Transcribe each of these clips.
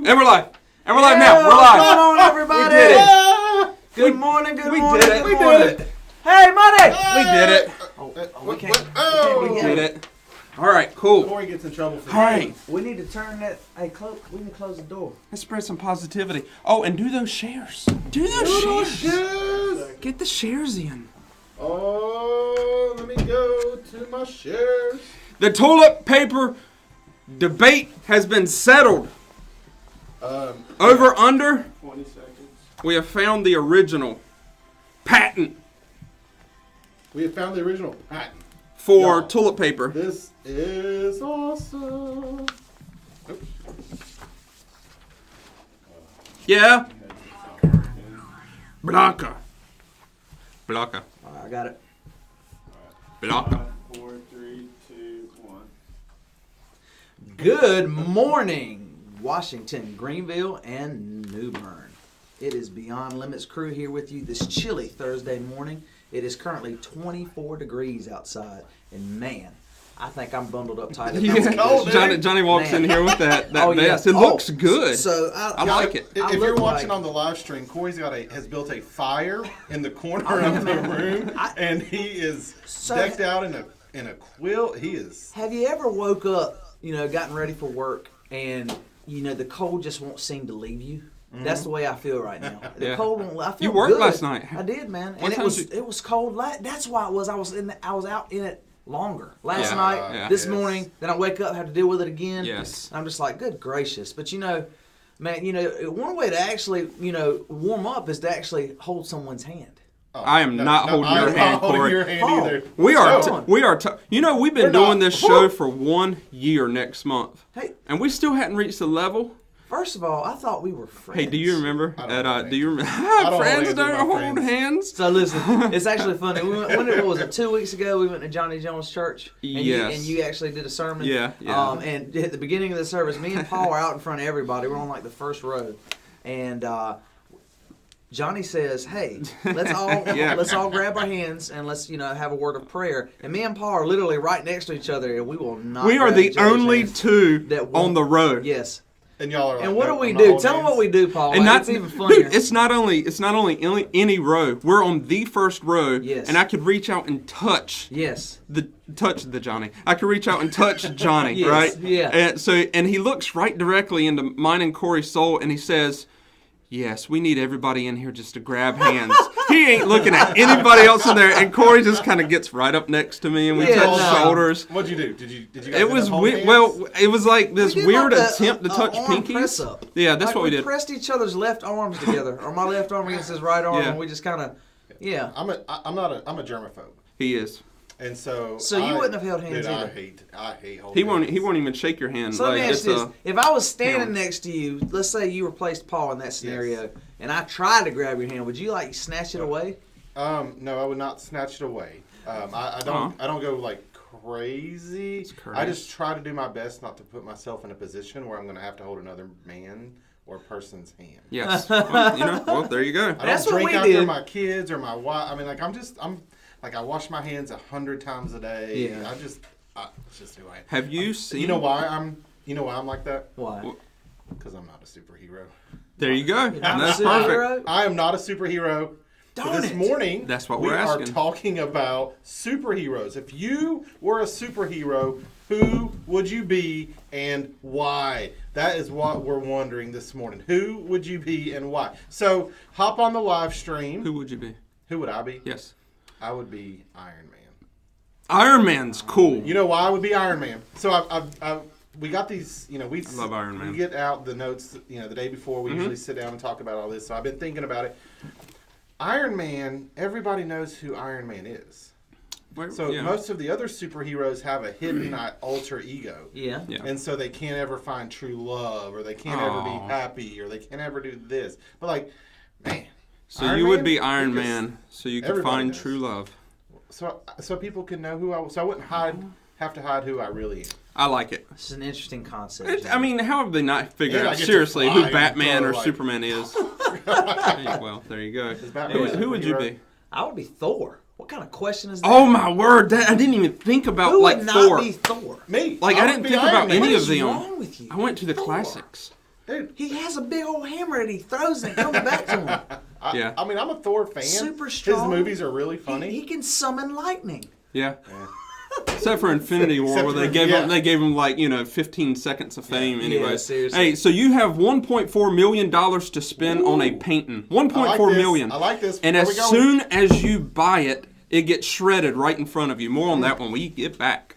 And we're live. And we're live now. We're live. What's going on, everybody? We did it. Good morning, good We morning, did it. good We morning. did it. Hey, money! We did it. We can't. We did it. All right, cool. Before he gets in trouble for All right. We need to turn that. Hey, we need to close the door. Let's spread some positivity. Oh, and do those shares. Do those shares. Yes. Get the shares in. Oh, let me go to my shares. The toilet paper debate has been settled. Over, under. 20 seconds. We have found the original patent We have found the original patent. for Y'all. toilet paper. This is awesome. Oops. Yeah. Blanca. Blanca. All right, I got it. Blanca. 4, 3, 2, 1. Good morning, Washington, Greenville, and New Bern. It is Beyond Limits crew here with you this chilly Thursday morning. It is currently 24 degrees outside, and man, I think I'm bundled up tight. Yeah. cold, dude. Johnny walks Man. in here with that Oh, yeah. vest. It Oh, looks good. So I like it. If I you're look watching like- on the live stream, Corey's has built a fire in the corner Oh, yeah, of the man. room, and he is So- decked out in a quilt. He is. Have you ever woke up, gotten ready for work, and the cold just won't seem to leave you? That's the way I feel right now. The Yeah. cold won't. I feel You worked good. last night. I did, man. What And time did you- it was cold. That's why it was. I was out in it longer last Yeah. night. Yeah. This Yes. morning, then I wake up, have to deal with it again. Yes. I'm just like, good gracious. But man, one way to actually warm up is to actually hold someone's hand. Oh, I am not holding your I'm hand, not holding Corey. your hand Oh. either. We are, So- we've been We're doing not- this show for 1 year next month. Hey, And we still hadn't reached the level. first of all, I thought we were friends. Hey, do you remember? I don't hold Do you remember? don't hold Friends hands with don't my hold friends. hands. So listen, it's actually funny. We went, what was it? 2 weeks ago, we went to Johnny Jones Church, and Yes. you actually did a sermon. Yeah, yeah. And at the beginning of the service, me and Paul are out in front of everybody. We're on like the first row, and Johnny says, "Hey, let's all grab our hands and let's have a word of prayer." And me and Paul are literally right next to each other, and we will not. We are grab the each other's only hands. two that on won't- the road. Yes. And y'all are like, And what do nope, we I'm not do? holding Tell them what hands. we do, Paul. And It's even funnier. dude, it's not only any row. We're on the first row, Yes. and I could reach out and touch Yes. the Johnny. I could reach out and touch Johnny, Yes, right? yeah. And he looks right directly into mine and Corey's soul, and he says, "Yes, we need everybody in here just to grab hands." He ain't looking at anybody else in there, and Corey just kind of gets right up next to me, and we Yeah, touch no. shoulders. What'd you do? Did you guys It was hold weird. hands? Well, it was like this We did weird like attempt to touch arm pinkies. press up. Yeah, that's Like what we did. pressed each other's left arms together, or my left arm against his right arm, Yeah. and we just kind of, yeah. I'm a germaphobe, He is. and so. So you wouldn't have held hands dude, I either. hate holding. He won't. hands. He won't even shake your hand. So let me like ask it's you this: a. if I was standing hand. next to you, let's say you replaced Paul in that scenario, and I tried to grab your hand, would you like snatch it away? No, I would not snatch it away. I don't go like crazy. I just try to do my best not to put myself in a position where I'm going to have to hold another man or person's hand. Yes. Well, there you go. I That's don't what drink we after did. my kids or my wife. I mean, like I wash my hands 100 times a day. Yeah. It's just who I am. Have you seen? You know why I'm like that? Why? Because I'm not a superhero. There you go. You're not That's a perfect. superhero? I am not a superhero. But Darn this it. morning, That's what we we're are asking. talking about superheroes. If you were a superhero, who would you be and why? That is what we're wondering this morning. Who would you be and why? So hop on the live stream. Who would you be? Who would I be? Yes. I would be Iron Man. Iron Man's cool. You know why I would be Iron Man? So we got these, we love Iron Man. We get out the notes, the day before. We usually sit down and talk about all this. So I've been thinking about it. Iron Man, everybody knows who Iron Man is. So Yeah. most of the other superheroes have a hidden alter ego. Yeah. Yeah. And so they can't ever find true love, or they can't ever be Aw. happy, or they can't ever do this. But like, man. So Iron you would Man, be Iron he just- Man, so you could everybody find does. true love. So people can know who I was. So I wouldn't have to hide who I really am. I like it. This is an interesting concept. I mean, how have they not figured Yeah, I out get to seriously fly who and Batman throw, or like- Superman is? Hey, well, there you go. Batman Who would you superhero? be? I would be Thor. What kind of question is that? Oh my word! I didn't even think about Who like would not Thor. be Thor? Me. Like, I would didn't be think Iron about Man. any What of is them. wrong with you? I went to the Thor. classics. Dude, He has a big old hammer and he throws it and comes back to him. Yeah. I mean, I'm a Thor fan. Super strong. His movies are really funny. He can summon lightning. Yeah. Except for Infinity War, Except where for- they gave him like 15 seconds of fame. Anyway, seriously. hey, so you have $1.4 million to spend on a painting. $1.4 million. I like this. And Where as we going? soon as you buy it, it gets shredded right in front of you. More on that when we get back.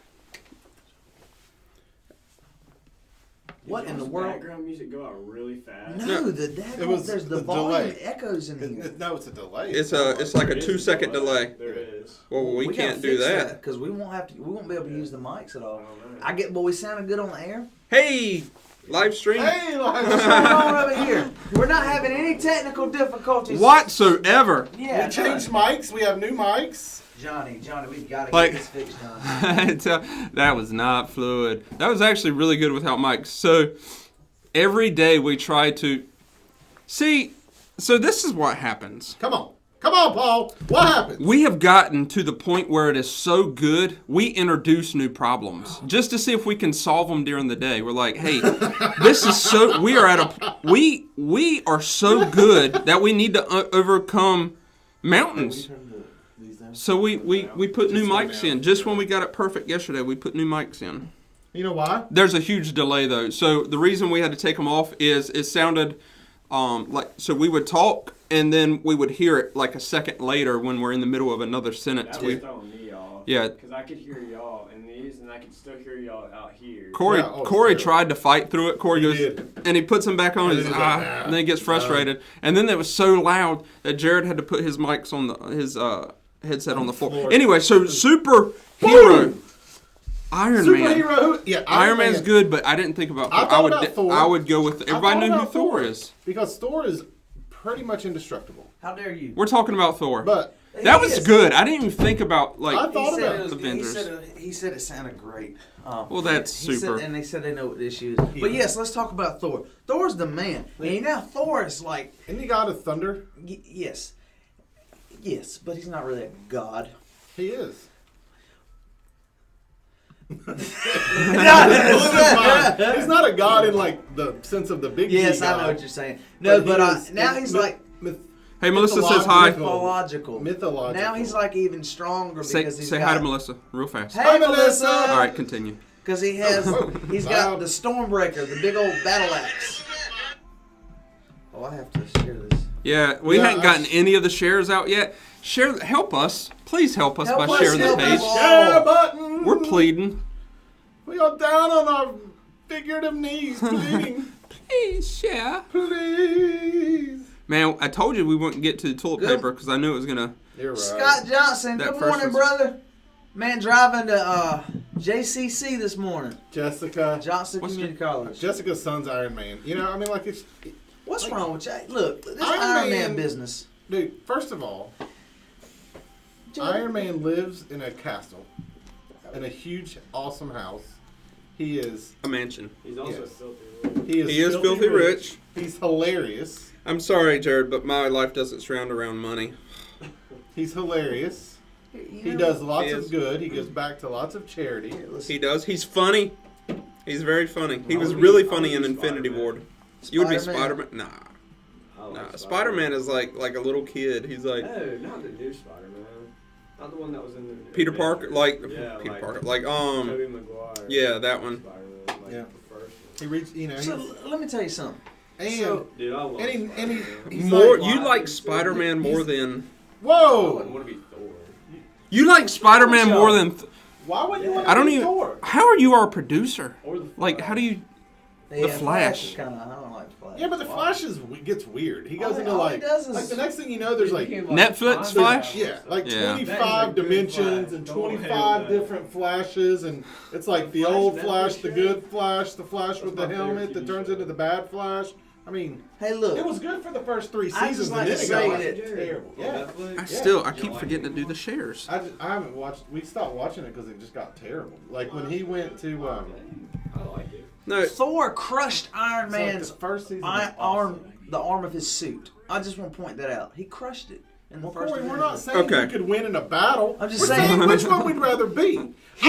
What in the Did world? background music go out really fast? No, It was there's the the volume delay. echoes in here. No, it's a delay. It's like a There is 2-second delay. There is. Well, we gotta can't do fix that. because we won't be able to use the mics at all. know. I get, but we sounded good on the air. Hey, live stream Hey, What's going on over here? We're not having any technical difficulties. whatsoever. Yeah, we changed mics. We have new mics. Johnny, we've got to Like- get this fixed, Johnny. That was not fluid. That was actually really good without mics. So every day we try to see. So this is what happens. Come on, Paul. What happened? We have gotten to the point where it is so good, we introduce new problems just to see if we can solve them during the day. We're like, hey, this is so. We are at a. We are so good that we need to overcome mountains. So we put new mics in. Just when we got it perfect yesterday, we put new mics in. You know why? There's a huge delay though. So the reason we had to take them off is it sounded like, so we would talk and then we would hear it like a second later when we're in the middle of another sentence. That was throwing me off. Yeah. Because I could hear y'all in these, and I could still hear y'all out here. Corey Yeah, oh, Corey it's tried to fight through it. Corey He goes did. and he puts them back on. And He's then like, he's like, and then he gets frustrated. And then it was so loud that Jared had to put his mics on his headset on the floor. Anyway, so superhero Iron Man. Superhero. Yeah, Iron Man's good, but I didn't think about. I thought about Thor. I would go with. Everybody I knew thought who about Thor is. because Thor is pretty much indestructible. How dare you? We're talking about Thor. But that He was is. good. I didn't even think about I like. thought about it. Avengers. He said it sounded great. Well, that's he super. Said, and they said they know what the issue is. But yes, let's talk about Thor. Thor's the man. And now Thor is like, Isn't he God of Thunder? yes, but he's not really a god. He is. He's not a god in like the sense of the big G Yes, I god, know what you're saying. No, but he is now he's like Hey, Melissa says hi. mythological. Mythological. Now he's like even stronger Say because he's say got, hi to Melissa real fast. Hey, Hi, Melissa. Melissa. All right, continue. Because he has, he's got the Stormbreaker, the big old battle axe. Oh, I have to share this. Yeah, we Yeah, hadn't gotten any of the shares out yet. Help us. Please help us by sharing the help page. us. Share button. We're pleading. We are down on our figurative knees, pleading. Please share. Please. Man, I told you we wouldn't get to the toilet Good. paper because I knew it was gonna. You're right. Scott Johnson, That good first morning, was- brother. Man, driving to JCC this morning. Jessica. Johnson What's Community College. Jessica's son's Iron Man. You know, I mean, like it's. What's wrong with you? Look, this Iron Iron Man- Man business. Dude, first of all, Iron Man lives in a castle, in a huge, awesome house. He is. A mansion. He's also Yes. filthy. He is. He is filthy rich. He's hilarious. I'm sorry, Jared, but my life doesn't surround around money. He's hilarious. You He know, does lots He of is. good. He gives back to lots of charity. here, listen. He does. He's funny. He's very funny. He I was would be- really I funny would in be Infinity Spider-Man. Ward. You would be Spider-Man. Spider-Man? Nah. I like Nah. Spider-Man is like a little kid. He's like No, not the new Spider-Man. Not the one that was in the Peter Parker, like Yeah, Peter like- Parker, like Tobey Maguire. yeah, that one. Spider-Man, like Yeah. the first He one. reached, you know, So let me tell you something. and so- Dude, I love and he- Spider-Man. he's More, like- you like Spider-Man more than I whoa! wouldn't want to be Thor. you like Spider-Man more than. Why would you want I to don't be even. Thor? How are you our producer? Or the Like, Flash. how do you? Yeah, Flash. is kinda, I don't like the Flash. Yeah, but the Flash gets weird. He goes All- into all he like, does is- like the next thing you know, there's like, Netflix Flash? yeah, like Yeah. 25 That is a good dimensions Flash. and Don't 25 hate that. different flashes, and it's like the Flash old Netflix Flash, the show? good Flash, the Flash with the That's my favorite helmet that TV turns show. into the bad Flash. I mean, Hey, look. it was good for the first 3 I seasons, just like and then to it got say like, that- terrible. Yeah. I keep forgetting to do the shares. I haven't watched. We stopped watching it because it just got terrible. Like when he went to I like it. No, Thor crushed Iron it's like Man's the first season. arm, was awesome. the arm of his suit. I just want to point that out. He crushed it. in the Well, first Corey, we're Avenger. not saying Okay. you could win in a battle. I'm just we're saying- which one we'd rather be. I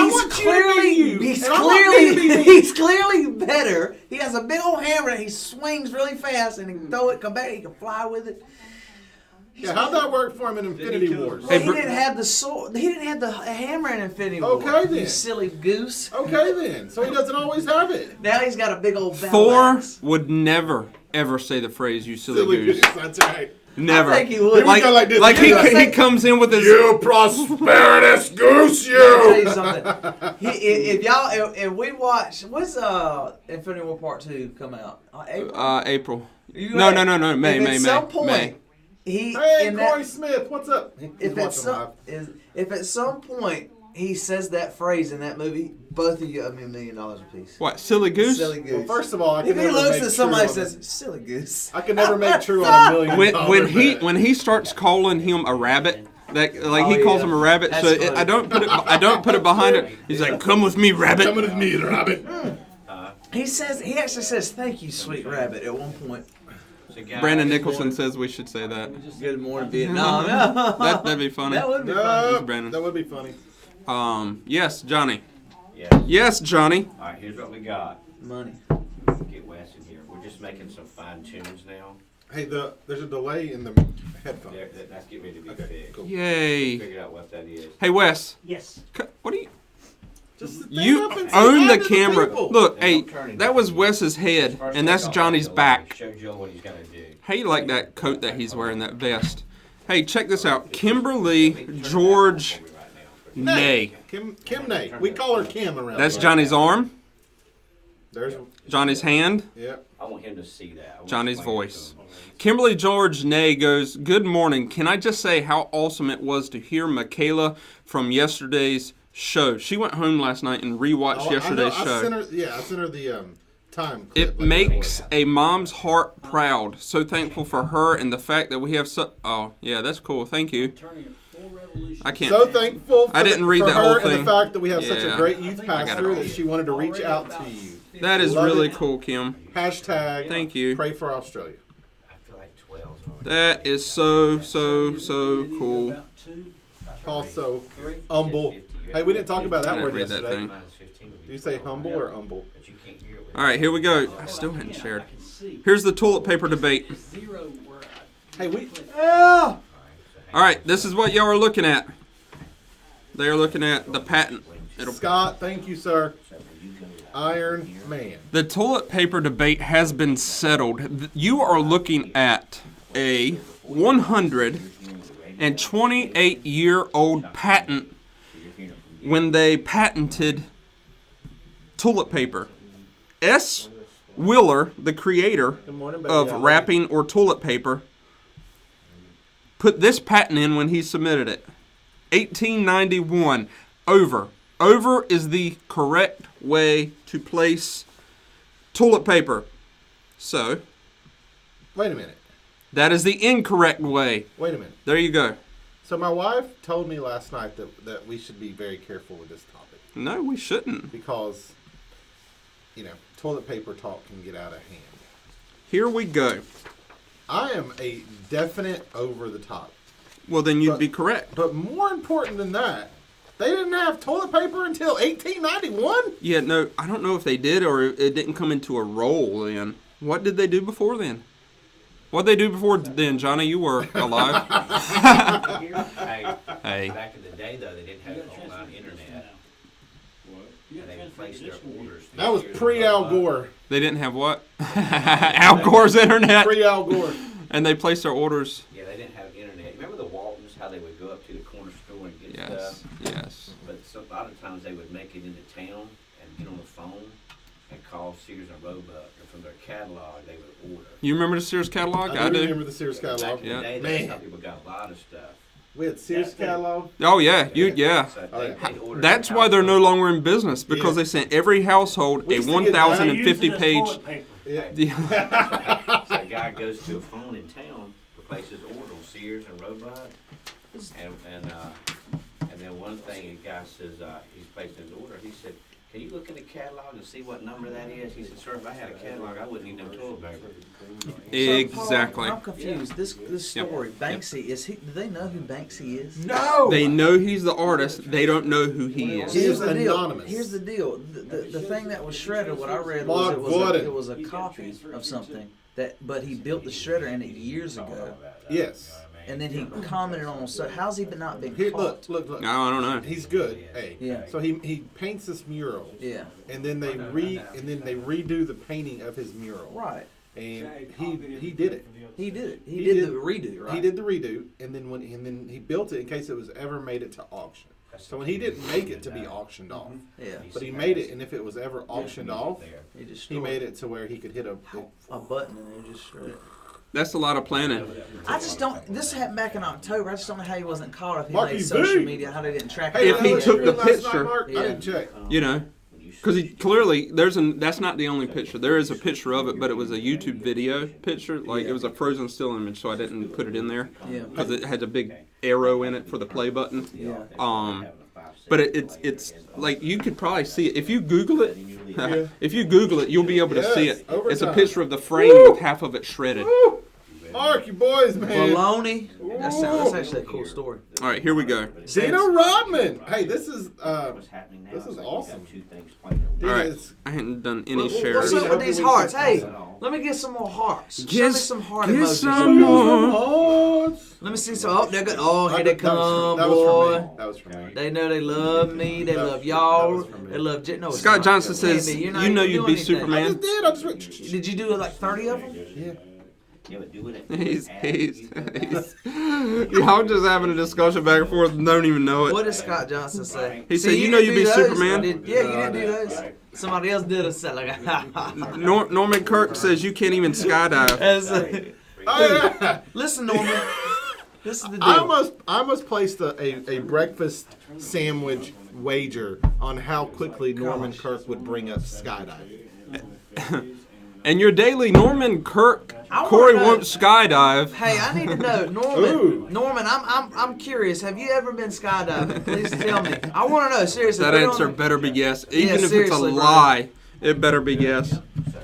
He's want clearly, you to be you, he's and I want me to be me. clearly better. He has a big old hammer that he swings really fast and he can throw it, come back, he can fly with it. Yeah, how'd that work for him in Infinity Wars? Well, he didn't have the sword. He didn't have the hammer in Infinity War. Okay, then. You silly goose. Okay, then. So he doesn't always have it. Now he's got a big old battle Thor axe. would never ever say the phrase "you silly, Silly goose." goose. That's right. Never. I think he would. Like, He would go like this. like He would go he comes in with his. You prosperous goose, I'll tell you you! something. If we watch, when's Infinity War Part 2 come out? April? April. You No, had- May, if May, at some May, point May. he Hey, in Corey that, Smith, what's up? He's if watching live. at some point he says that phrase in that movie, both of you owe me $1 million apiece. What, silly goose? Silly goose. Well, first of all, I if can he never looks make at somebody and true on says, "Silly goose," I can never make true on $1 million. When he starts calling him a rabbit, that like Oh, he calls yeah. him a rabbit, That's so funny. I don't put it behind it. He's like, "Come with me, rabbit." Coming with me, rabbit. he actually says, "Thank you, sweet rabbit," at one point. Brandon Nicholson says we should say that. Good morning, Vietnam. That'd be funny. That would be funny. No, Brandon. that would be funny. Yes, Johnny. Yes. Yes, Johnny. All right, here's what we got. Money. Get Wes in here. We're just making some fine tunes now. Hey, there's a delay in the headphones. That's getting ready to be Okay, fixed. cool. Yay. Figured out what that is. Hey, Wes. Yes. What are you? Just stand You up and say own hi the to camera. people. Look, Now, hey, don't turn that was anything. Wes's head, First and that's take off Johnny's the back. Show Joe what he's got to do. How you like that coat that he's wearing, that vest? Hey, check this out. Kimberly George Nay. Kim Nay. We call her Kim around That's here. Johnny's arm, There's, Johnny's hand, yeah. I want him to see that. I want Johnny's somebody to voice. him. Kimberly George Nay goes, "Good morning. Can I just say how awesome it was to hear Michaela from yesterday's show? She went home last night and rewatched yesterday's I show. sent her, I sent her the time clip. It makes a mom's heart proud. So thankful for her and the fact that we have oh, yeah, that's cool. Thank you. I can't. So thankful for, I didn't read for that her whole and thing. the fact that we have such a Yeah. great youth I got it pastor all. that she wanted to reach out to you. That is Love really it. cool, Kim. Hashtag Thank you. Pray for Australia. I feel like 12. That is so cool. Also, humble. Hey, we didn't talk about I that didn't word read that yesterday. thing. Minus 15 would be Do you say 12. humble or humble? But you can't hear it with All right, here we go. I still hadn't shared. Here's the toilet paper debate. Hey, we. Yeah. All right, this is what y'all are looking at. They are looking at the patent. Scott, thank you, sir. Iron Man. The toilet paper debate has been settled. You are looking at a 128-year-old patent when they patented toilet paper. S. Wheeler, the creator Good morning, baby. of wrapping or toilet paper, put this patent in when he submitted it. 1891. Over. Over is the correct way to place toilet paper. So, Wait a minute. that is the incorrect way. Wait a minute. There you go. So my wife told me last night that we should be very careful with this topic No, we shouldn't. because, toilet paper talk can get out of hand. Here we go. I am a definite over the top. Well, then you'd But- be correct. But more important than that, they didn't have toilet paper until 1891? Yeah, no, I don't know if they did or it didn't come into a roll then. What did they do before then? What did they do before then, Johnny? You were alive. Hey, Hey. back in the day, though, they didn't have online internet. And they placed their orders. That was pre-Al Gore. They didn't have what? Al Gore's internet. Pre-Al Gore. And they placed their orders. Yeah, they didn't have internet. Remember the Waltons, how they would go up to the corner store and get Yes, stuff? yes. But a lot of times they would make it into town and get on the phone and call Sears and Roebuck, and from their catalog they would order. You remember the Sears catalog? I do do. remember the Sears Back catalog. in Yeah. the day, Man. that's how people got a lot of stuff. We had Sears catalog. Oh yeah, yeah. So Oh, yeah. they'd order That's their why they're no household. longer in business because Yeah. they sent every household We a used to get that. 1,050 page. Yeah. Yeah. So a guy goes to a phone in town, places order on Sears and Roebuck, and then one thing, the guy says he's placed his order. He said, Can you look in the catalog and see what number that is? He said, sir, if I had a catalog, I wouldn't need no toilet paper. Exactly. So, Paul, I'm confused. This story, Banksy, is he? Do they know who Banksy is? No. They know he's the artist. They don't know who he is. He is the deal. anonymous. Here's the deal. The thing that was shredded, what I read Mark was Gordon. it was a copy of something but he built the shredder in it years ago, Yes. and then he commented on. So how's he not been Here, caught? look. No, I don't know. He's good. Hey. Yeah. So he paints this mural. Yeah. And then they redo the painting of his mural. Right. And he did it. He did it. He He did did- the redo. Right. He did the redo, and then he built it in case it was ever made it to auction. So when he didn't make it to be auctioned off, Yeah. but he made it, and if it was ever auctioned off, He just he made it to where he could hit a. a button and they just shred it. That's a lot of planning. I just don't. This happened back in October. I just don't know how he wasn't caught if he Marky made social B. media. How they didn't track Hey, it. If he I took listened the to it last picture- night, Mark. Yeah. I didn't check. You know, because he clearly that's not the only picture. There is a picture of it, but it was a YouTube video picture. Like it was a frozen still image, so I didn't put it in there Yeah. because it had a big arrow in it for the play button. Yeah. But it's like you could probably see it if you Google it. If you Google it, you'll be able to see it. Yes, It's a overtime. picture of the frame with half of it shredded. Woo! Mark, you boys, man. Baloney. That's actually a cool story. All right, here we go. Dina Rodman. Hey, this is happening now this is like awesome. you got two things playing at Dina All right, is- I hadn't done any What's shares. up with these hearts? Hey, let me get some more hearts. Show me some heart emojis. some more. Hearts. Let me see some. Oh, they're good. Oh, here they That come, was boy. That was for me. They know they love me. They love y'all. They love no. it's Scott not. Johnson says, Andy, you're not "You know even you'd be doing anything. I Superman." just did. I just went. Did you do like 30 of them? Yeah. Yeah, but do it. He's y'all just having a discussion back and forth and don't even know What it. did Scott Johnson say? He See, said, "You know didn't you'd be do those. Superman." You didn't do those. Somebody else did a set like. Norman Kirk says you can't even skydive. Oh, yeah. Listen, Norman. This is the deal. I almost placed a breakfast sandwich wager on how quickly Norman Kirk would bring up skydiving. And your daily Norman Kirk, I Corey wanna know- won't skydive. Hey, I need to know, Norman. Ooh. Norman, I'm curious. Have you ever been skydiving? Please tell me. I want to know seriously. That put it on answer the- better be yes. Even if it's a seriously, bro. lie, it better be yes.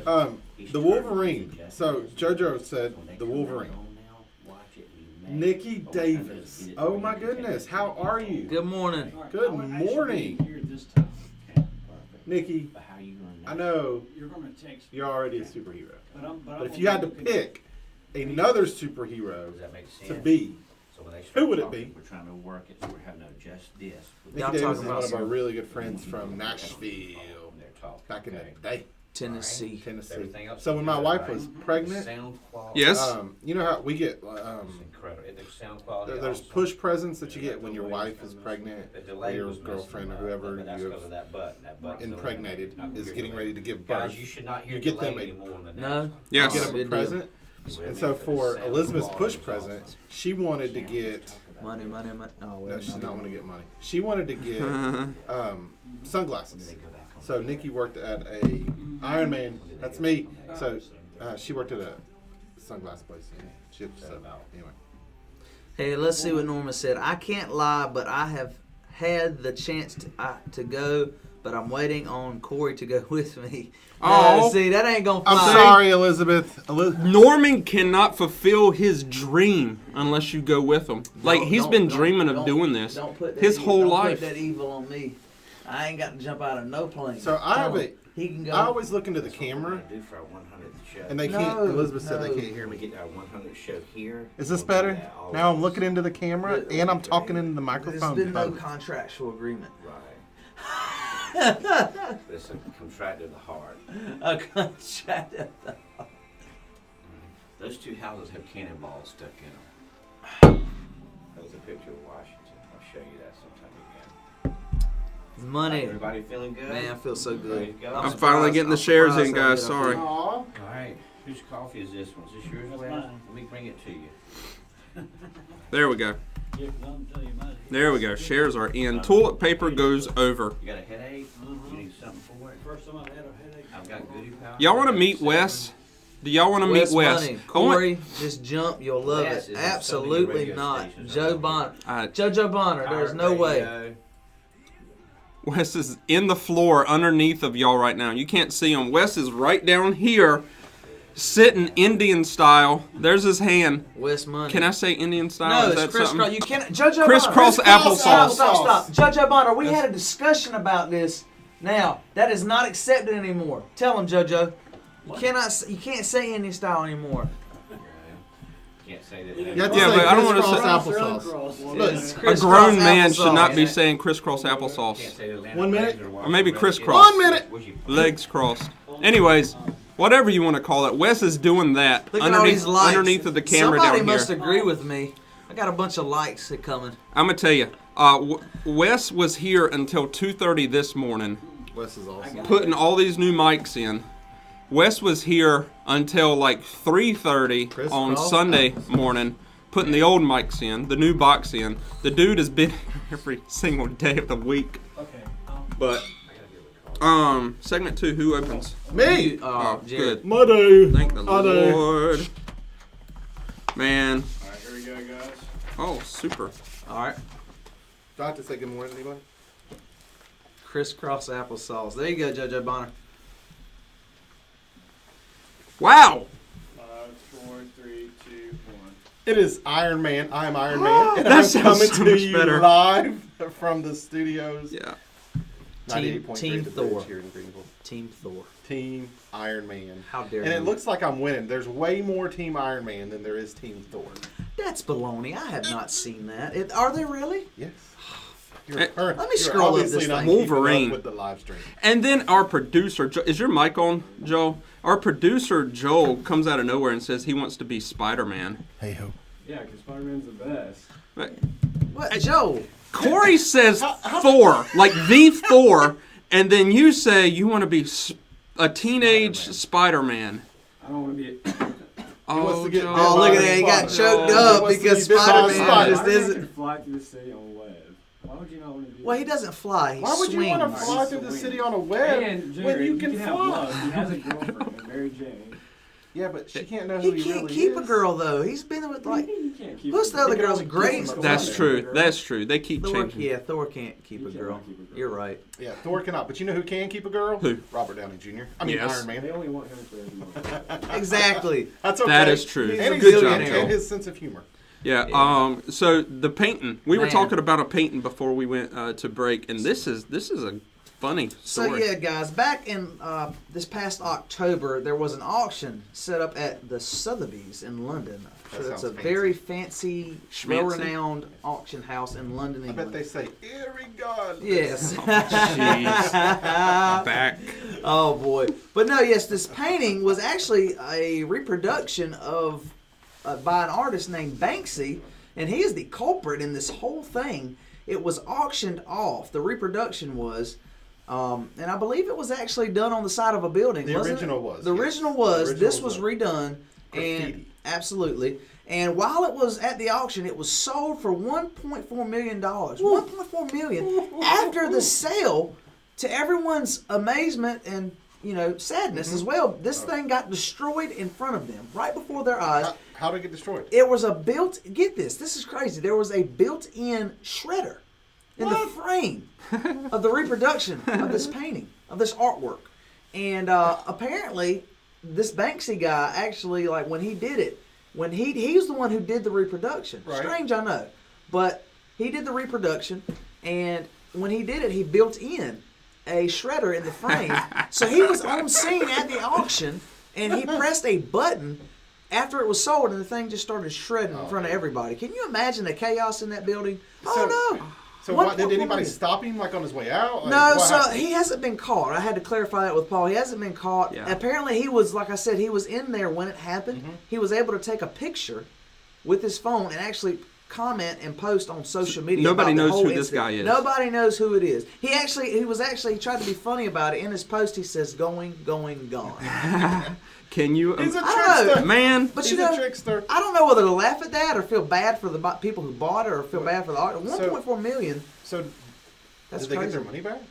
The Wolverine. So JoJo said the Wolverine. Nikki Davis. Oh my goodness. How are you? Good morning. Good morning, Nikki. I know You're going to text, you're already a superhero, but but if you had to pick another superhero Does that make sense? to be, So when they Who would it talking, be? We're trying to work it, so we're having to adjust this. Nikki Y'all Davis talking is about one of our some- really good friends from Nashville They're talking. back in okay? the day, Tennessee. Tennessee. Everything else So when my is wife right. was pregnant, Sound quality. Yes. you know how we get It's incredible. The sound quality. there's also. push presents that you get when your wife is pregnant, The or delay your was messing girlfriend or up, wherever but that's you because of have that button. That button impregnated is getting ready to give Guys, birth. you should not hear You get them delay a- anymore on the No. next Yes. Get them a Good deal. present. And so for Elizabeth's push present, she wanted to get. Money. Oh, No, she did not want to get money. She wanted to get sunglasses. So Nikki worked at a Iron Man. That's me. So she worked at a sunglass place. So anyway, Hey, let's see what Norman said. I can't lie, but I have had the chance to go, but I'm waiting on Corey to go with me. No, Oh. see, that ain't gonna fly. I'm sorry, Elizabeth. Norman cannot fulfill his dream unless you go with him. Like he's been dreaming of doing this Don't put that his evil- whole don't life. Put that evil on me. I ain't got to jump out of no plane. So I have Tell him. a. He can go. I always look into the camera, do for our 100th show. and they can't. No, Elizabeth said they no. can't hear we me. get our 100th show here. Is this We'll do better? that all Now I'm over. looking into the camera and I'm talking into the There's microphone. been no both. contractual agreement. Right. It's a contract of the heart. A contract. Those two houses have cannonballs stuck in them. That was a picture of Washington. I'll show you that sometime again. Money. Everybody feeling good? Man, I feel so good. Ready to go? I'm surprised- finally getting the I'm shares surprised in, how guys. good I Sorry. feel. Aw. All right. Whose coffee is this one? Is this yours, That's Wes? mine. Let me bring it to you. There we go. Give them to you, money. There we go. Shares are in. Toilet paper goes over. You got a headache? You need something for it? First time I've had a headache. I've got goodie powder. Y'all want to meet Wes? Do y'all want to meet Wes? Money. I want- Corey, just jump. You'll love Wes it. is in so many Absolutely radio not. stations. Joe Bonner. I- Jojo Bonner. There's no way. Wes is in the floor underneath of y'all right now. You can't see him. Wes is right down here, sitting Indian style. There's his hand. Wes Money. Can I say Indian style? No, Is that it's crisscross. something? You can't. Judge O'Connor. Crisscross applesauce. Stop. Judge O'Connor, we had a discussion about this. Now, that is not accepted anymore. Tell him, JoJo. You can't say Indian style anymore. Can't say that. You have to Yeah, say but I don't wanna crisscross say- applesauce. Look, It's A crisscross grown man should applesauce. not be saying crisscross applesauce. Can't say that. 1 minute? Or maybe crisscross. 1 minute. Legs crossed. Anyways, whatever you want to call it, Wes is doing that Look at all these likes. underneath of the camera Somebody down here. must agree with me. I got a bunch of likes coming. I'm gonna tell you, Wes was here until 2:30 this morning, Wes is awesome. putting all these new mics in. Wes was here until like 3:30 on Crisscross. Sunday morning, putting the old mics in, the new box in. The dude has been here every single day of the week. Okay. But segment 2, who opens? Me. Oh, Jared. good. Muddy. Thank the Muddy. Lord. Man. All right, here we go, guys. Oh, super. All right. Do I have to say good morning, anybody? Crisscross applesauce. There you go, JoJo Bonner. Wow. 5, 4, 3, 2, 1. It is Iron Man. I am Iron Man. And That I'm sounds coming so to much you better. live from the studios. Yeah. 98.3 Team The Thor. Bridge here in Greenville. Team Thor. Team Iron Man. How dare And you? it looks like I'm winning. There's way more Team Iron Man than there is Team Thor. That's baloney. I have not seen that. Are they really? Yes. Let me scroll up this thing. Wolverine. With the live stream. And then our producer, is your mic on, Joe? Our producer, Joel, comes out of nowhere and says he wants to be Spider-Man. Hey ho. Yeah, because Spider-Man's the best. But What, Joe? Corey says Thor, like the Thor, and then you say you want to be a teenage Spider-Man. I don't want to be. wants to get Joel. Oh, look at that. He got choked up wants to because be bit by a Spider-Man spider. just Spider-Man isn't. can fly through the city on a web. Why would you not want to do Well, he that? doesn't fly. He Why would you want to swings. fly through the city on a web And when Jared, you can have fly? love. He has a girlfriend, Mary Jane. Yeah, but she can't know who He he can't really keep is. a girl though. He's been with like You can't keep. who's the her. other They can girl's only great. keep him That's alive. true. That's true. They keep Thor, changing. yeah, Thor can't keep a He girl. cannot keep a girl. You're right. Yeah, Thor cannot. But you know who can keep a girl? Who? Robert Downey Jr. I mean, Yes. Iron Man. They only want him for everyone. Exactly. That's okay. That is true. He's And a he's Good job, billionaire. Joel. and his sense of humor. Yeah. Yeah. So the painting. We were Man. talking about a painting before we went to break, and this is a funny So story. yeah, guys, back in this past October, there was an auction set up at the Sotheby's in London. That So it's a sounds very fancy, Schmancy. well-renowned auction house in London, I England. bet they say, irregardless. Yes. Jeez. Back. Oh boy. But no, yes, this painting was actually a reproduction of by an artist named Banksy, and he is the culprit in this whole thing. It was auctioned off. The reproduction was, and I believe it was actually done on the side of a building. The wasn't original it? was, The yes. original was. The original This was was redone, and graffiti. absolutely. And while it was at the auction, it was sold for $1.4 million. $1.4 million after the sale. To everyone's amazement and sadness as well, this thing got destroyed in front of them, right before their eyes. How did it get destroyed? It was a get this is crazy. There was a built-in shredder in the frame of the reproduction of this painting, of this artwork. And apparently, this Banksy guy actually, like when he did it, when he was the one who did the reproduction. Right. Strange, I know. But he did the reproduction, and when he did it, he built in a shredder in the frame. So he was on scene at the auction, and he pressed a button after it was sold, and the thing just started shredding in front of everybody. Can you imagine the chaos in that building? Oh no! So What- did what anybody was it? stop him like on his way out? Like, No, what so happened? he hasn't been caught. I had to clarify that with Paul. He hasn't been caught. Yeah. Apparently, he was, like I said, he was in there when it happened. Mm-hmm. He was able to take a picture with his phone and actually comment and post on social media. Nobody about the knows whole who this incident. guy is. Nobody knows who it is. He tried to be funny about it. In his post, he says, "Going, gone." Can you? He's a I don't know. trickster. Man. But He's you know, a trickster. I don't know whether to laugh at that or feel bad for the people who bought it or feel bad for the art. 1.4 million. So That's did they crazy. get their money back?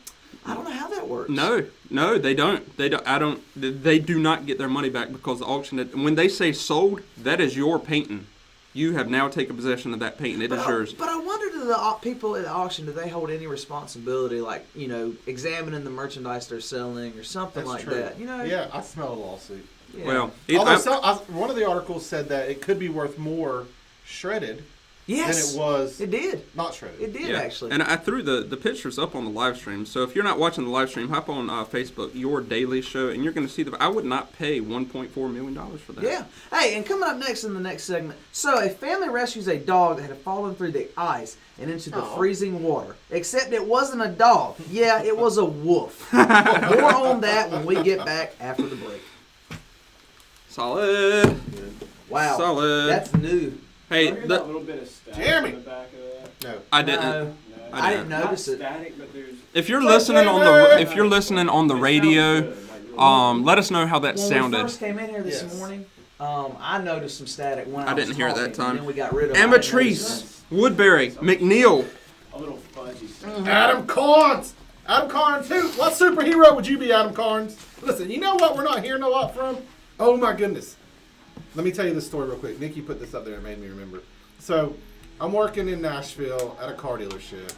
I don't know how that works. No, they don't. They do not get their money back because the auction. When they say sold, that is your painting. You have now taken possession of that painting. It is yours. But I wonder to the people at the auction, do they hold any responsibility, like, examining the merchandise they're selling or something That's like true. that? Yeah, I smell a lawsuit. Yeah. Well, Although one of the articles said that it could be worth more shredded yes, than it was it did. not shredded. It did yeah. actually. And I threw the pictures up on the live stream. So if you're not watching the live stream, hop on Facebook, Your Daily Show, and you're going to see I would not pay $1.4 million for that. Yeah. Hey, and coming up next in the next segment, so a family rescues a dog that had fallen through the ice and into the freezing water. Except it wasn't a dog. Yeah, it was a wolf. More on that when we get back after the break. Solid. Wow. Solid. That's new. Hey, Heard that little bit of static Jeremy! in the back of that. No. I didn't. No, No, I didn't not notice it. static, but there's. If you're listening on the radio, let us know how that When we sounded. first came in here this Yes. morning, I noticed some static when I I didn't was hear it that talking, time. And then we got rid of it. I didn't notice Amatrice, Woodbury, McNeil. A little fudgy. Adam Carnes! Adam Carnes, what superhero would you be, Adam Carnes? Listen, you know what we're not hearing a lot from? Oh my goodness. Let me tell you this story real quick. Nikki put this up there and made me remember. So, I'm working in Nashville at a car dealership.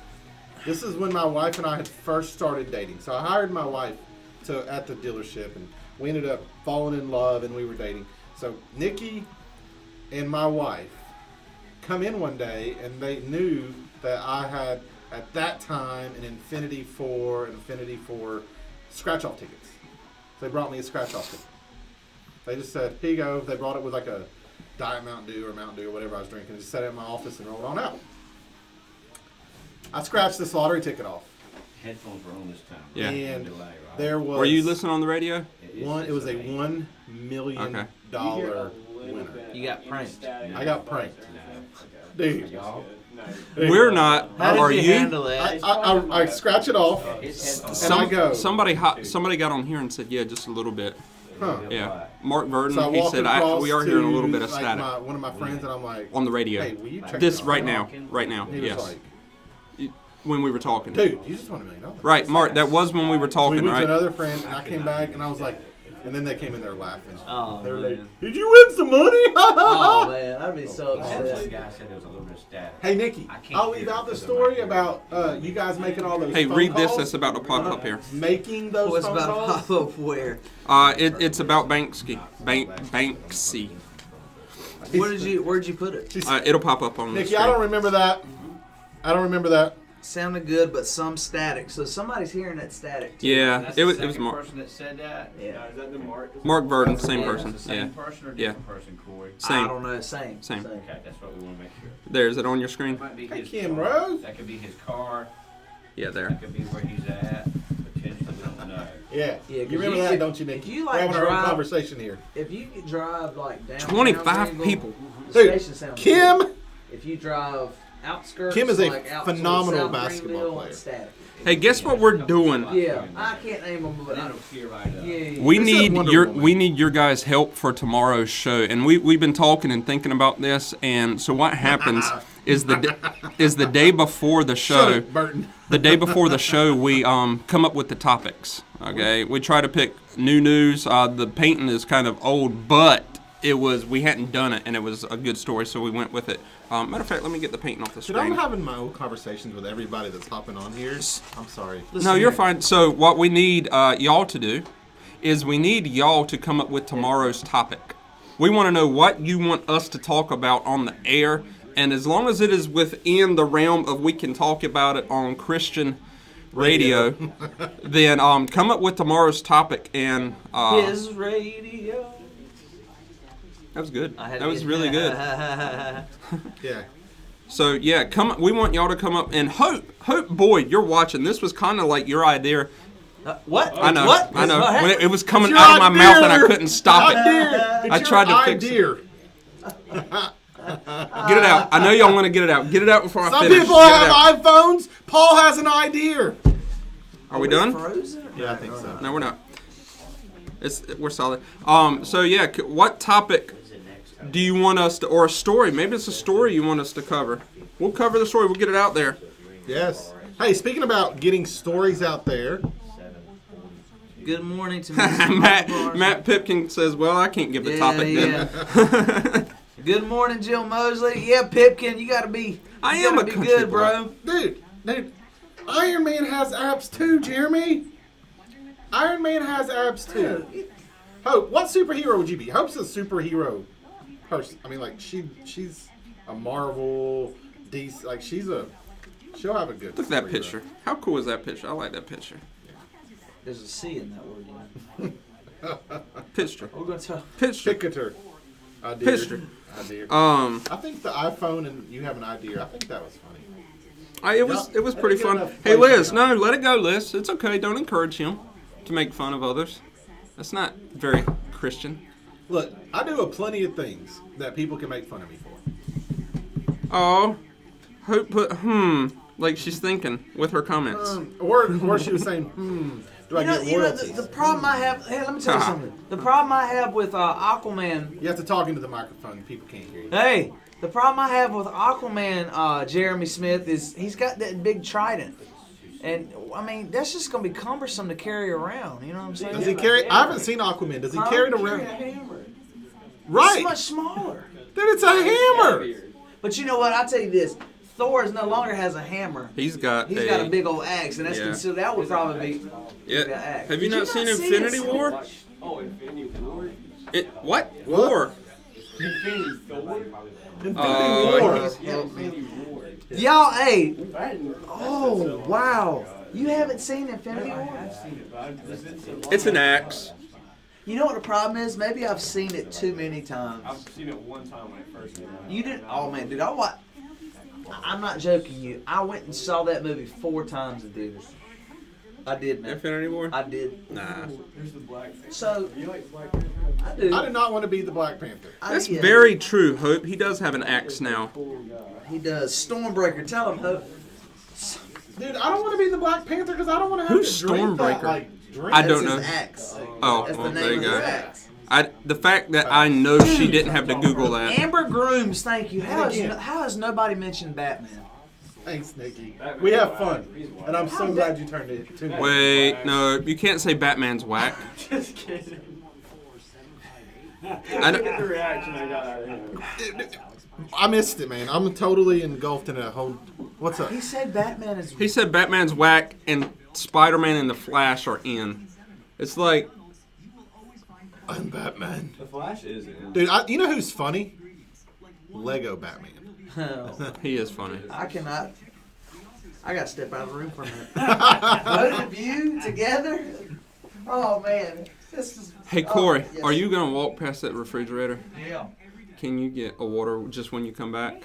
This is when my wife and I had first started dating. So I hired my wife at the dealership, and we ended up falling in love, and we were dating. So Nikki and my wife come in one day, and they knew that I had, at that time, an Infinity 4 scratch-off tickets. So they brought me a scratch-off ticket. They just said, here you go. They brought it with like a Diet Mountain Dew or whatever I was drinking. Just sat in my office and rolled on out. I scratched this lottery ticket off. Headphones were on this time. Yeah. And Delay, right? there was Were you listening on the radio? it was a $1 million Okay. winner. You got pranked. I got pranked. Okay. Dude, Y'all, We're not. How did Are you you? handle that? I scratch it off. it's headphones. And I go. Somebody got on here and said, yeah, just a little bit. Huh. Yeah. Mark Verdon, So I he walk said, across we are hearing a little to, bit of like, static one of my friends, and I'm like, on the radio. hey, will you check This it right out? now. Right now. He was Yes. like, When we were talking. dude, you just won $1 million. Right, Mark, that was when we were So we talking, went to right? another friend, and I came back, and I was like, and then they came in there laughing. Oh, They were like, man. did you win some money? Oh, man. I'd be so This upset. guy said there was a little bit of static. Hey, Nikki, I can't I'll hear leave it out the because of my story hearing. about you guys making all those Hey, phone read this calls. that's about to pop up here. Making those What's phone about to calls. pop up where? It's about Banksy. Banksy. Where'd you put it? It'll pop up on the Nikki, screen. I don't remember that. I don't remember that. Sounded good, but some static. So somebody's hearing that static. Too. Yeah, That's it the was second Mark. person that said that. Yeah. Is that the Mark? Mark Verdon, same Yeah. person. It's the Yeah. same person or Yeah. different person, Corey? I Same. don't know. Same. Same. Okay, that's what we want to make sure. There, is it on your screen? That might be Hey, his Kim car. Rose. That could be his car. Yeah, there. That could be where he's at. Potentially, we don't know. Yeah. Yeah, 'cause You remember you- that, if- don't you, Nikki? if you, We're like, having our own drive- conversation here. If you could drive like down 25 people. the Dude, station sounds Kim, good. If you drive outskirts, Kim is a like out phenomenal towards South basketball Greenville, player. it's static. Hey, guess what we're doing? Yeah, I can't name them, but But it'll clear right up. yeah. We This is need Wonder your Woman. guys' help for tomorrow's show, and we've been talking and thinking about this. And so what happens is the day before the Shut show. up, Burton. The day before the show, we come up with the topics. Okay, we try to pick new news. The painting is kind of old, but we hadn't done it, and it was a good story, so we went with it. Matter of fact, let me get the painting off the Dude, I'm screen. having my own conversations with everybody that's hopping on here. I'm sorry. No, you're fine. So what we need y'all to do is we need y'all to come up with tomorrow's topic. We want to know what you want us to talk about on the air, and as long as it is within the realm of we can talk about it on Christian radio, then come up with tomorrow's topic. And His radio. that was good. I had That to was get- really good. Yeah. So yeah, we want y'all to come up, and Hope Boyd, you're watching. This was kind of like your idea. What? I know. What? I know. What? When it was coming It's out of your my mouth and I idea. couldn't stop it. Idea. I It's tried your to fix it. idea. Get it out. I know y'all want to get it out. Get it out before I Some finish. people Get it have out. iPhones. Paul has an idea. Are we done? Frozen? Yeah, I think so. No, we're not. We're solid. So yeah, what topic do you want us to, or a story? Maybe it's a story you want us to cover. We'll cover the story. We'll get it out there. Yes. Hey, speaking about getting stories out there, Good morning to Matt Pipkin says, "Well, I can't give the topic then." Good morning, Jill Mosley. Yeah, Pipkin, you gotta be. I you am gotta a be country good, bro. Dude, Iron Man has abs too, Jeremy. Iron Man has abs too. Hope, what superhero would you be? Hope's a superhero person. I mean, like she's a Marvel, DC. Like she'll have a good. Look at that superhero. picture. How cool is that picture? I like that picture. There's a C in that word. You know? Picture. We're gonna tell. Picture. Picketer. Idea. Picture. Idea. I think the iPhone and you have an idea. I think that was funny. it was I pretty didn't get fun. enough Hey play Liz, time. no, let it go, Liz. It's okay. Don't encourage him to make fun of others. That's not very Christian. Look, I do plenty of things that people can make fun of me for. Oh, Hope put like she's thinking with her comments. Or she was saying, do I get royalties? The problem I have. Hey, let me tell you something. The problem I have with Aquaman. You have to talk into the microphone. People can't hear you. Hey, the problem I have with Aquaman, Jeremy Smith, is he's got that big trident. And, I mean, that's just going to be cumbersome to carry around. You know what I'm saying? Does he carry? I haven't seen Aquaman. Does he carry it around? It's Right, much smaller. dude. It's a hammer. But you know what? I'll tell you this. Thor no longer has a hammer. He's got He's got a big old axe, and that's Yeah. considered. That would probably be. Yeah. axe. Have you Did not seen see Infinity it? War? Oh, Infinity War? What? War? Infinity Thor? Oh, Yeah, Infinity War. Y'all, hey. I hadn't- Oh, wow. You haven't seen Infinity War? I've seen it, but it's been so long. it's an axe. You know what the problem is? Maybe I've seen it too many times. I've seen it one time when it first came out. You didn't? Oh man, dude, I'm not joking you. I went and saw that movie 4 times in theaters. I did, man. Infinity War? I did. Nah. There's the Black Panther. So You like Black Panther? I do. I do not want to be the Black Panther. That's yeah. very true, Hope. He does have an axe now. Cool guy. He does. Stormbreaker. Tell him, Hope. Dude, I don't want to be the Black Panther because I don't want to have Who's to drink Stormbreaker? that, like, drink. I don't That's know. his axe. Oh, That's well, the there name you of his go. axe. The fact that I know she didn't have to Google that. Amber Grooms, thank you. How again- has nobody mentioned Batman? Thanks, Nikki. Batman's We have wild. fun, He's wild. and I'm so glad you turned it to me. Wait, no, you can't say Batman's whack. Just kidding. I Look don't- at the reaction I got out of him. I missed it, man. I'm totally engulfed in a whole. What's up? He said Batman is. He said Batman's whack and Spider-Man and the Flash are in. It's like, I'm Batman. The Flash is in. Dude, you know who's funny? Lego Batman. he is funny. I cannot. I gotta step out of the room for a minute. Both of you together? Oh man, this is. Hey Corey, Oh, yes. are you gonna walk past that refrigerator? Yeah. Can you get a water just when you come back?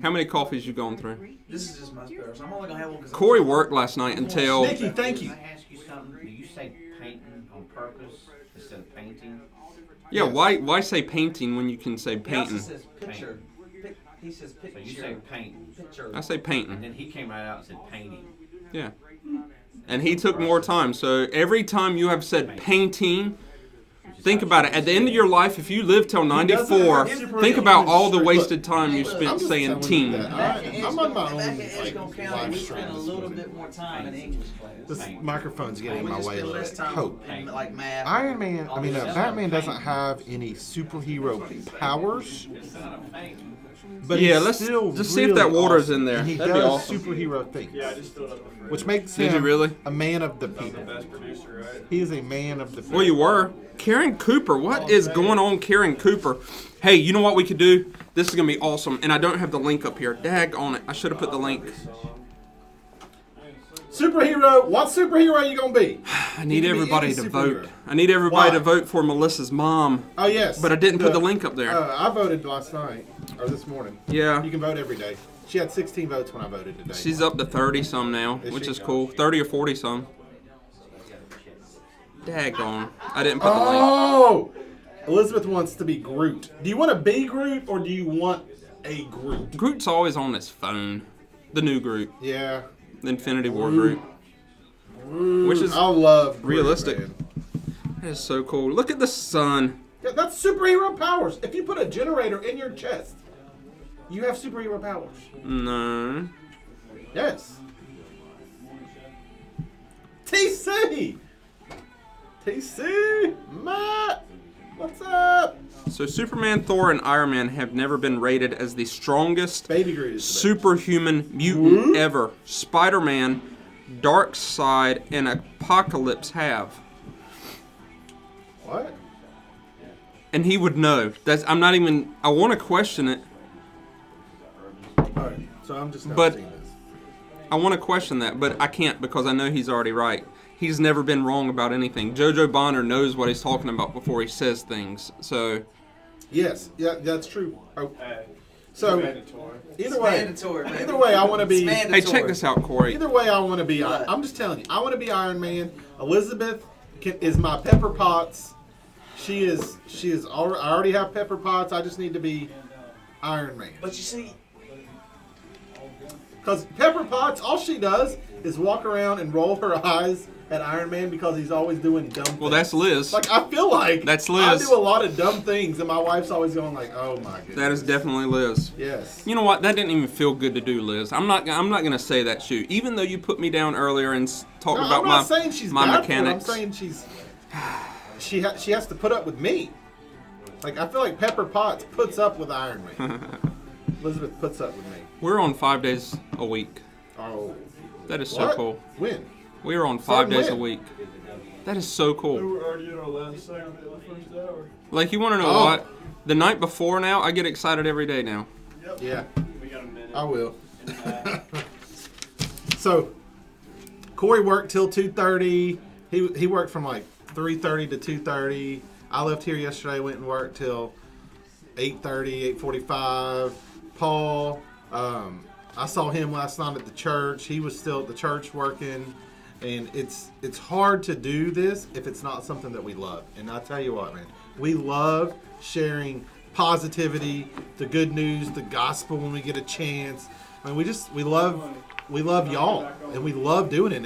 How many coffees you going through? This is just my spare, so I'm only gonna have one because. Corey worked last night until Nikki, thank you. Can I ask you something? Do you say painting on purpose instead of painting? yeah. Why say painting when you can say He also painting? says picture. He says So picture. you say painting, Picture. I say and painting. then he came right out and said painting. Yeah. And he took more time. So every time you have said painting, think about it. At the end of your life, if you live till 94, think about all the wasted time you I'm spent just saying telling you teen. that. I'm on my own Back in Edge like, gonna count. live We stream. spend a little bit more time in English class. This microphone's getting in We my just way a spend little less bit. time Hope. in like math. Iron Man, Batman doesn't have any superhero powers. But Yeah, he's let's still just see if that really water's awesome, in there. and he That'd be does awesome. superhero things, Yeah, I just filled up the fridge. which makes Did him you really? a man of the people. Best producer, right? He is a man of the people. Well, you were. Karen Cooper. What is going on, Karen Cooper? Hey, you know what we could do? This is going to be awesome. And I don't have the link up here. Dag on it. I should have put the link. Superhero. What superhero are you gonna be? I need You can be everybody any to superhero. vote. I need everybody Why? to vote for Melissa's mom. Oh yes, But I didn't put the link up there. I voted last night or this morning. Yeah. You can vote every day. She had 16 votes when I voted today. She's up to 30 some now, Is which she? is cool. 30 or 40 some. Daggone. I didn't put the link. Oh, Elizabeth wants to be Groot. Do you want to be Groot or do you want a Groot? Groot's always on his phone. The new Groot. Yeah. The Infinity War Groot. Which is I love Groot, realistic. man. That is so cool. Look at the sun. Yeah, that's superhero powers. If you put a generator in your chest, you have superhero powers. No. Yes. TC, Matt. What's up? So Superman, Thor, and Iron Man have never been rated as the strongest Baby Groot is the best. superhuman mutant ever. Spider-Man, Darkseid, and Apocalypse have. What? And he would know. I'm not even. I want to question it. Alright, so I'm just not But- seeing this. I want to question that, but I can't because I know he's already right. He's never been wrong about anything. Jojo Bonner knows what he's talking about before he says things. So, Yes, yeah, that's true. Oh, Hey, so mandatory. either way, mandatory, man. either way, I want to be. It's hey, check this out, Corey. Either way, I want to be. What? I'm just telling you, I want to be Iron Man. Elizabeth is my Pepper Potts. She is. I already have Pepper Potts. I just need to be Iron Man. But you see, Because Pepper Potts, all she does is walk around and roll her eyes at Iron Man because he's always doing dumb things. Well, that's Liz. Like, I feel like That's I Liz. do a lot of dumb things, and my wife's always going like, "Oh my goodness." That is definitely Liz. Yes. You know what? That didn't even feel good to do, Liz. I'm not gonna say that. Shoot, even though you put me down earlier and talked No, about I'm not saying she's my bad for it. mechanics. I'm saying she has to put up with me. Like, I feel like Pepper Potts puts up with Iron Man. Elizabeth puts up with me. We're on 5 days a week. Oh. That is so What? cool. When? We are on 5 days a when? week. That is so cool. We're already in our last segment of the first hour. Like, you want to know Oh. what? The night before now, I get excited every day now. Yeah, We got a minute. I will. And a half. So, Corey worked till 2:30. He worked from like 3:30 to 2:30. I left here yesterday, went and worked till 8:30, 8:45. Paul, I saw him last night at the church. He was still at the church working. And it's hard to do this if it's not something that we love. And I tell you what, man, we love sharing positivity, the good news, the gospel when we get a chance. I mean, we love y'all, and we love doing it. And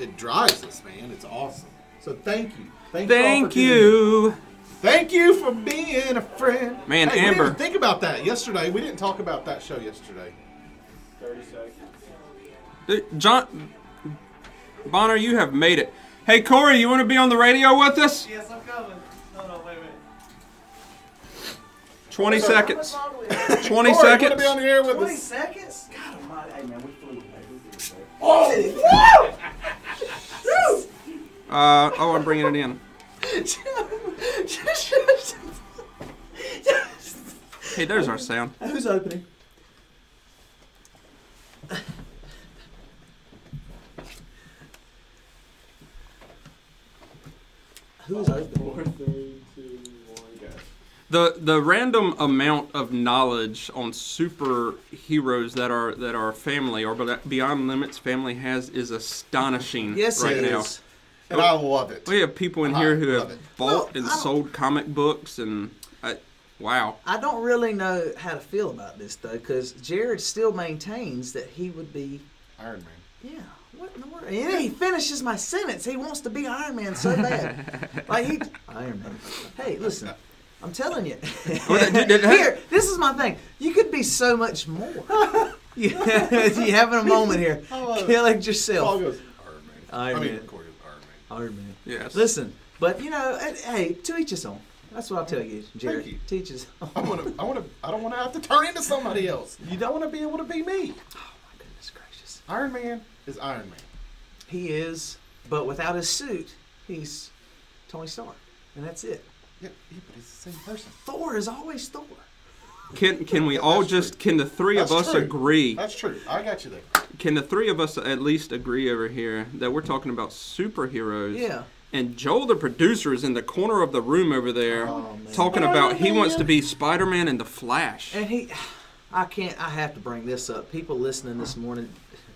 it drives us, man. It's awesome. So thank you, all for Thank tuning in. you. Thank you for being a friend. Man, hey, we Amber. didn't think about that yesterday. We didn't talk about that show yesterday. 30 seconds. John Bonner, you have made it. Hey, Corey, you want to be on the radio with us? Yes, I'm coming. Hold on, wait a minute. 20 seconds. 20 Corey, you seconds. want to be on the air with 20 us? seconds? God almighty. Hey, man, we flew. I'm bringing it in. Hey, there's our sound. Who's opening? Who's opening? 4, 3, 2, 1, go. The random amount of knowledge on superheroes that our family or Beyond Limits family has is astonishing Yes, right it now. is. And I love it. We have people in I here who love have it. bought Well, and I don't- sold comic books and wow. I don't really know how to feel about this though, because Jared still maintains that he would be. Iron Man. Yeah. What in the world? And he finishes my sentence. He wants to be Iron Man so bad. Iron Man. Hey, listen. I'm telling you. Here, this is my thing. You could be so much more. You having a moment here. Killing Paul yourself. goes, Iron Man. Iron I mean, Man. Corey goes, Iron Man. Iron Man. Yes. Listen, but you know, hey, to each his own. That's what I'll tell you, Jared. Thank you. Teach his own. I don't want to have to turn into somebody else. You don't want to be able to be me. Oh my goodness gracious. Iron Man is Iron Man. He is, but without his suit, he's Tony Stark, and that's it. Yeah, but he's the same person. Thor is always Thor. Can we all That's just true. can the three of That's us true. agree? That's true. I got you there. Can the three of us at least agree over here that we're talking about superheroes? Yeah. And Joel, the producer, is in the corner of the room over there Oh, man. talking about he wants to be Spider-Man and the Flash. And I have to bring this up. People listening this morning,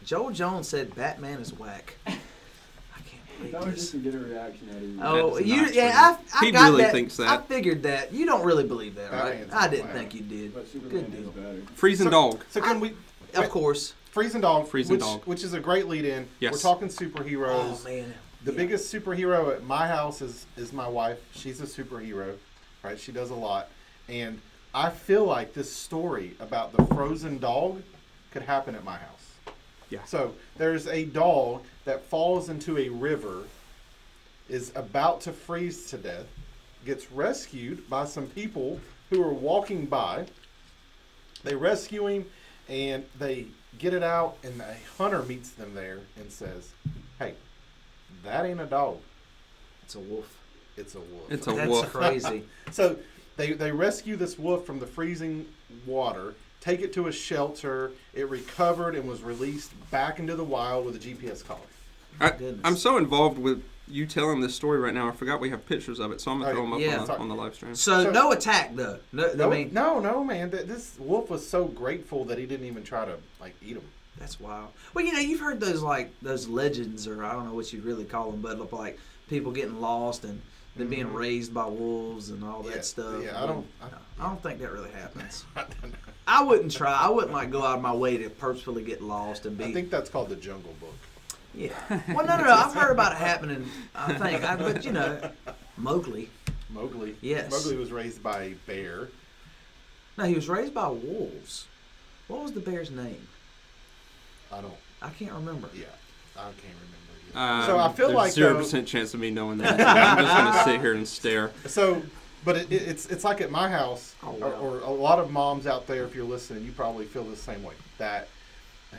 Joel Jones said Batman is whack. I can't That believe was just this. to get a reaction out of you. Oh, That's you not yeah, I He got really that. thinks that. I figured that. You don't really believe that, right? Batman's I didn't whack. think you did. But Superman Good is deal. better. Freezing Dog. So can we? Of course. Freezing Dog. Freezing Dog. Which is a great lead-in. Yes. We're talking superheroes. Oh man. The Yeah. biggest superhero at my house is my wife. She's a superhero, right? She does a lot. And I feel like this story about the frozen dog could happen at my house. Yeah. So there's a dog that falls into a river, is about to freeze to death, gets rescued by some people who are walking by. They rescue him, and they get it out, and a hunter meets them there and says, "Hey, that ain't a dog. It's a wolf. It's a wolf." It's a That's wolf. crazy. So they rescue this wolf from the freezing water, take it to a shelter. It recovered and was released back into the wild with a GPS collar. Goodness. I'm so involved with you telling this story right now. I forgot we have pictures of it, so I'm gonna throw them up Yeah. on the live stream. So no attack though. No, I mean No, man. This wolf was so grateful that he didn't even try to eat him. that's wild. Well, you've heard those legends, or I don't know what you really call them, but like people getting lost and them being raised by wolves and all that stuff. Yeah, I don't think that really happens. I wouldn't try. I wouldn't go out of my way to purposefully get lost and be. I think that's called the Jungle Book. Yeah. Well, no. I've heard about it happening. I think, but Mowgli. Mowgli. Yes. Mowgli was raised by a bear. No, he was raised by wolves. What was the bear's name? I can't remember. Yeah, I can't remember either. So I feel there's like 0% chance of me knowing that. I'm just gonna sit here and stare. So, but it's like at my house, or a lot of moms out there, if you're listening, you probably feel the same way. That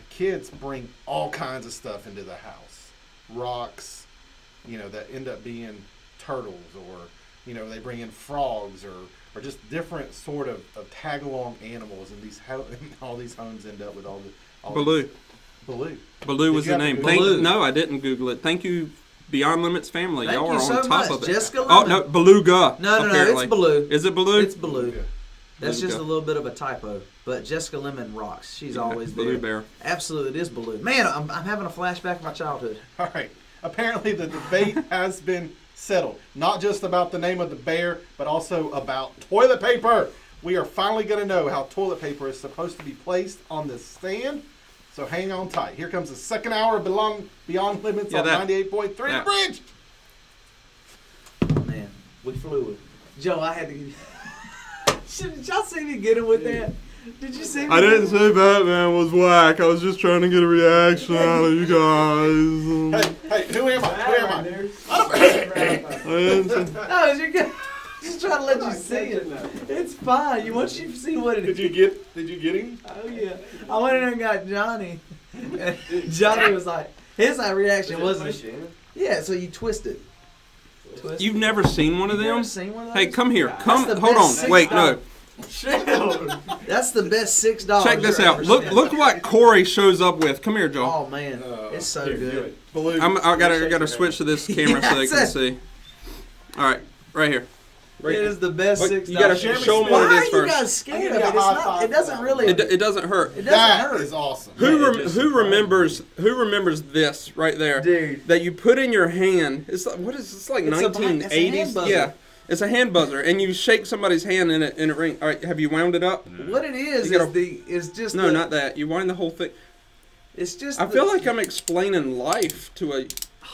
kids bring all kinds of stuff into the house, rocks, that end up being turtles, or they bring in frogs, or just different sort of tag-along animals, and all these homes end up with all Baloo. Baloo. Baloo was Did you the have name. to Google it? No, I didn't Google it. Thank you, Beyond Limits family. Thank Y'all you are so on top much. of it. Jessica Oh Lemon. no, Beluga. No, apparently. it's Baloo. Is it Baloo? It's Baloo. That's Beluga. just a little bit of a typo. But Jessica Lemon rocks. She's always there. Baloo Bear. Absolutely, it is Baloo. Man, I'm having a flashback of my childhood. All right. Apparently, the debate has been settled. Not just about the name of the bear, but also about toilet paper. We are finally going to know how toilet paper is supposed to be placed on the stand. So hang on tight. Here comes the second hour of Beyond Limits on 98.3 The Bridge. Man, we flew it. Joe, I had to get... Did y'all see me get him with that? Did you see me? I didn't say Batman was whack. I was just trying to get a reaction out of you guys. Hey, who am I? No, you're good. Just trying to let you see it. It's fine. Once you see what it is. Did you get him? Oh yeah. I went in there and got Johnny. Johnny was like, his reaction wasn't. Yeah, so you twist it. You've never seen one of You've them? never seen one of Hey, those? come here. Come. the Hold best on. Wait, $6. no. That's the best $6. Check this you're out. ever Look seeing. look what Corey shows up with. Come here, Joe. Oh man, it's so good. Baloo. I gotta switch to this camera so they can see. All right, right here. Right It is the best Look, $6. you gotta show them what Why it are is you first. guys scared I'll of give it? you a high It's not. five. It doesn't really. It doesn't hurt. It doesn't That hurt. is awesome. Who remembers this right there? Dude. That you put in your hand. It's like, what is this, like It's a hand 1980s? buzzer. Yeah. It's a hand buzzer, and you shake somebody's hand in it ring. All right, have you wound it up? What it is You gotta- is just No, not that. You wind the whole thing. It's just. I feel like I'm explaining life to a.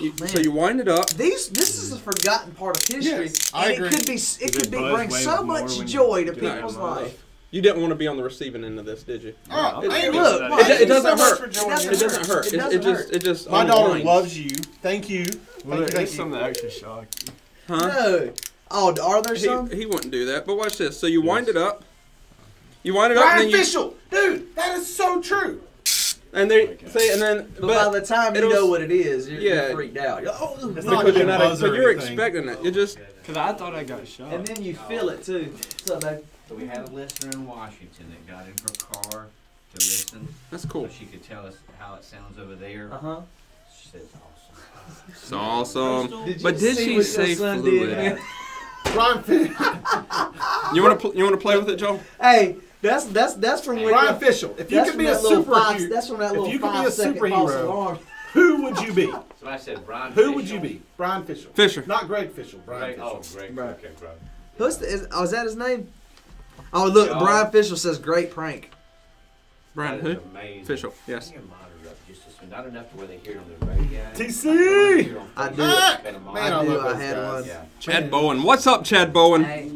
man. So you wind it up. This is a forgotten part of history, Yes, and I it agree. could be bring so much joy to people's life. You didn't want to be on the receiving end of this, did you? Oh, It- Amy, look, Mike, it thank you doesn't so much hurt. for joining It us. It doesn't hurt. It It doesn't just hurt. it just. My daughter unwinds. loves you. Thank you. Well, Thank there's you. something that actually shocked. Huh? No. Oh, are there some? He wouldn't do that. But watch this. So you wind it up. You wind it up, and Brian then you. Fischel, dude, that is so true. And they say, and then. But by the time you it'll- know what it is, you're Yeah. freaked out. You're, oh, It's not Because like you're a not, buzzer but or you're anything. expecting it. You just. Because I thought I got shot. and then you feel it too. So they, So we had a listener in Washington that got in her car to listen, That's cool. so she could tell us how it sounds over there. huh. She says awesome. It's awesome. Did you But did see she what your say son fluid? did? Brian Fischel. You want to play with it, Joe? Hey, that's from when Brian Fischel. If you that's could from be a that little superhero, That's from that if little you could be a 5-second false superhero, alarm. who would you be? So I said, Brian. Who would Fischel. you be? Brian Fischel. Fisher. Not Greg Fischel. Brian Greg, Fischel. Greg. Right. Okay, Greg. Who's is that his name? Oh, look, Yeah. Brian Fischel says great prank. Brian That who? is amazing. Fisher. Yes. Bring your monitor up just a- not enough to where they hear it on the radio. TC! I do. Man, I I do. love I those had guys. one. Yeah. Chad Bowen. What's up, Chad Bowen? Hey,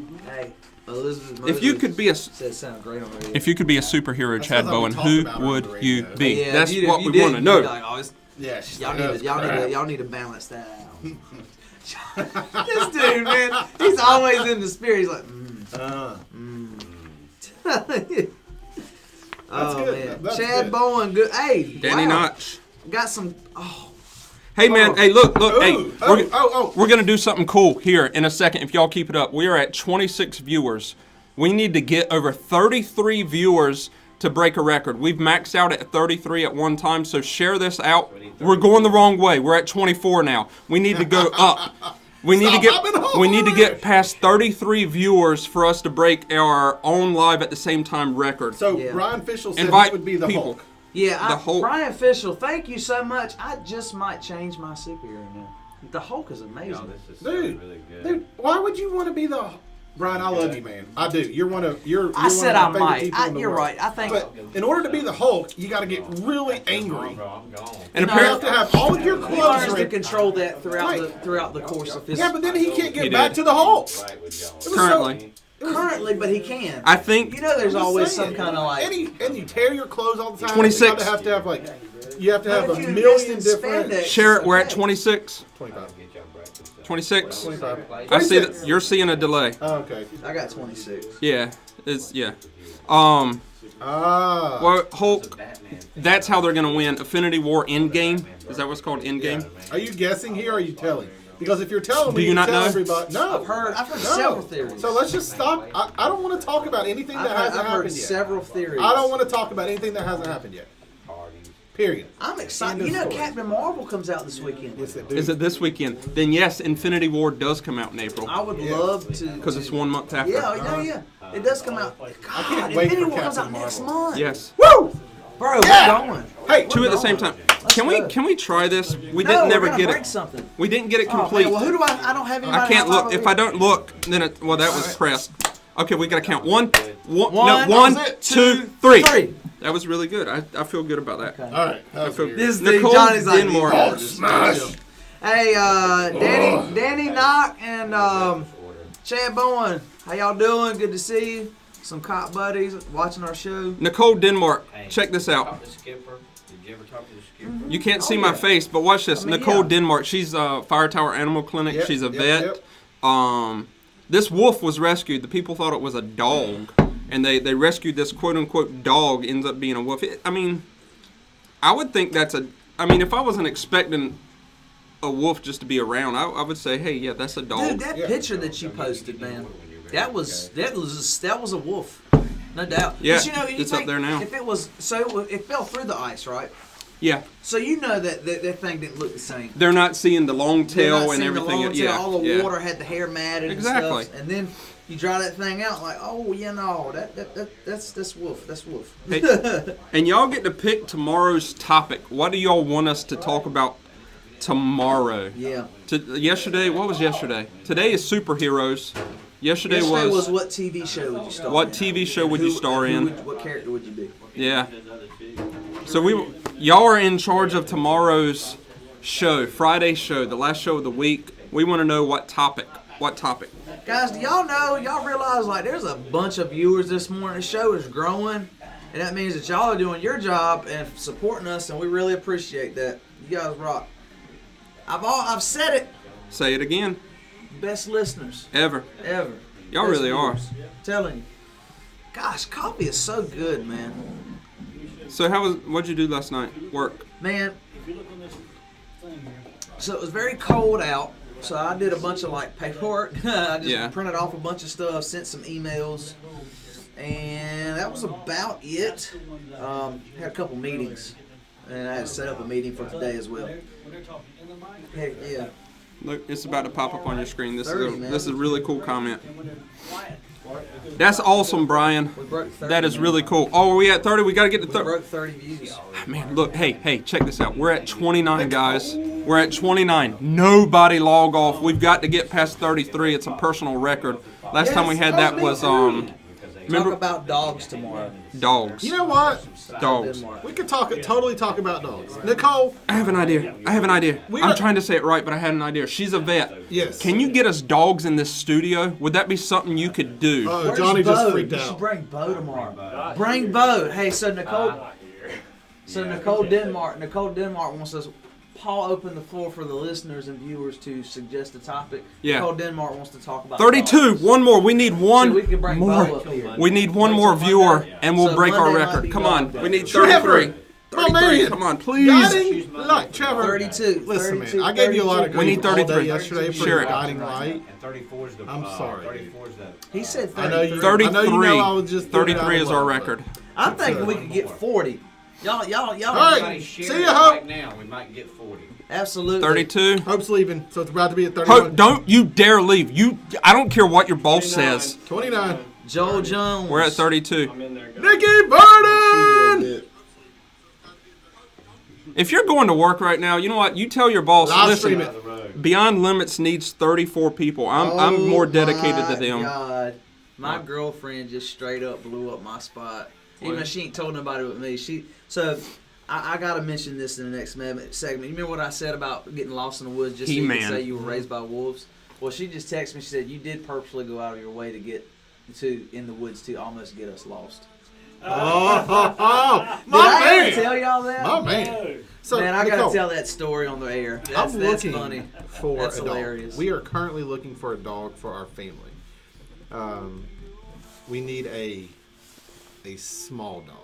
Elizabeth. If you Moses could be a said it sounded great on radio. if you could be a superhero, That Chad sounds like we Bowen, talked who about it on would the you radio. be? Yeah, That's if what you we want to did, know. you'd be like, oh, it's- Yeah, she's y'all like, need to, "Oh, crap." y'all need to balance that out. This dude, man, he's always in the spirit. He's like, oh good. man, That's Chad good. Bowen, good. Hey, Danny wow. Notch. Got some. Oh, Hey man, hey look, hey, Ooh, we're gonna do something cool here in a second if y'all keep it up. We are at 26 viewers. We need to get over 33 viewers to break a record. We've maxed out at 33 at one time, so share this out. We're going the wrong way. We're at 24 now. We need to go up. We need to get past 33 viewers for us to break our own live at the same time record. So Yeah. Brian Fischel said Invite it would be the people. Hulk. yeah. The Hulk. Brian Fischel, thank you so much. I just might change my superhero now. The Hulk is amazing. No, this is Dude, really good. dude, why would you want to be the Brian? I love you, man. I do. You're one of I said I one of my might. favorite people in the You're world. right. I think. But in order to be the Hulk, you got to get really angry. Bro, I'm gone. And You have apparently, to have all of your He clothes learns to ripped. control that throughout Right. the course of his. Yeah, but then he can't He get back did. to the Hulk. Right with y'all. It was currently, currently, but he can. I think You know, there's I'm just always saying. some kind of like. And you tear your clothes all the time. 26. You have to have like. You have to have But a if you million invest in different. spandex- share it. We're at 26, 25. Get y'all breakfast. 26. 25. I see 26. that you're seeing a delay. Oh, okay. I got 26. Yeah, it's yeah. Ah. Well, Hulk. Batman. That's how they're gonna win. Affinity War Endgame. Is that what's called Endgame? Are you guessing here or are you telling? Because if you're telling Do me, you not tell know? everybody. No. I've heard No. several theories. So let's just stop. I don't want to talk about anything that hasn't I've heard happened yet. several theories. I don't want to talk about anything that hasn't happened yet. Parties. Period. I'm excited. End You of know, story. Captain Marvel comes out this weekend. Yes, it do. Is it this weekend? Then yes, Infinity War does come out in April I would Yeah. love to. because it's 1 month after. Yeah. It does come out. God, can't wait Infinity for War comes out Captain next Marvel. month. Yes. Woo! Bro, Yeah. we're going. Hey, Two at the same time. Can we go. can we try this? We No, didn't we're never gonna get break it. something. We didn't get it Oh, man, complete. well, who do I don't have anybody. I can't on my look. If I list. don't look, then it. Well, that was pressed. Okay, we gotta count. One, One, no, one, that was it. 2, 3. Three. That was really good. I feel good about that. Okay. all right. That was feel- weird. This Nicole dude, Johnny's like Denmark. Oh, smash. Hey, Danny Knock and Chad Bowen, how y'all doing? Good to see you. Some cop buddies watching our show. Nicole Denmark, check this out. Talk to Skipper. Did you ever talk to the Skipper? You can't see Oh, my yeah. face, but watch this. I mean, Nicole yeah. Denmark. She's Fire Tower Animal Clinic. Yep, She's a yep, vet. This wolf was rescued. The people thought it was a dog, and they rescued this quote unquote dog. Ends up being a wolf. I would think that's a. I mean, if I wasn't expecting a wolf just to be around, I would say, hey, yeah, that's a dog. Dude, that Yeah. picture that you posted, man, that was a wolf, no doubt. Yeah, But you know, you it's up think there now. If it was it fell through the ice, right? Yeah, So you know that thing didn't look the same. they're not seeing the long They're not tail and seeing the everything. long tail, Yeah, all the yeah. water had the hair matted Exactly. and stuff, and then you dry that thing out like, oh, you know, that's wolf, that's wolf. Hey, and y'all get to pick tomorrow's topic. What do y'all want us to talk about tomorrow? Yeah. Yesterday, what was yesterday? Today is superheroes. Yesterday Yesterday was was what TV show would you star what in? TV show would you star in? What character would you be? Yeah. So y'all are in charge of tomorrow's show, Friday's show, the last show of the week. We want to know what topic. What topic? Guys, do y'all realize like there's a bunch of viewers this morning? The show is growing, and that means that y'all are doing your job and supporting us, and we really appreciate that. You guys rock. I've said it. Say it again. Best listeners Ever. ever. Y'all Best really are. viewers. Telling you. Gosh, coffee is so good, man. So what'd you do last night? Work. Man. So it was very cold out. So I did a bunch of like paperwork. I just Yeah. printed off a bunch of stuff, sent some emails, and that was about it. Had a couple meetings, and I had to set up a meeting for today as well. Heck yeah. Look, it's about to pop up on your screen. This 30, man. is a really cool comment. That's awesome, Brian. We broke 30. That is really cool. Oh, are we at 30? We got to get to We 30. broke 30 views. Man, look, hey, check this out. We're at 29, guys. We're at 29. Nobody log off. We've got to get past 33. It's a personal record. Last time we had that was Talk remember about dogs tomorrow. dogs. You know what? Dogs. Denmark. We could totally talk about dogs. Nicole, I have an idea. We I'm are- trying to say it right, but I had an idea. She's a vet. Yes. Can you get us dogs in this studio? Would that be something you could do? Where's Johnny just Bo? freaked You should out. bring Bo tomorrow. Bring Bo. Hey, so Nicole Denmark wants us Paul open the floor for the listeners and viewers to suggest a topic? Yeah. Nicole Denmark wants to talk about 32. dogs. One more. We need one So we can bring Bo more. up here. We need one more viewer, and we'll So break our Monday might record. be Come dog on. day. We need Trevor! 33. My 33. man! Come on, Got please. him? Look, Trevor. 32. Listen, 32, man, I gave you a lot of 32. grief We need all day 33. yesterday for Share your it. guiding light. And 34 is the. I'm sorry. 34 is the. He said I know 33. you. 33. I know you know I was just throwing it out 33 of is our love, record. I'm thinking we could get 40. Y'all. All right. Everybody share See it ya, Hope. right now. We might get 40. Absolutely. 32. Hope's leaving, so it's about to be at 31. Hope, don't you dare leave. I don't care what your boss says. 29. Joel Jones. We're at 32. I'm in there. Guys. Nicky Burden! If you're going to work right now, you know what? You tell your boss, Live stream listen, it. Beyond Limits needs 34 people. I'm more dedicated to them. God. My girlfriend just straight up blew up my spot. Even though she ain't told nobody but me. I gotta mention this in the next segment. You remember what I said about getting lost in the woods just so you could He-Man. say you were raised by wolves? Well, she just texted me. She said you did purposely go out of your way to get in the woods to almost get us lost. Oh, Did my I ever man. tell y'all that? My man. So, Man, I Nicole, gotta tell that story on the air. I'm That's looking funny. for That's a dog. hilarious. We are currently looking for a dog for our family. We need a small dog.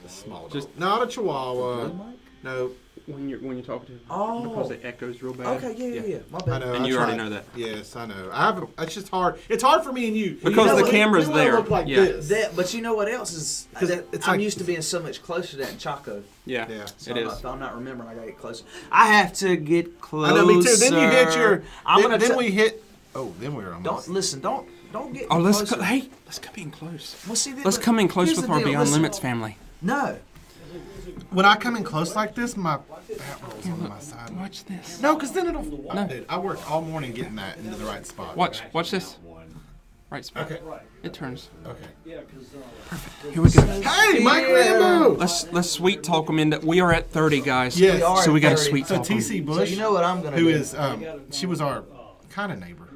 A small dog. Just- Not a Chihuahua. Blue Mike? No. When you're talking to him, Oh. because it echoes real bad. Okay, yeah. My I bad. know. And I you already tried. know that. Yes, I know. I have. It's just hard. It's hard for me and you Because the we- camera's we wanna there. Look like Yeah. this. But you know what else is? 'Cause it's I'm like- used to being so much closer to that in Chaco. Yeah, Yeah. So it is. If I'm not remembering, I gotta get closer. I have to get closer. I know. Me too. Then you hit your. I'm then gonna. then we hit. Oh, then we're almost. Don't listen. Don't get. Oh, let's closer. let's come in close. Well, see, Let's come in close here's with the our deal. Beyond Listen. Limits family. No. When I come in close like this, my bat rolls on my side. Watch this. No, because then it'll. Dude, I worked all morning getting that into the right spot. Watch this. Right spot. Okay. It turns. Okay. Here we go. Hey, Mike Rambo. Let's sweet talk them into. We are at 30, guys. Yes. We are So we at got to 30. sweet So talk 'em. TC So Bush, you know what I'm gonna who do? is she was our kind of neighbor.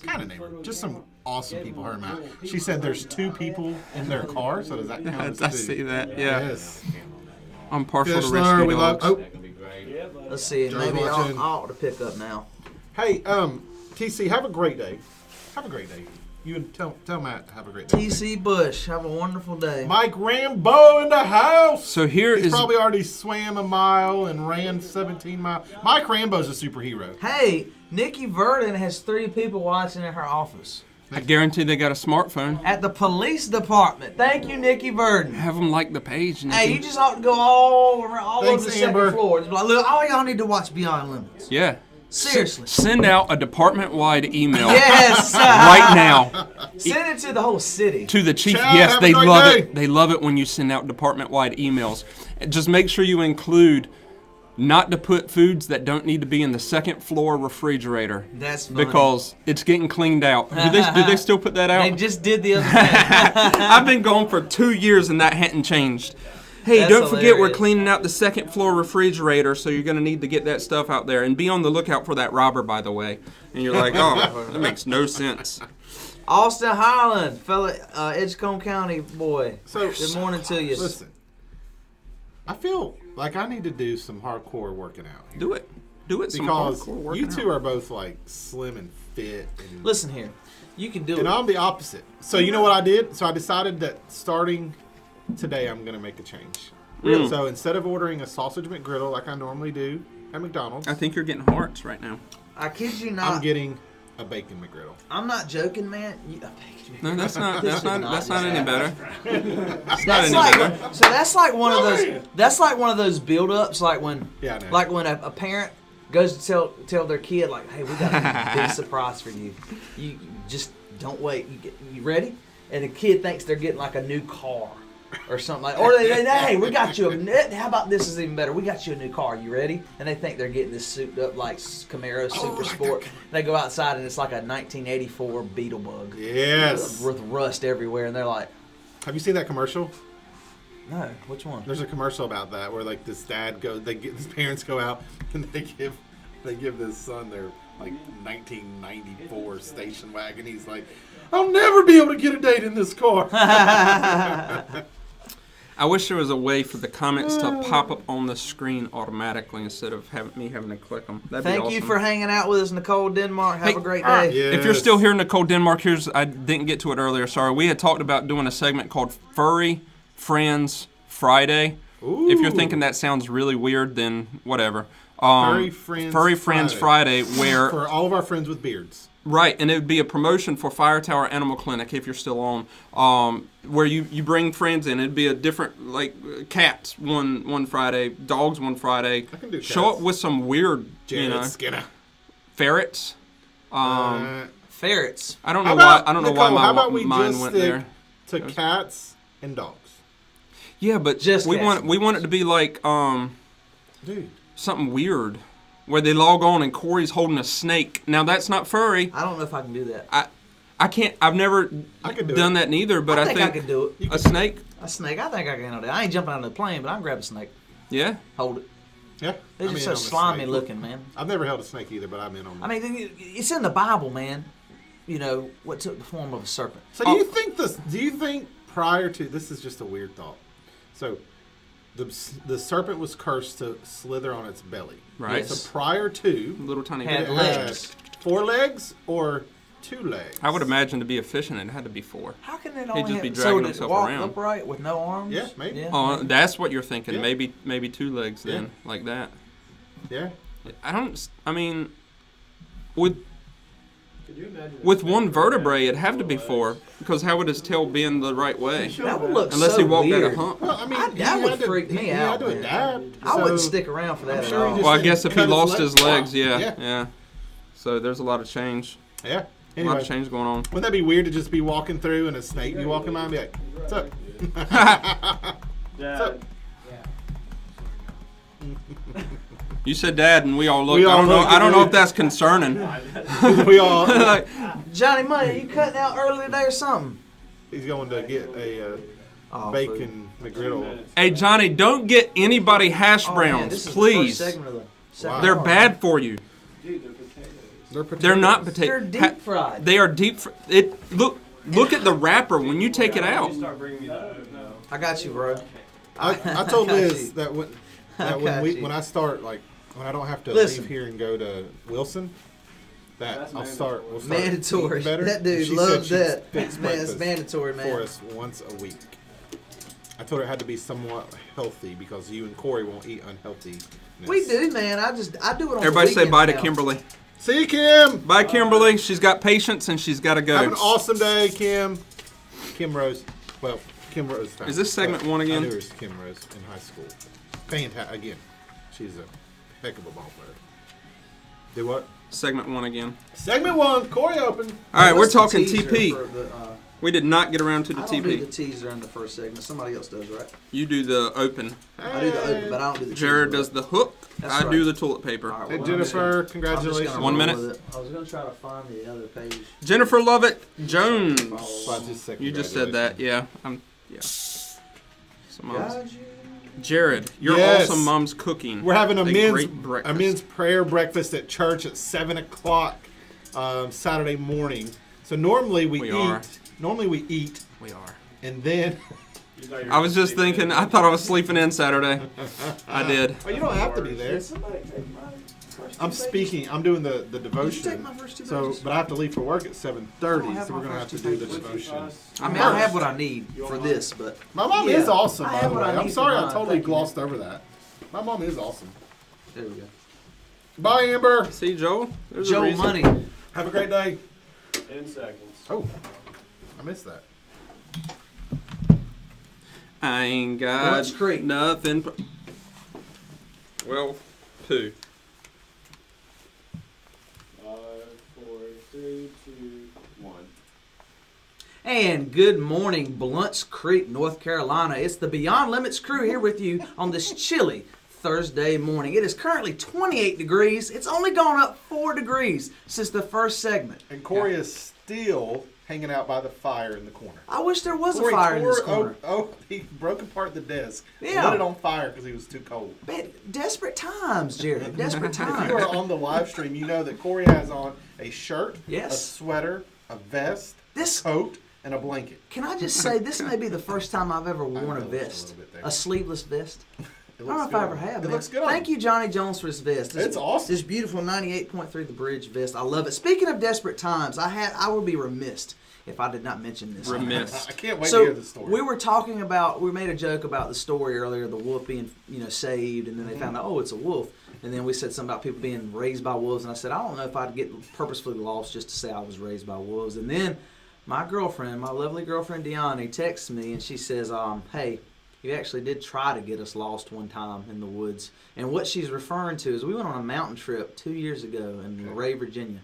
Kind of neighbor. Just some awesome people. Her and Matt. She said there's 2 people in their car. So does that count? I see that. Yeah. Yes. I'm partial to Fischler, rescue we love. dogs. Oh, That can be great. Let's see. Joe's Maybe watching. I ought to pick up now. hey, TC, have a great day. Have a great day. You and tell Matt have a great day. TC Bush, have a wonderful day. Mike Rambo in the house. So here He's is probably already swam a mile and ran 17 miles. Mike Rambo's a superhero. Hey, Nikki Verdon has 3 people watching in her office. I guarantee they got a smartphone. At the police department. Thank you, Nikki Verdon. Have them like the page. Hey, Nikki. you just ought to go all around, all Thanks, over the Amber. second floor. Just be like, look, all y'all need to watch Beyond Limits. Yeah. Seriously. Send out a department-wide email Yes. right now Send it to the whole city. to the chief. Chad, Yes, have a they great love day. it. They love it when you send out department-wide emails. Just make sure you include not to put foods that don't need to be in the second floor refrigerator. That's funny. Because it's getting cleaned out. Do they still put that They out? just did the other thing. I've been gone for 2 years and that hadn't changed. Hey, That's don't forget we're hilarious. cleaning out the second floor refrigerator, so you're going to need to get that stuff out there. And be on the lookout for that robber, by the way. And you're like, oh, that makes no sense. Austin Highland, fellow Edgecombe County boy. So, Good morning to you. listen, I feel like I need to do some hardcore working out here. Do it. Do it some Because hardcore working you two out. are both like slim and fit. And, Listen here. You can do and it. I'm the opposite. So you know what I did? So I decided that starting today I'm going to make a change. So instead of ordering a sausage McGriddle like I normally do at McDonald's, I think you're getting hearts right now. I kid you not. I'm getting a bacon McGriddle. I'm not joking, man. No, that's not. This That's is not. That's not not any better. That's not That's any like better. so. That's like one of those. That's like one of those build-ups. Like when, Yeah, I know. like when a parent goes to tell their kid, like, "Hey, we got a big surprise for you. You just don't wait. You ready?" And the kid thinks they're getting like a new car or something like. Or they hey, we got you. How about this is even better? We got you a new car. You ready? And they think they're getting this souped up like Camaro Super Sport. They go outside and it's like a 1984 Beetlebug. Yes. With rust everywhere, and they're like, Have you seen that commercial? "No, which one?" There's a commercial about that where like this dad goes, his parents go out and they give this son their like 1994 station wagon. He's like, I'll never be able to get a date in this car. I wish there was a way for the comments to pop up on the screen automatically instead of me having to click them. That'd be Thank awesome. you for hanging out with us, Nicole Denmark. Have Hey, a great day. Yes. If you're still here, Nicole Denmark, I didn't get to it earlier. Sorry. We had talked about doing a segment called Furry Friends Friday. Ooh. If you're thinking that sounds really weird, then whatever. Furry Friends Friday, where for all of our friends with beards. right, and it would be a promotion for Fire Tower Animal Clinic if you're still on, where you bring friends in. It'd be a different, like cats one Friday, dogs one Friday. I can do Show up cats. with some weird, Jared Skinner. ferrets. Ferrets. I don't know How why. about, I don't know Nicole, why how my about we mind just went stick there. to cats and dogs? Yeah, but Just we cats. want it to be like Dude. something weird, where they log on and Corey's holding a snake. Now that's not furry. I don't know if I can do that. I can't. I've never I could do done it. that neither. But I I think I could do it. a snake. A snake, I think I can handle that. I ain't jumping out of the plane, but I can grab a snake, Yeah. hold it. Yeah. They're I'm just in so on the slimy snake. looking, man. I've never held a snake either, but I'm in on I that. mean, it's in the Bible, man. You know what took the form of a serpent. So do you think prior to, this is just a weird thought. So the serpent was cursed to slither on its belly. Right. So prior to, Little tiny. Had bit. legs. 4 legs or 2 legs? I would imagine to be efficient, it had to be 4. How can it He'd only just have, be so dragging did it himself walk around. upright with no arms? Yeah, maybe. Yeah. Oh, that's what you're thinking. Yeah. Maybe 2 legs then, Yeah. like that. Yeah. I mean, with Could you imagine with one vertebrae, it'd have to be 4, because how would his tail bend the right way? That would look Unless so he walked weird. at a hump. Well, I mean, That would freak me out, He had to adapt. I wouldn't so- stick around for that I'm at sure he all. just- Well, I guess if he cut his lost legs his legs, off. yeah. Yeah. So there's a lot of change. Yeah. A lot Anyway, of change going on. wouldn't that be weird to just be walking through and a snake be walking by and be like, "What's up?" Dad, You said dad, and we all looked. We all I don't know. looked I don't at know it. if that's concerning. We all. Like, Johnny Money, you cutting out early today or something? He's going to get a Oh, bacon McGriddle. hey Johnny, don't get anybody hash food. Oh, browns, man, this is please. The first segment of the second Wow. They're hour. bad for you. dude, they're potatoes. They're potatoes. They're not They're potatoes. deep fried. They are deep. Look at the wrapper when you take it Why don't out. you start bringing me that now? I got you, bro. I told got Liz you. that I got you. when I start when I don't have to Listen. leave here and go to Wilson, That's we'll mandatory. start Mandatory. eating better. That dude She loves said she'd that. fix Man, it's breakfast mandatory, man. for us once a week. I told her it had to be somewhat healthy because you and Corey won't eat unhealthy. We do, man. I do it on Everybody the say bye to weekends now. Kimberly. See you, Kim. Bye, Kimberly. She's got patience and she's got to go. Have an awesome day, Kim. Kim Rose. Well, Kim Rose. Is this segment but 1 again? I knew her as Kim Rose in high school. Fantastic. Again, she's a heck of a ball player. Do what? Segment 1 again. Segment 1. Corey open. All right, we're What's the talking teaser TP. for the, We did not get around to the I don't do the TP. teaser in the first segment. Somebody else does, right? You do the open. I do the open, but I don't do the Jared teaser. does the hook. That's I right. do the toilet paper. All right, Hey, well, I'm just Jennifer, gonna- I'm congratulations. just gonna 1 roll minute. with it. I was going to try to find the other page. Jennifer Lovett Jones. Well, I just said You just said that, yeah. Yeah. So moms. Got you. Jared, your Yes. awesome mom's cooking. We're having a great breakfast. men's prayer breakfast at church at 7 o'clock Saturday morning. So normally we We eat. are. Normally we eat, We are. and then You thought you were I was just sleeping. thinking. I thought I was sleeping in Saturday. I did. oh, you don't have to be there. Somebody take my first I'm two speaking. I'm doing the pages. Did you devotion. take my first two So, pages? but I have to leave for work at 7:30. I don't have So we're my gonna have first to two do the pages. devotion. I mean, I have what I need for this, but My mom Yeah. is awesome, I by have the what way. I I'm need sorry for I mine. totally Thank you. glossed over that. My mom is awesome. there we go. Bye, Amber. See, Joel. There's a Joe reason. Money. Have a great day. 10 seconds. Oh, I missed that. I ain't got Lunch Creek. nothing. Well, poo. 5, 4, 3, 2, 1. And good morning, Blunt's Creek, North Carolina. It's the Beyond Limits crew here with you on this chilly Thursday morning. It is currently 28 degrees. It's only gone up 4 degrees since the first segment. And Corey is still hanging out by the fire in the corner. I wish there was a Corey fire in this tore- corner. he broke apart the desk. Yeah. Lit it on fire because he was too cold. Man, desperate times, Jared. Desperate If you times. are on the live stream, you know that Corey has on a shirt, a Yes. sweater, a vest, This coat, and a blanket. Can I just say this may be the first time I've ever I worn a know it's vest. little bit a sleeveless vest. It I don't know looks if I good ever on- have. It Man. looks good. on Thank you. you, Johnny Jones, for this vest. It's awesome. This beautiful 98.3 The Bridge vest. I love it. Speaking of desperate times, I would be remiss if I did not mention this. Remiss. I can't wait So to hear the story. we were talking about. We made a joke about the story earlier, the wolf being saved, and then they found out, oh, it's a wolf. And then we said something about people being raised by wolves, and I said I don't know if I'd get purposefully lost just to say I was raised by wolves. And then my girlfriend, my lovely girlfriend Deanne, texts me and she says, "Hey, you actually did try to get us lost one time in the woods." And what she's referring to is we went on a mountain trip 2 years ago in Luray, Virginia.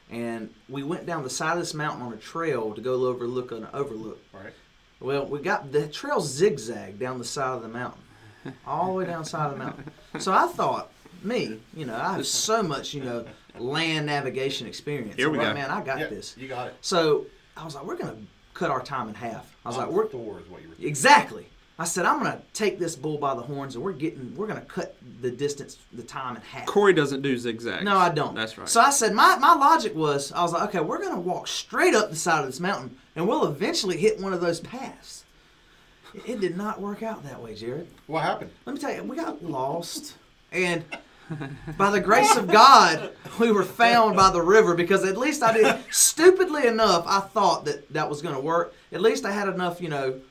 And we went down the side of this mountain on a trail to go overlook an overlook. Right. Well, we got the trail zigzag down the side of the mountain, all the way down the side of the mountain. So I thought, I have so much, land navigation experience. Here we I'm like, go. Man, I got Yeah, this. you got it. So I was like, we're gonna cut our time in half. I was like, we're Thor is what you were thinking. exactly. I said, I'm gonna take this bull by the horns, and we're gonna cut the distance, the time in half. Corey doesn't do zigzags. No, I don't. That's right. So I said, my logic was, I was like, okay, we're going to walk straight up the side of this mountain, and we'll eventually hit one of those paths. It did not work out that way, Jared. What happened? Let me tell you, we got lost, and by the grace of God, we were found by the river, because at least I did, stupidly enough, I thought that was going to work. At least I had enough,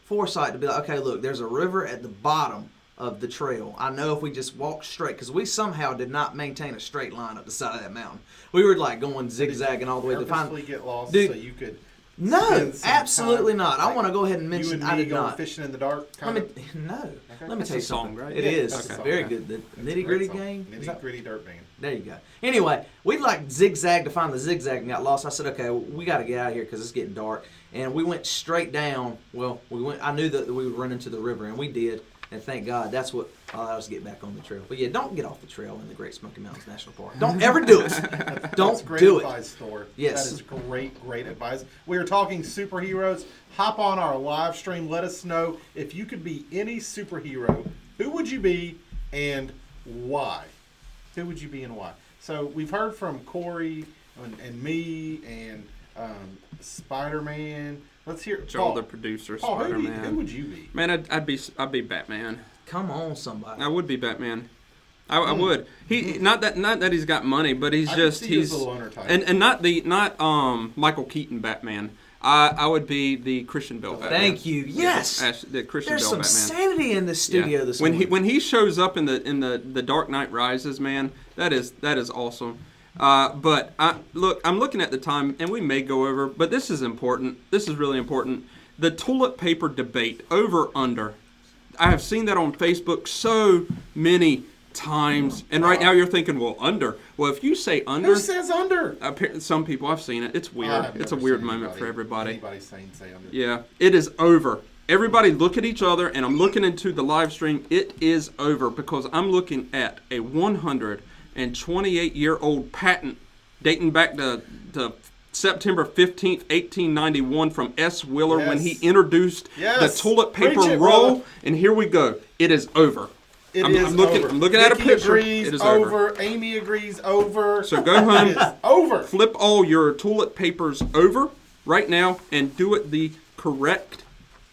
foresight to be like, okay, look, there's a river at the bottom of the trail. I know if we just walk straight, because we somehow did not maintain a straight line up the side of that mountain. We were like going zigzagging all the way to Purposely find. get lost Dude, so you could. No, spend some absolutely time, not. I like, want to go ahead and You mention and I me did going not. fishing in the dark. Let Kind me of. no. Okay. Let me That's tell you a song, something. right? It Yeah, is. that's a It's song, very yeah. good. The That's a Nitty great Gritty song. Gang. Is that- Nitty Gritty Dirt Band. There you go. Anyway, we like zigzagged to find the zigzag and got lost. I said, okay, we got to get out of here because it's getting dark. And we went straight down. Well, I knew that we would run into the river, and we did. And thank God, that's what allowed us to get back on the trail. But yeah, don't get off the trail in the Great Smoky Mountains National Park. Don't ever do it. That's Don't great do it. advice, Thor. Yes. That is great advice. We are talking superheroes. Hop on our live stream. Let us know if you could be any superhero. Who would you be and why? Who would you be and why? So we've heard from Corey and me and Spider-Man. Let's hear Joel, Paul. the producer, Paul, who Spider-Man. would you be? Man, I'd be Batman. Come on, somebody. I would be Batman. I would. He not that he's got money, but he's I just could see his he's little owner type. and not Michael Keaton Batman. I would be the Christian Bale Batman. Thank you. Yes. The Christian There's Bale some Batman. sanity in this studio this when morning. when he shows up in the Dark Knight Rises, man, that is awesome. But I'm looking at the time, and we may go over, but this is important. This is really important. The toilet paper debate, over under. I have seen that on Facebook so many times, and right now you're thinking, well, under. Well, if you say under, Who says under? some people, I've seen it. It's I weird. have It's a never weird seen moment for everybody. Anybody saying say under. Yeah, it is over. Everybody look at each other, and I'm looking into the live stream. It is over because I'm looking at a 128-year-old patent dating back to September 15th, 1891 from S. Wheeler when he Yes. introduced Yes. the toilet paper Preach it, roll. brother. And here we go. It is over. It I'm is looking, over. I'm looking at a Vicky picture. Agrees, It is over. Amy agrees over. So go home. It is over. Flip all your toilet papers over right now and do it the correct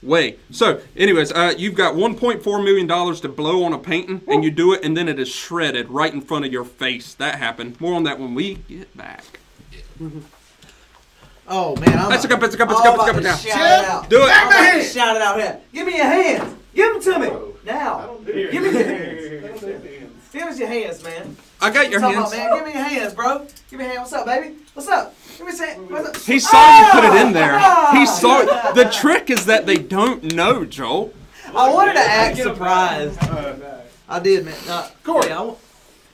way. So, anyways, you've got $1.4 million to blow on a painting, and you do it, and then it is shredded right in front of your face. That happened. More on that when we get back. Oh man, I'm Let's go now. Shout Do it. I'm about to shout it out here. Give me your hands. Give them to me now. Give me your hands. Give us your hands, man. I got your What's up, hands. man? Give me your hands, bro. Give me your hands. What's up, baby? What's up? Give me a hand. What's up? He saw you put it in there. He saw it. The trick is that they don't know, Joel. I wanted to act surprised. I did, man. Corey. Yeah,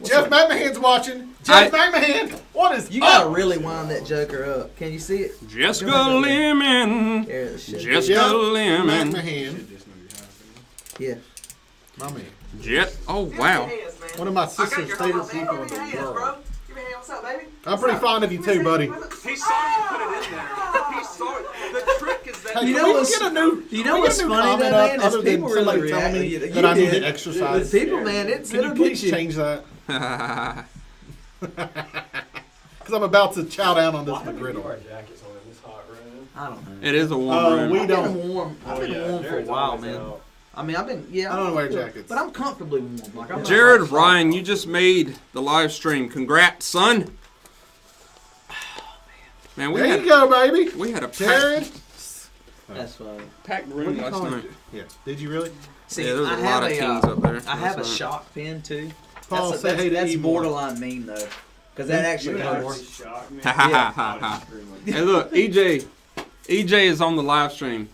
Jeff McMahon's watching. Jeff McMahon, what is you gotta up? really wind that joker up. Can you see it? Jessica Lemon. There it is. Jessica Jeff Lemon. McMahon, Yeah. my man. Oh, wow. One of my sister's favorite people in the world. Give me your hand. What's up, baby? I'm pretty fond of you too, buddy. He saw you put it in there. He saw it. The trick is that Hey, You can know we what's- get a new? You can know we what's get a new funny though, comment man? up Is other than people somebody really telling react. me You that I need did. to exercise? People, man, Can you it'll please get you. change that? Because I'm about to chow down on this McGriddle. jackets on in this hot room. I don't know. it is a warm room. We I've been don't. warm. I've been warm for a while, man. I mean, I I don't wear jackets. but I'm comfortably warm. Like, I'm not Jared, like- Ryan, you just made the live stream. Congrats, son. Man, There you go, baby. we had a Jared. That's funny. packed What room do you last call night. Yeah. Did you really? See, Yeah, there was I a have lot of a, teams up there. I have a last night. shock pin too. Paul, say hey to that's E. borderline mean though, because that actually hurts. Shock, man. Ha ha ha ha ha. Hey, look, EJ is on the live stream.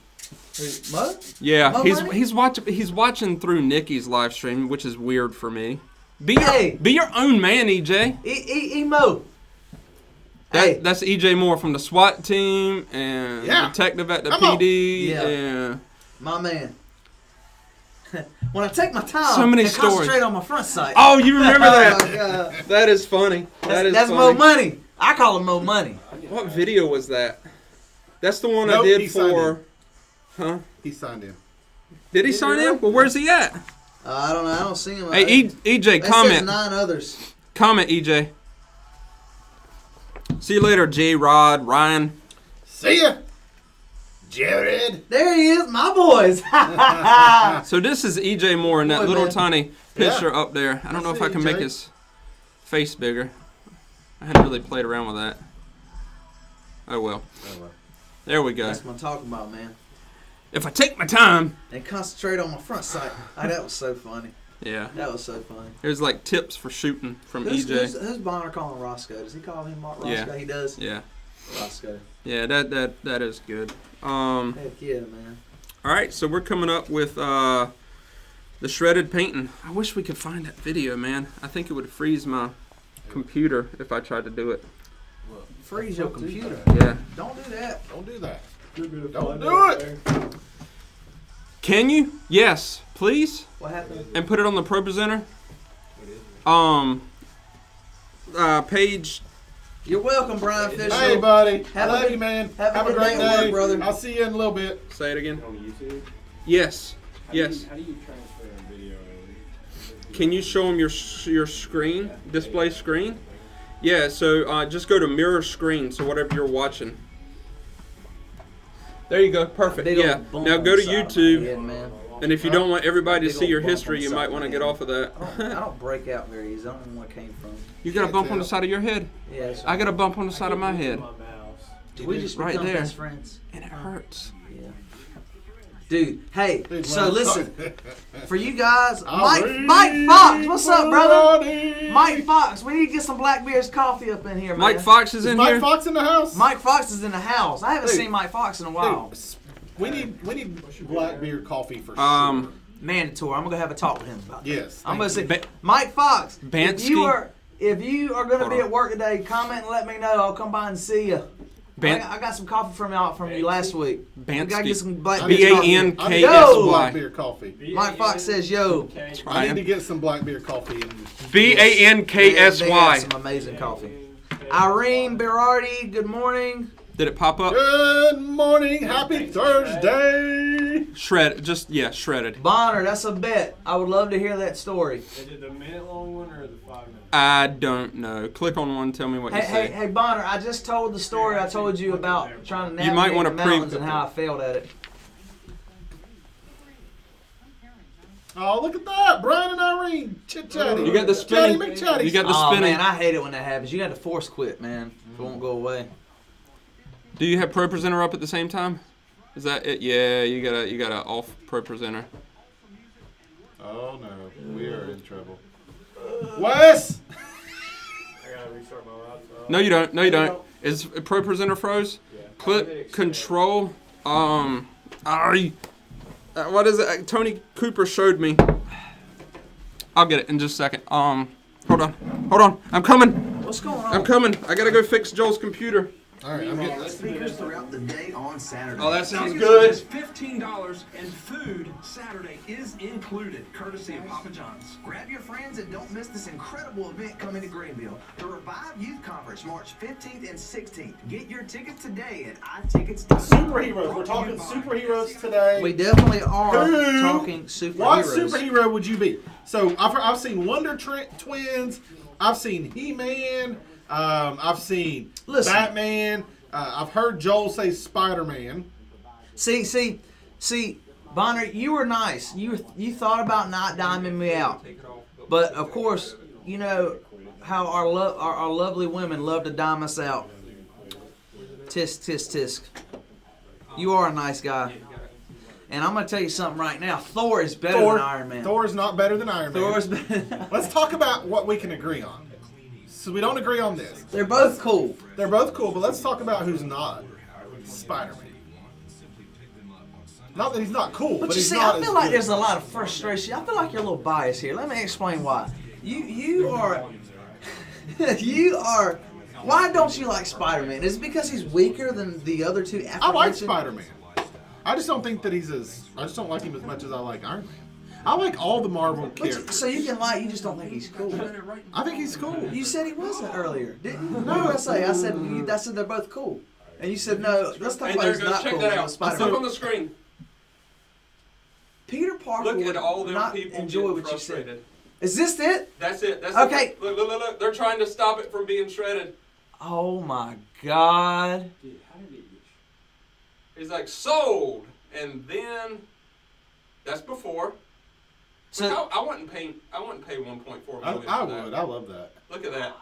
Mo? Yeah, Mo he's Money? he's watching through Nikki's live stream, which is weird for me. Be Hey. your own man, EJ. Mo. Hey. That's EJ Moore from the SWAT team and Yeah. detective at the Come on. PD. Yeah. Yeah. My man. When I take my time So many and stories. concentrate on my front sight. Oh, you remember Oh, that? God. That is funny. That's funny. Mo Money. I call him Mo Money. What video was that? That's the one Nope, I he did signed for. Huh? He signed in. Did he sign in? Well, where's he at? I don't know. I don't see him. Hey, EJ, That says comment. 9 others. Comment, EJ. See you later, J. Rod, Ryan. See ya, Jared. There he is, my boys. So this is EJ Moore in that Boy, little man. tiny picture up there. I don't know if I can make his face bigger. I hadn't really played around with that. Oh well. There we go. That's what I'm talking about, man. If I take my time. And concentrate on my front sight. Oh, that was so funny. Yeah. That was so funny. There's like tips for shooting from Who's EJ. Bonner calling Roscoe? Does he call him Roscoe? Yeah. He does. Yeah. Roscoe. Yeah, that is good. Heck yeah, man. All right, so we're coming up with the shredded painting. I wish we could find that video, man. I think it would freeze my computer if I tried to do it. Freeze your computer. Yeah. Don't do that. Don't do that. Don't Don't do it. Can you? Yes, please. What happened? And put it on the Pro Presenter. Page. You're welcome, Brian Fisher. Hey, buddy. Have a Love good- you, man. have a Have a good great day at work, day, brother. I'll see you in a little bit. Say it again. On YouTube? Yes. How do you- Yes. How do you transfer a video? Can you show them your screen, display screen? Yeah. So just go to mirror screen. So whatever you're watching. There you go. Perfect. Big Yeah. old bump Now on go the to side of my YouTube. head, man. And if you don't want everybody to Big see old your bump on history, the you side might of want to my get head. off of that. I don't break out very easy. I don't know where it came from. You got a Can't bump on the tell. side of your head. Yeah, it's, I got a bump on the side of my head, My mouse. we just right become there. best friends. and it hurts. Yeah. Dude, hey, Dude, so when I listen, talk- for you guys, I'll Mike Fox, what's up, brother? read Mike Fox, we need to get some Blackbeard's coffee up in here, man. Mike Fox is Is in Mike here. Fox in the house? Mike Fox is in the house. I haven't Dude. seen Mike Fox in a while. Dude, we need Blackbeard coffee for Um, sure. Mandatory. I'm gonna have a talk with him about that. Yes. I'm gonna say, Ba- Mike Fox, Bansky? if you are gonna Hold be on. at work today, comment and let me know. I'll come by and see you. I got some coffee from you last week. We gotta get some Blackbeard's coffee. B-A-N-K-S-Y. Yo! Blackbeard coffee. Mike Fox says, yo. I need to get some Blackbeard coffee. And They have B-A-N-K-S-Y. some amazing coffee. Irene Berardi, good morning. Did it pop up? Good morning. Happy Thursday. Shredded. Bonner, that's a bet. I would love to hear that story. Is it the minute-long one or the 5 minute? I don't know. Click on one. Tell me what you say. Hey, Bonner, I just told the story I told you about trying to You might navigate wanna the mountains and how I failed at it. Oh, look at that. Brian and Irene. Chit-chatty. You got the spinning- Chatty McChatty. you got the Oh, spinning. man, I hate it when that happens. You got to force quit, man. It won't go away. Do you have Pro Presenter up at the same time? Is that it? Yeah, you got a off Pro Presenter. Oh, no. We are in trouble. Wes! I gotta restart my laptop. No, you don't. No, you don't. Is Pro Presenter froze? Click Control. What is it? Tony Cooper showed me. I'll get it in just a second. Hold on. I'm coming. What's going on? I'm coming. I gotta go fix Joel's computer. All right, I'm getting this. Speakers throughout the day on Saturday. Oh, that sounds Tickets good. are just $15 and food Saturday is included, courtesy of Papa John's. Grab your friends and don't miss this incredible event coming to Greenville. The Revive Youth Conference, March 15th and 16th. Get your tickets today at iTickets.com. Superheroes. We're talking superheroes today. We definitely are Who? talking What superheroes. superhero would you be? So I've seen Wonder Twins. I've seen He-Man. I've seen Listen. Batman. I've heard Joel say Spider-Man. See, Bonner, you were nice. You thought about not diming me out, but of course, you know how our lovely women love to dime us out. Tisk, tisk, tisk. You are a nice guy. And I'm going to tell you something right now. Thor is better than Iron Man. Thor is not better than Iron Man. Thor is better. Let's talk about what we can agree on. So we don't agree on this. They're both cool. They're both cool, but let's talk about who's not. Spider-Man. Not that he's not cool, but But you he's see, not I as feel like good. there's a lot of frustration. I feel like you're a little biased here. Let me explain why. You are... Why don't you like Spider-Man? Is it because he's weaker than the other two? I like aforementioned? Spider-Man. I just don't think that I just don't like him as much as I like Iron Man. I like all the Marvel characters. So you can like, you just don't think he's cool. I think he's cool. You said he wasn't earlier, didn't you? No, I said they're both cool. And you said no. Let's talk Hey, about there he's goes. not Check cool. that with out. Spider-Man. Look on the screen. Peter Parker Look would at all them not people enjoy getting what you said. frustrated. Is this it? That's it. That's Okay. Look. They're trying to stop it from being shredded. Oh my God! Dude, how did it get? He's like, sold. And then, that's before. So, I wouldn't pay 1.4 million I for that. would. I love that. Look at that.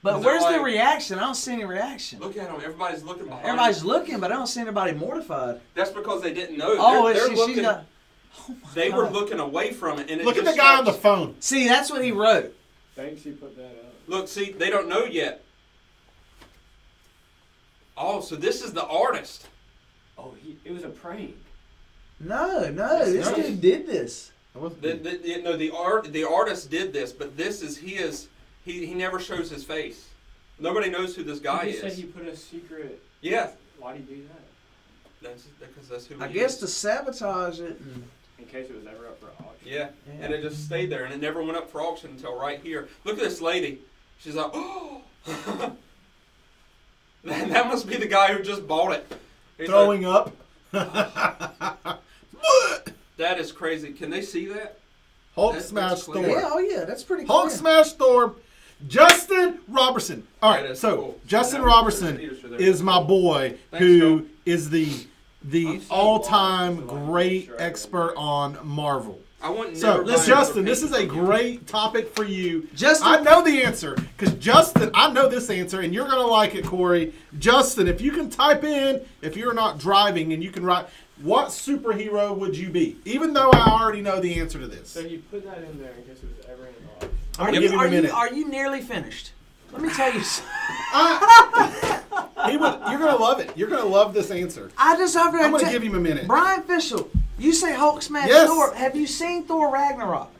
but Is it where's the like- reaction? I don't see any reaction. Look at them. Everybody's looking behind. Everybody's them. looking, but I don't see anybody mortified. That's because they didn't know. Oh, they're she's looking. got. Oh my They were God. looking away from it, and it Look at just the guy on the starts- phone. See, that's what he wrote. Thanks, you put that up. Look, see, they don't know yet. Oh, so this is the artist. Oh, it was a prank. No, this No. dude did this. That wasn't- The artist did this, but this is his. He never shows his face. Nobody knows who this guy He just said is. he put a secret. Yeah, Why'd he do that? that's because that's who. I he guess is. to sabotage it. And, In case it was ever up for auction. Yeah, and it just stayed there, and it never went up for auction until right here. Look at this lady. She's like, oh. That must be the guy who just bought it. He's Throwing up. like, that is crazy. Can they see that? Hulk That's smash clear. Thor. yeah, oh yeah, that's pretty cool. Hulk smash Thor. Justin Robertson. All That right, is so cool. Justin Now, Robertson there's Peter, so is my boy, Thanks, who Joe. is the I'm so all-time wild. great expert on Marvel. I want So, never buy Justin, another this is a painting from you. great topic for you. Justin- I know the answer because Justin, I know this answer, and you're gonna like it, Corey. Justin, if you can type in, if you're not driving, and you can write, what superhero would you be? Even though I already know the answer to this, So you put that in there in case it was ever in the auction. I'm gonna give him a minute. Are you nearly finished? Let me tell you something. You're gonna love it. You're gonna love this answer. I just have to I'm gonna tell- give him a minute. Brian Fischel, you say Hulk smash Yes. Thor. Have you seen Thor Ragnarok?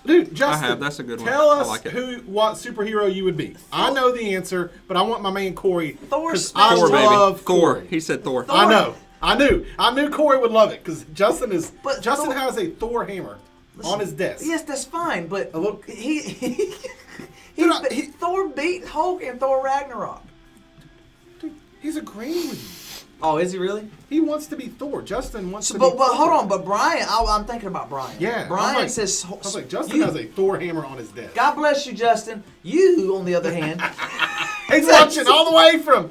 Dude, Justin, I have. That's a good one. Tell I us like it. what superhero you would be. I know the answer, but I want my man Corey. Thor 'cause smash I Thor, baby. love Thor. Corey. He said Thor. Thor. I know. I knew Corey would love it because Justin But Justin Thor- has a Thor hammer on his desk. Yes, that's fine, but A little- he Thor beat Hulk in Thor Ragnarok. He's agreeing with you. Oh, is he really? He wants to be Thor. Justin wants to But be hold Thor. on, but Brian, I'm thinking about Brian. Yeah. Brian I was says. I was like, Justin you- has a Thor hammer on his desk. God bless you, Justin. You, on the other hand, He's watching all the way from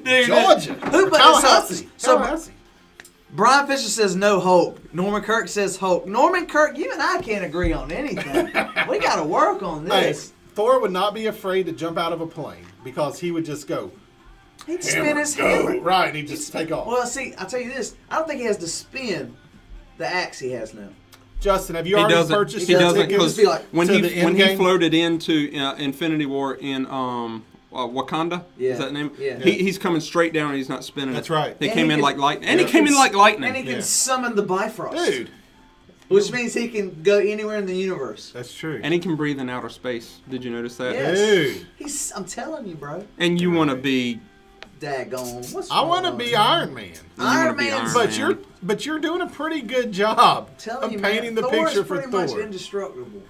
Georgia. Who put this up? Tallahassee. So- Tallahassee. Brian Fisher says no Hulk. Norman Kirk says Hulk. Norman Kirk, you and I can't agree on anything. We got to work on Hey, this. Thor would not be afraid to jump out of a plane because he would just go, He'd spin his go. hammer. Right, and he'd just take off. Well, see, I'll tell you this. I don't think he has to spin the axe he has now. Justin, have you He already doesn't. purchased He your doesn't tickets? because Be like, when to he the when he Endgame? floated into Infinity War in Wakanda, Yeah. is that the name? Yeah. He's coming straight down and he's not spinning. That's it. right. He And came he in can- like lightning, and And he came in like lightning. And he can Yeah. summon the Bifrost. Dude, Which means he can go anywhere in the universe. that's true. And he can breathe in outer space. Did you notice that? Yes. Dude, I'm telling you, bro. And you want to be? Daggone. What's I want to wrong? be Iron Man. You wanna Iron be Man's- Iron But Man. you're doing a pretty good job Telling of you, painting man, the Thor picture is for pretty much Thor. indestructible.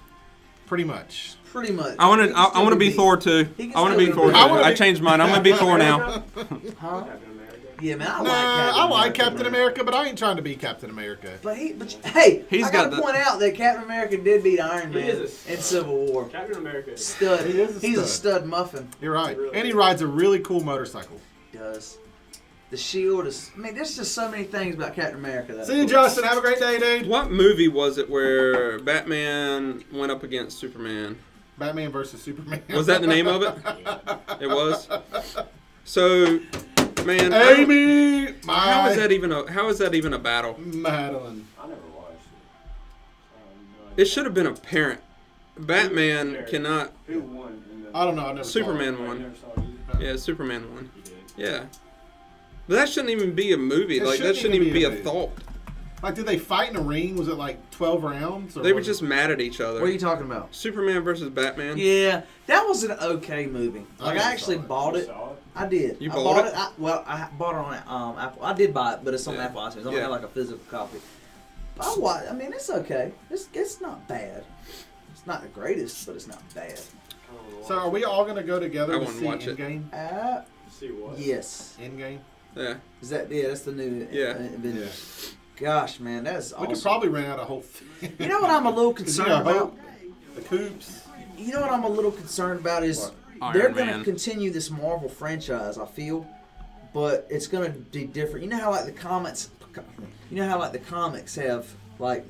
Pretty much. Pretty much. I want He to. can I still want to be beat. Thor too. He can I want to still be be Thor beat. too. I wanna I be- changed mine. I'm gonna be Thor now. Huh? Captain America. Yeah, man, I like Nah, Captain I like America, Captain man. America, but I ain't trying to be Captain America. But hey, He's I gotta got the- point out that Captain America did beat Iron He Man is a in Civil War. Captain America. Stud. He is a He's a stud. stud muffin. You're right. Really? And he rides a really cool motorcycle. He does. The Shield is. I mean, there's just so many things about Captain America. That See you, Justin. Have a great day, dude. What movie was it where Batman went up against Superman? Batman versus Superman. Was that the name of it? It was. So, man, Amy, how is that even a battle? Madeline. I never watched it. It should have been apparent. Batman Who- cannot. Who won? In the, I don't know. I never saw Superman it. I won. never saw it either. Yeah, Superman won. You did. Yeah, but that shouldn't even be a movie. It Like that shouldn't even be a movie. thought. Like, did they fight in a ring? Was it like 12 rounds? Or They were was just it- mad at each other. What are you talking about? Superman versus Batman. Yeah, that was an okay movie. I Like never I actually saw it. bought You it. saw it? I did. You I bought it? I bought it on Apple. I did buy it, but it's on Yeah. Apple iTunes. I don't Yeah. have like a physical copy. I mean, it's okay. It's not bad. It's not the greatest, but it's not bad. I don't know So, are we all going to go together I to wouldn't see watch it. Endgame? See what? Yes. Endgame? Yeah. Is that yeah? That's the new Yeah. Avengers. Gosh, man, that's We awesome. could probably rent out a whole thing. You know what I'm a little 'Cause, concerned you know, about? The Coops. You know what I'm a little concerned about is What? they're Iron going to Man. continue this Marvel franchise. I feel, but it's going to be different. You know how like the comics, have like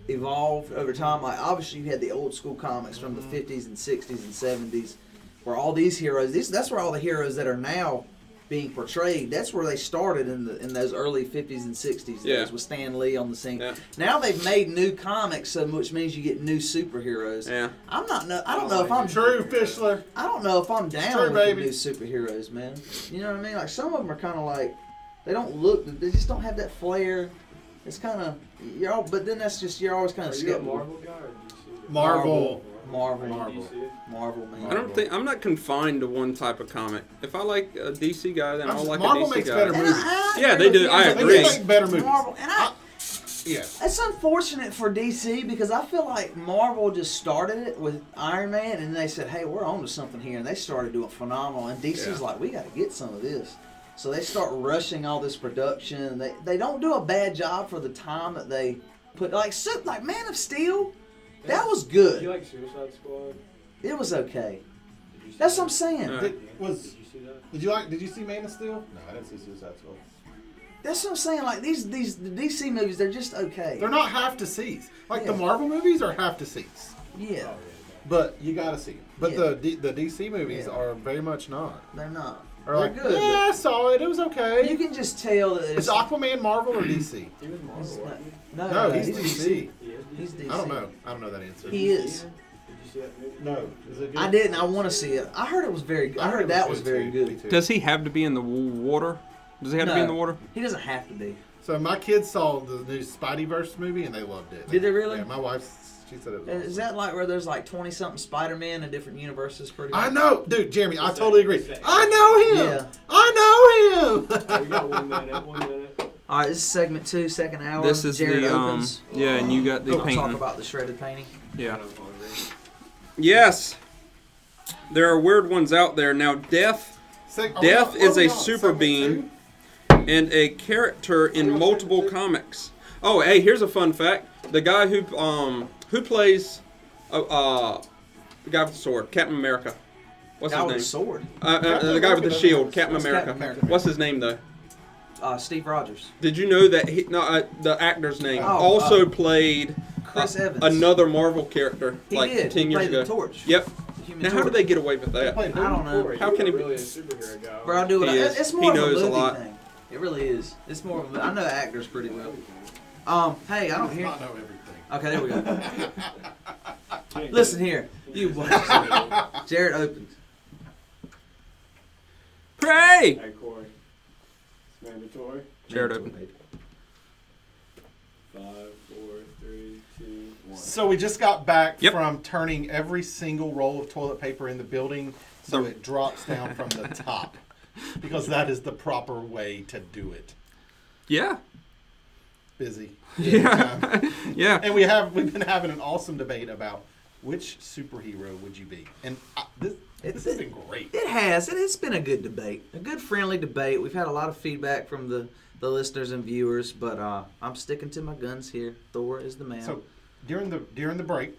evolved over time. Like obviously you had the old school comics from the 50s and 60s and 70s, where all these heroes. That's where all the heroes that are now being portrayed. That's where they started in those early 50s and 60s Yeah. days with Stan Lee on the scene. Yeah. Now they've made new comics, so which means you get new superheroes. Yeah. I don't know if I'm True, Fischler. I don't know if I'm down True, with baby. the new superheroes, man. You know what I mean? Like some of them are kind of like they don't look, they just don't have that flair. It's kind of but then that's just you're always kind Are of you a skeptical. Marvel guy or DC? Marvel. Marvel, Marvel. Marvel, man. I don't think I'm not confined to one type of comic. If I like a DC guy, then I'll like Marvel a DC makes guy. better And movies. Yeah, they do. I They agree. make better movies. Marvel, and Yeah. it's unfortunate for DC because I feel like Marvel just started it with Iron Man and they said, hey, we're on to something here. And they started doing phenomenal. And DC's Yeah. like, we got to get some of this. So they start rushing all this production. They don't do a bad job for the time that they put. Like Man of Steel, that was Did you good. like Suicide Squad? It was okay. Did you see That's that? what I'm saying. Yeah. Did you see that? Did you see Man of Steel? No, I didn't see Suicide Squad. That's what I'm saying. Like the DC movies, they're just okay. They're not have to sees. Like the Yeah. Marvel movies are have to sees. Yeah, But you gotta see them. But Yeah. the DC movies Yeah. are very much not. they're not. Or They're like, good. yeah, I saw it. It was but okay. you can just tell that Is it's Aquaman Marvel or DC? He was Marvel, wasn't he? no, No, he's DC. He is He's DC. DC. I don't know. I don't know that answer. He is. Did you see that movie? No. Is it good? I didn't. I want to see it. I heard it was very good. I heard that was very Me good. too. Does he have to be in the water? Does he have to be in the water? He doesn't have to be. So my kids saw the new Spideyverse movie and they loved it. Did they really? Yeah, my wife. She said it was. Is that like where there's like 20-something Spider-Man in different universes? Pretty much. I know, dude, Jeremy. I totally agree. I know him. Yeah. I know him. We got 1 minute. 1 minute. All right, this is segment 2, second hour. This is Jared the opens. yeah, and you got the We'll talk painting. about the shredded painting. Yeah. I'm hungry. Yes. There are weird ones out there now. Death Death is a super being and a character in multiple comics. Oh, hey, here's a fun fact: the guy who plays the guy with the sword, Captain America. What's Guy his with name? a sword. The guy with the shield, Captain That's America. Captain America. What's his name though? Steve Rogers. Did you know that the actor's name Oh, also played Chris Evans. another Marvel character He like did. 10 He years played the ago? Torch. Yep. The Human Now, how Torch. did they get away with that? I don't know. Corey, How you're can he be- really a superhero guy? Bro, I do what He I, is. it's He more of a knows a movie lot. thing. It really is. It's more of a, I know actors pretty well. Hey, I don't hear. Not know everything. Okay, there we go. Listen here, you boys. Jared opens. Pray! Hey, Corey. It's mandatory. Jared opened. 5, 4, 3, 2, 1. So we just got back Yep. from turning every single roll of toilet paper in the building so The- it drops down from the top. Because that is the proper way to do it. Yeah. Busy. Yeah. Yeah. And we've been having an awesome debate about which superhero would you be. And this has been great. It has. It's been a good debate, a good friendly debate. We've had a lot of feedback from the listeners and viewers, but I'm sticking to my guns here. Thor is the man. So during the break,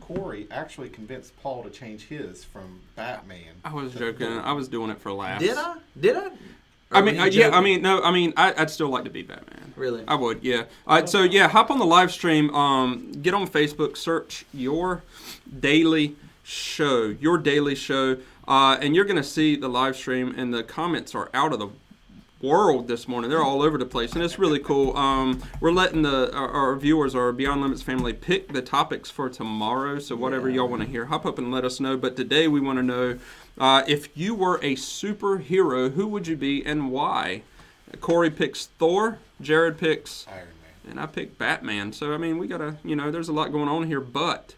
Corey actually convinced Paul to change his from Batman. I was to joking. Thor. I was doing it for laughs. Did I? I mean, I'd still like to be Batman. Really? I would, yeah. So yeah, hop on the live stream. Get on Facebook, search Your Daily Show, and you're gonna see the live stream. And the comments are out of the world this morning. They're all over the place, and it's really cool. We're letting our viewers, our Beyond Limits family, pick the topics for tomorrow. So whatever y'all want to hear, hop up and let us know. But today we want to know if you were a superhero, who would you be and why? Corey picks Thor, Jared picks Iron Man. and I picked Batman. So I mean, we gotta, there's a lot going on here, but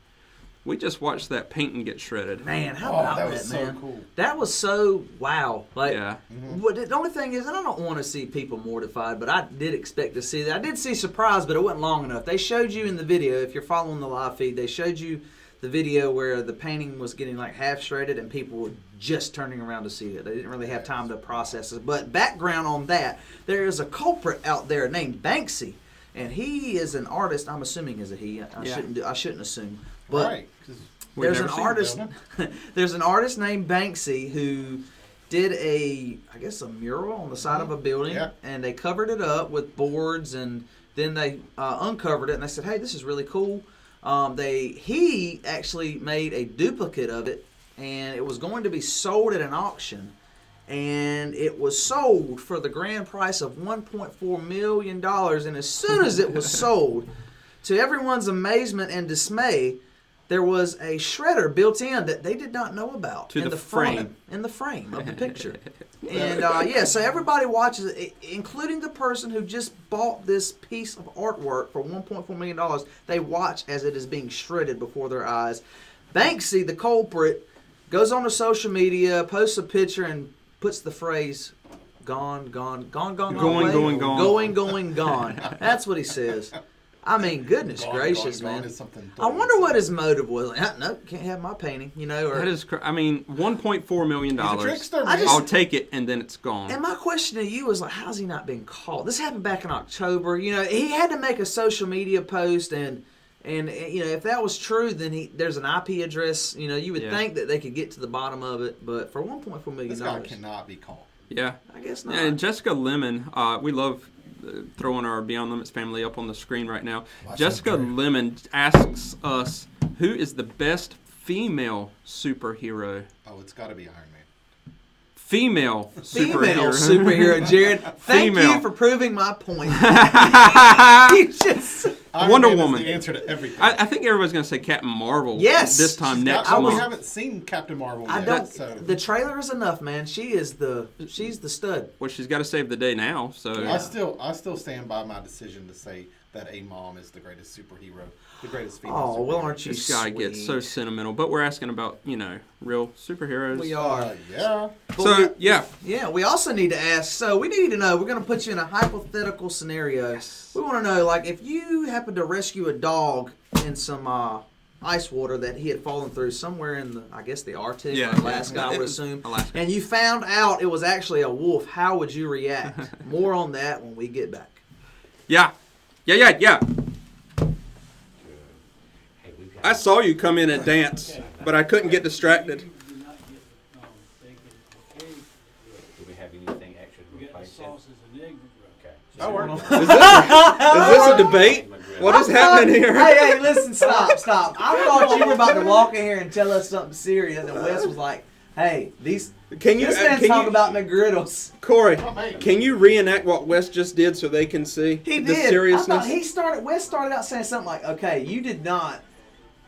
we just watched that painting get shredded. Man, how about that that, was so man? cool. That was so wow. Like, Yeah. the only thing is, and I don't want to see people mortified, but I did expect to see that. I did see surprise, but it wasn't long enough. They showed you in the video, if you're following the live feed, they showed you the video where the painting was getting like half shredded and people were just turning around to see it. They didn't really have time to process it. But background on that, there is a culprit out there named Banksy, and he is an artist. I'm assuming is a he. I shouldn't assume. But Right. 'cause We've there's never an seen artist. that, There's an artist named Banksy who did a mural on the side of a building, Yeah. and they covered it up with boards, and then they uncovered it, and they said, "Hey, this is really cool." He actually made a duplicate of it, and it was going to be sold at an auction, and it was sold for the grand price of $1.4 million. And as soon as it was sold, to everyone's amazement and dismay, there was a shredder built in that they did not know about in the frame of the picture. And so everybody watches it, including the person who just bought this piece of artwork for $1.4 million. They watch as it is being shredded before their eyes. Banksy, the culprit, goes on to social media, posts a picture, and puts the phrase, gone, gone, gone, gone, Going, away. going, gone. Going, going, gone. That's what he says. I mean, goodness gracious, gone man. is something I wonder what his motive was. Like, no, can't have my painting, or That is, $1.4 million. He's a trickster, I man. just- I'll take it, and then it's gone. And my question to you is like, how's he not been caught? This happened back in October. He had to make a social media post, and if that was true, then there's an IP address. You would Yeah. think that they could get to the bottom of it, but for $1.4 million, This guy cannot be caught. Yeah. I guess not. And Jessica Lemon, we love throwing our Beyond Limits family up on the screen right now. Jessica Lemon asks us, who is the best female superhero? Oh, it's got to be Iron Man. Female Female superhero. superhero, Jared. Thank Female. you for proving my point. You just- Iron Wonder Man Woman. is the answer to everything. I think everybody's going to say Captain Marvel Yes. this time She's next got- we month. haven't seen Captain Marvel I yet. don't. So The trailer is enough, man. She's the stud. Well, she's got to save the day now. So I still stand by my decision to say that a mom is the greatest superhero, the greatest female. Oh, well, superhero. aren't you this guy gets so sweet? sentimental. But we're asking about, real superheroes. We are. Yeah. So, yeah. Yeah, we also need to ask. So we need to know. We're going to put you in a hypothetical scenario. We want to know, like, if you happen to rescue a dog in some ice water that he had fallen through somewhere in the Arctic or Alaska, I would assume, Alaska. and you found out it was actually a wolf. How would you react? More on that when we get back. Yeah. Hey, we've got I saw you come in and dance, but I couldn't get distracted. Do we have anything extra to replace it? Okay. That worked. Is this a debate? What is happening here? Hey, listen, stop. I thought you were about to walk in here and tell us something serious, and Wes was like, hey, this man's talking about McGriddles. Corey, can you reenact what Wes just did so they can see He the did. seriousness? I thought Wes started out saying something like, okay, you did not.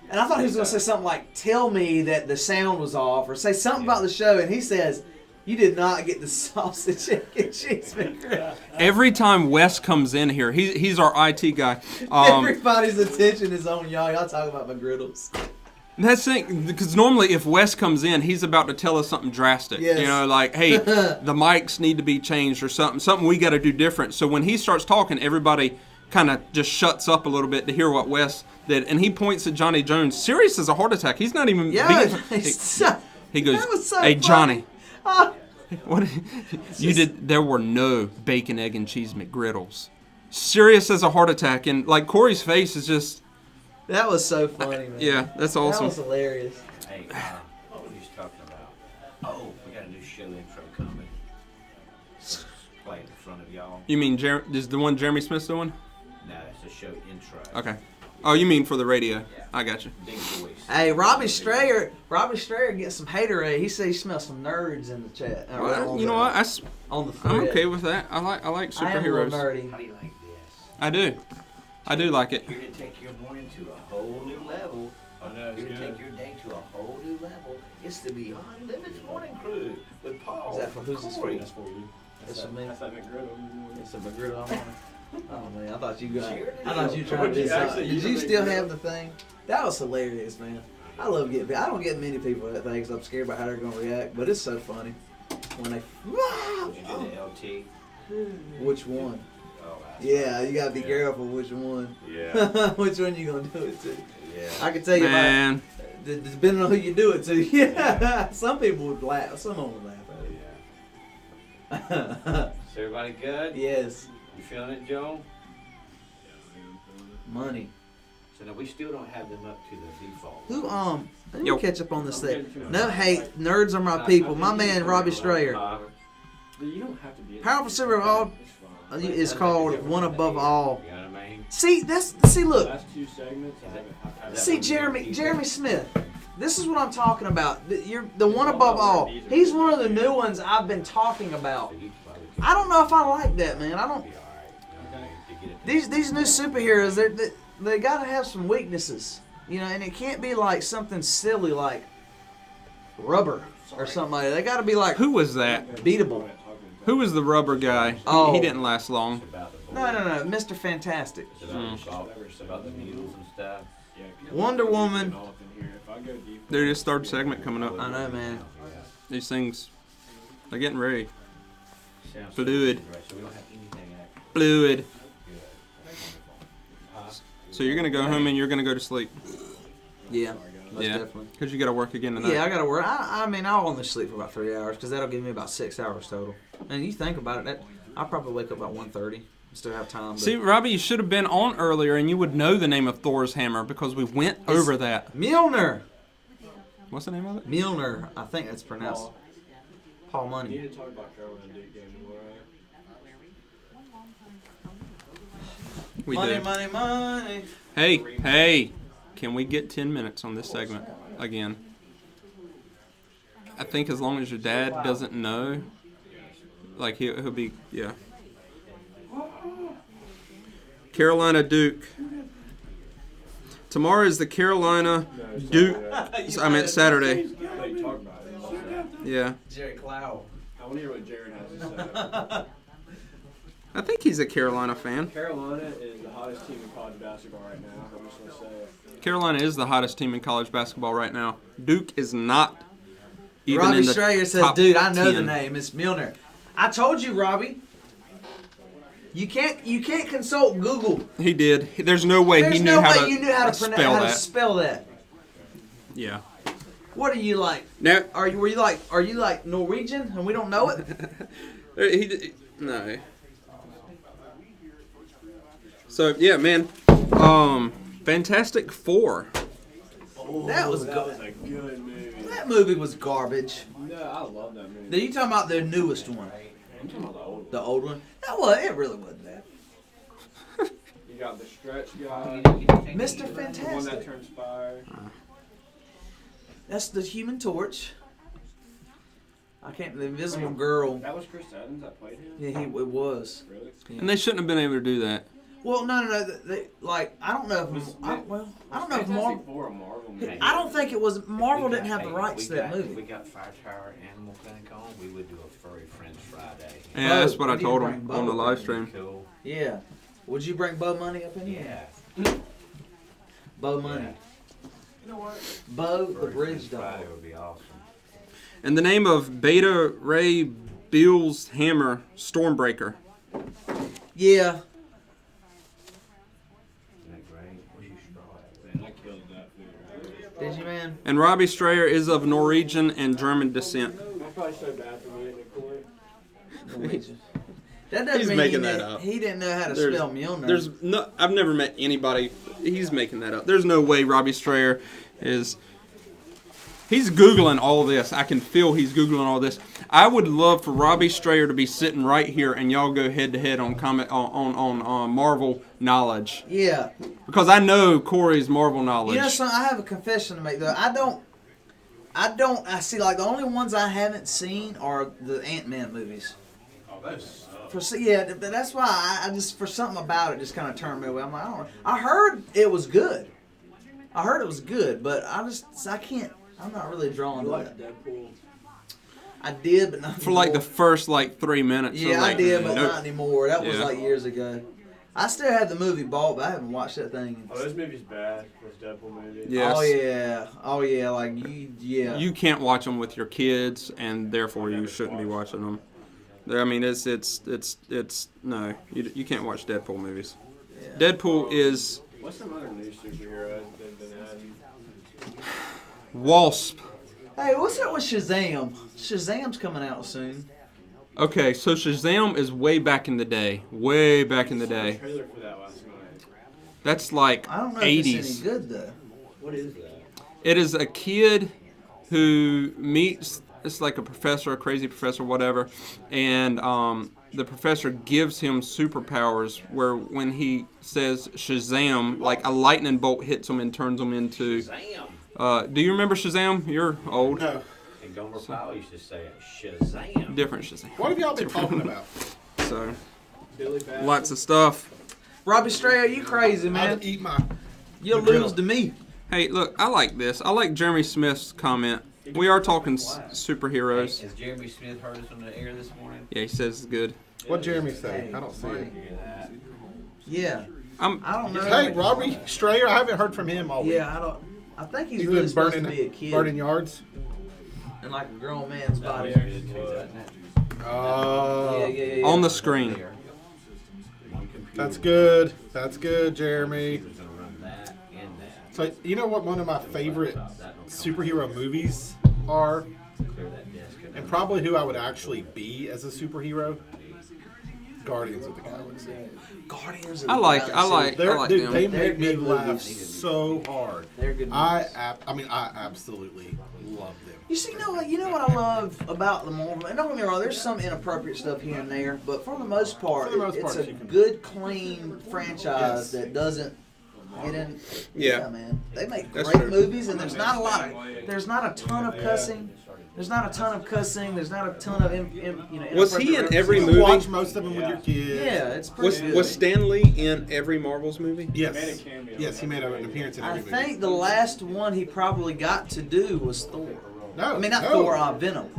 And I thought he was going to say something like, tell me that the sound was off, or say something about the show, and he says, you did not get the sausage and cheese McGriddle. Every time Wes comes in here, he's our IT guy. Everybody's attention is on y'all. Y'all talking about McGriddles. That's the thing, because normally if Wes comes in, he's about to tell us something drastic. Yes. Like, hey, the mics need to be changed or something we got to do different. So when he starts talking, everybody kind of just shuts up a little bit to hear what Wes did. And he points at Johnny Jones, serious as a heart attack. He's not even Yeah. he goes, That was so hey, funny. Johnny. Ah. What you did? There were no bacon, egg, and cheese McGriddles. Serious as a heart attack, and like Corey's face is just. That was so funny, man. Yeah, that's That awesome. was hilarious. Hey, what were you talking about? Oh, we got a new show intro coming. You mean is the one Jeremy Smith's doing? No, it's a show intro. Okay. Oh, you mean for the radio? I got you. Big voice. Hey, Robbie Strayer gets some haterade. He said he smells some nerds in the chat. Well, you know what? On the I'm thread. okay with that. I like I am a little superheroes. nerdy. How do you like this? I do like it. Here to take your morning to a whole new level. I know, it's Here to good. take your day to a whole new level. It's the Beyond Limits Morning Crew with Paul. Is that for who's this for? Corey. That's for you. That's for me. That's that McGriddle. It's a McGriddle. Oh man, I thought you got. Sure I thought you tried Would you this. actually Did use you a still McGriddle? have the thing? That was hilarious, man. I love getting. I don't get many people that thing 'cause I'm scared about how they're gonna react. But it's so funny when they. Did you do the LT? Which one? Oh, that's Yeah, you gotta be Yeah. careful which one. Yeah. Which one you gonna do it to? Yeah. I can tell you, Man, depending on who you do it to. Yeah, some people would laugh. Some would laugh at it. Is everybody good? Yes, You feeling it, Joe? money. So now we still don't have them up to the default. Who let me Yo. catch up on this thing. No hate, nerds are my people. My man Robbie Strayer. You don't have to be. Powerful Silver of all is called One Above All. You know what I mean? See, look. Last two segments. I haven't. See, Jeremy Smith. This is what I'm talking about. You're the One Above All. He's one of the new ones I've been talking about. So you probably could I don't know if I like that, man. I don't. be alright. You know what I mean? To get it These new superheroes, they gotta have some weaknesses, you know, and it can't be like something silly like rubber or something like that. They gotta be like who was that? beatable. Who was the rubber guy? Oh. He didn't last long. about the No, Mr. Fantastic. It's about the salt, it's about the needles and stuff. Wonder Woman. There's this third segment coming up. I know, man. These things, they're getting ready. Sounds Fluid. Right, so we don't have anything active. Fluid. Good. So you're gonna go home and you're gonna go to sleep. Yeah, most Yeah. definitely. Because you gotta work again tonight. Yeah, I gotta work. I mean, I'll only sleep for about 3 hours because that'll give me about 6 hours total. And you think about it, I'll probably wake up about 1:30. Still have time. But See, Robbie, you should have been on earlier and you would know the name of Thor's hammer because we went over that. Mjolnir. What's the name of it? Mjolnir. I think that's pronounced Paul You Money. need to talk about Carolina Duke game tomorrow. We money, do. money, money. Hey, can we get 10 minutes on this segment again? I think as long as your dad doesn't know, like he'll be, yeah. Carolina Duke. Tomorrow is the Carolina Duke. I mean, Saturday. Hey, talk about it. Yeah. Jerry Clow. I want to hear what Jared has to say. I think he's a Carolina fan. Carolina is the hottest team in college basketball right now. I'm just gonna say it. Carolina is the hottest team in college basketball right now. Duke is not even Robbie in the Strayer says, top dude, I know the 10. name. It's Milner. I told you, Robbie. You can't consult Google. He did. There's no way There's he knew no how way to you knew how to spell spell that. that. Yeah. What are you like? Now, Are you like Norwegian and we don't know it? No. So yeah, man. Fantastic Four. That was That good. was a good movie. That movie was garbage. No, I love that movie. Are you talking about the newest one? I'm talking about the old one. The old one? It really wasn't bad. You got the stretch guy, Mr. the one that Fantastic. turns fire. That's the Human Torch. The Invisible Girl. That was Chris Evans that played him? Yeah, it was. Really? And they shouldn't have been able to do that. Well, no. I don't know if I don't know if Fantastic Marvel. Four, a Marvel movie. I don't think it was. Marvel didn't have the rights we to that got- movie. We got Fire Tower Animal Clinic on. We would do a Furry Friends Friday. Yeah, Bo, that's what I we need to told bring him Bo on the up. live stream. Cool. Yeah. Would you bring Bo Money up in here? Yeah. Bo Money. Bo the Bridge Dog. Friday would be awesome. And the name of Beta Ray Bill's hammer, Stormbreaker. Yeah. Isn't that great? Where's your straw at? Man, I killed that food. Did you, man? And Robbie Strayer is of Norwegian and German descent. That's probably so bad for me, Corey. Norwegian. That doesn't He's mean making that up. he didn't know how to There's- spell Mjolnir. There's no. I've never met anybody. He's making that up. There's no way Robbie Strayer is. He's Googling all this. I can feel he's Googling all this. I would love for Robbie Strayer to be sitting right here and y'all go head to head on Marvel knowledge. Yeah. Because I know Corey's Marvel knowledge. You know something? I have a confession to make though. I see like the only ones I haven't seen are the Ant-Man movies. Oh, that's That's why I just for something about it just kind of turned me away. I'm like, I don't know. I heard it was good. But I can't. I'm not really drawn to that. Deadpool. I did, but not for like the anymore. first like 3 minutes. Yeah, like, I did, but nope. not anymore. That was Yeah. like years ago. I still have the movie bought, but I haven't watched that thing. Oh, this movie's bad. This Deadpool movie. Yes. Oh yeah. Like yeah. You can't watch them with your kids, and therefore you shouldn't be watching them. I mean, it's no, you can't watch Deadpool movies. Yeah. Deadpool is What's some other new superheroes that have been added? Wasp. Hey, what's up with Shazam? Shazam's coming out soon. Okay, so Shazam is way back in the day. Way back in the day. Trailer for that last night. That's like I don't know 80s. if it's any good though. what is that? It is a kid who meets, it's like a professor, a crazy professor, whatever, and the professor gives him superpowers where when he says Shazam, like a lightning bolt hits him and turns him into... Shazam! Do you remember Shazam? You're old. No. And Gomer Pyle used to say Shazam. Different Shazam. What have y'all been talking about? So, Billy Batson. lots of stuff. Robbie Strayer, you crazy man? I'd eat my. You'll the griddle. lose to me. Hey, look, I like this. I like Jeremy Smith's comment. We are talking superheroes. Has Jeremy Smith heard us on the air this morning? Yeah, he says it's good. What Jeremy say? I don't see it. Hear that? Yeah. I'm, I don't know. Hey, Robbie Strayer, I haven't heard from him all week. Yeah, I think he's He's really been supposed to be a kid burning yards. in like a grown man's That body. was good too, doesn't it? Yeah. on the screen. One computer. That's good. That's good, Jeremy. Who's gonna run that and that? So you know what one of my favorite superhero movies are, Clear that desk. and probably who I would actually be as a superhero? Guardians of the Galaxy. Guardians of I the like Galaxy. Dude, they They're make me good laugh movies. so hard. They're good I movies. absolutely love them. You know what I love about the Marvel, and don't get me wrong, there's some inappropriate stuff here and there, but for the most part, For the most it's part, a you can- good, clean franchise Yes. that doesn't get in. Yeah. Man, they make That's great true. movies, and there's not a ton of cussing. There's not a ton of cussing. There's not a ton of Was he in inappropriate every You movie? can watch most of them with your kids. Yeah, it's pretty Was good. was Stan Lee in every Marvel's movie? Yes. Made a cameo. Yes, he made an appearance in I every movie. think the last one he probably got to do was Thor. No, I mean, not no. Thor, Venom.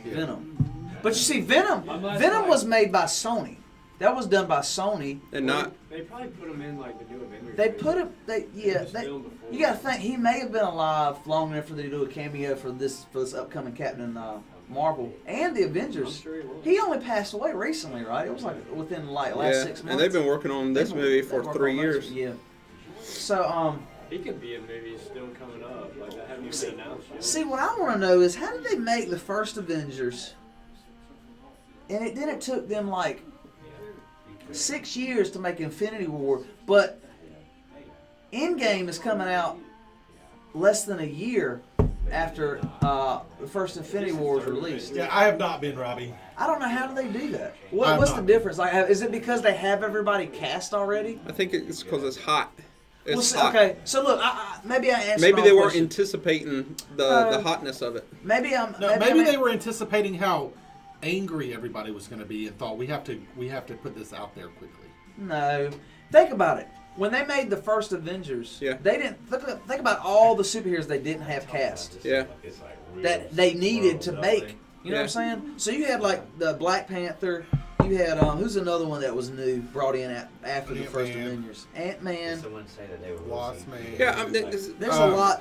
Venom. But you see, Venom was made by Sony. That was done by Sony. And not. They probably put him in like the new Avengers. They movie. put him. He was filmed before. You gotta think he may have been alive long enough for them to do a cameo for this upcoming Captain Marvel and the Avengers. I'm sure he will. He only passed away recently, right? It was like within like last Yeah, 6 months. and they've been working on this movie for 3 years. Yeah. So He could be in movies still coming up. Like that haven't even been announced yet. see, what I want to know is how did they make the first Avengers, and it took them like 6 years to make Infinity War, but Endgame is coming out less than a year after the first Infinity War was released. Yeah, I have not been, Robbie. I don't know how do they do that. I'm What's the not. difference? Like, is it because they have everybody cast already? I think it's because it's hot. It's Well, see, hot. okay, so look, maybe I answered. Maybe all they the weren't question. anticipating the hotness of it. Maybe I'm. No, maybe I'm- they were anticipating how angry everybody was going to be and thought we have to put this out there quickly. No, think about it. When they made the first Avengers, Yeah. they didn't think about all the superheroes they didn't have cast Yeah. It's like real that they needed to slow make. building. You know what I'm Yeah. saying? So you had like the Black Panther. You had who's another one that was new, brought in after the first Ant-Man. Avengers? Ant-Man. Someone say that they were Wasp Man. Yeah, There's a lot.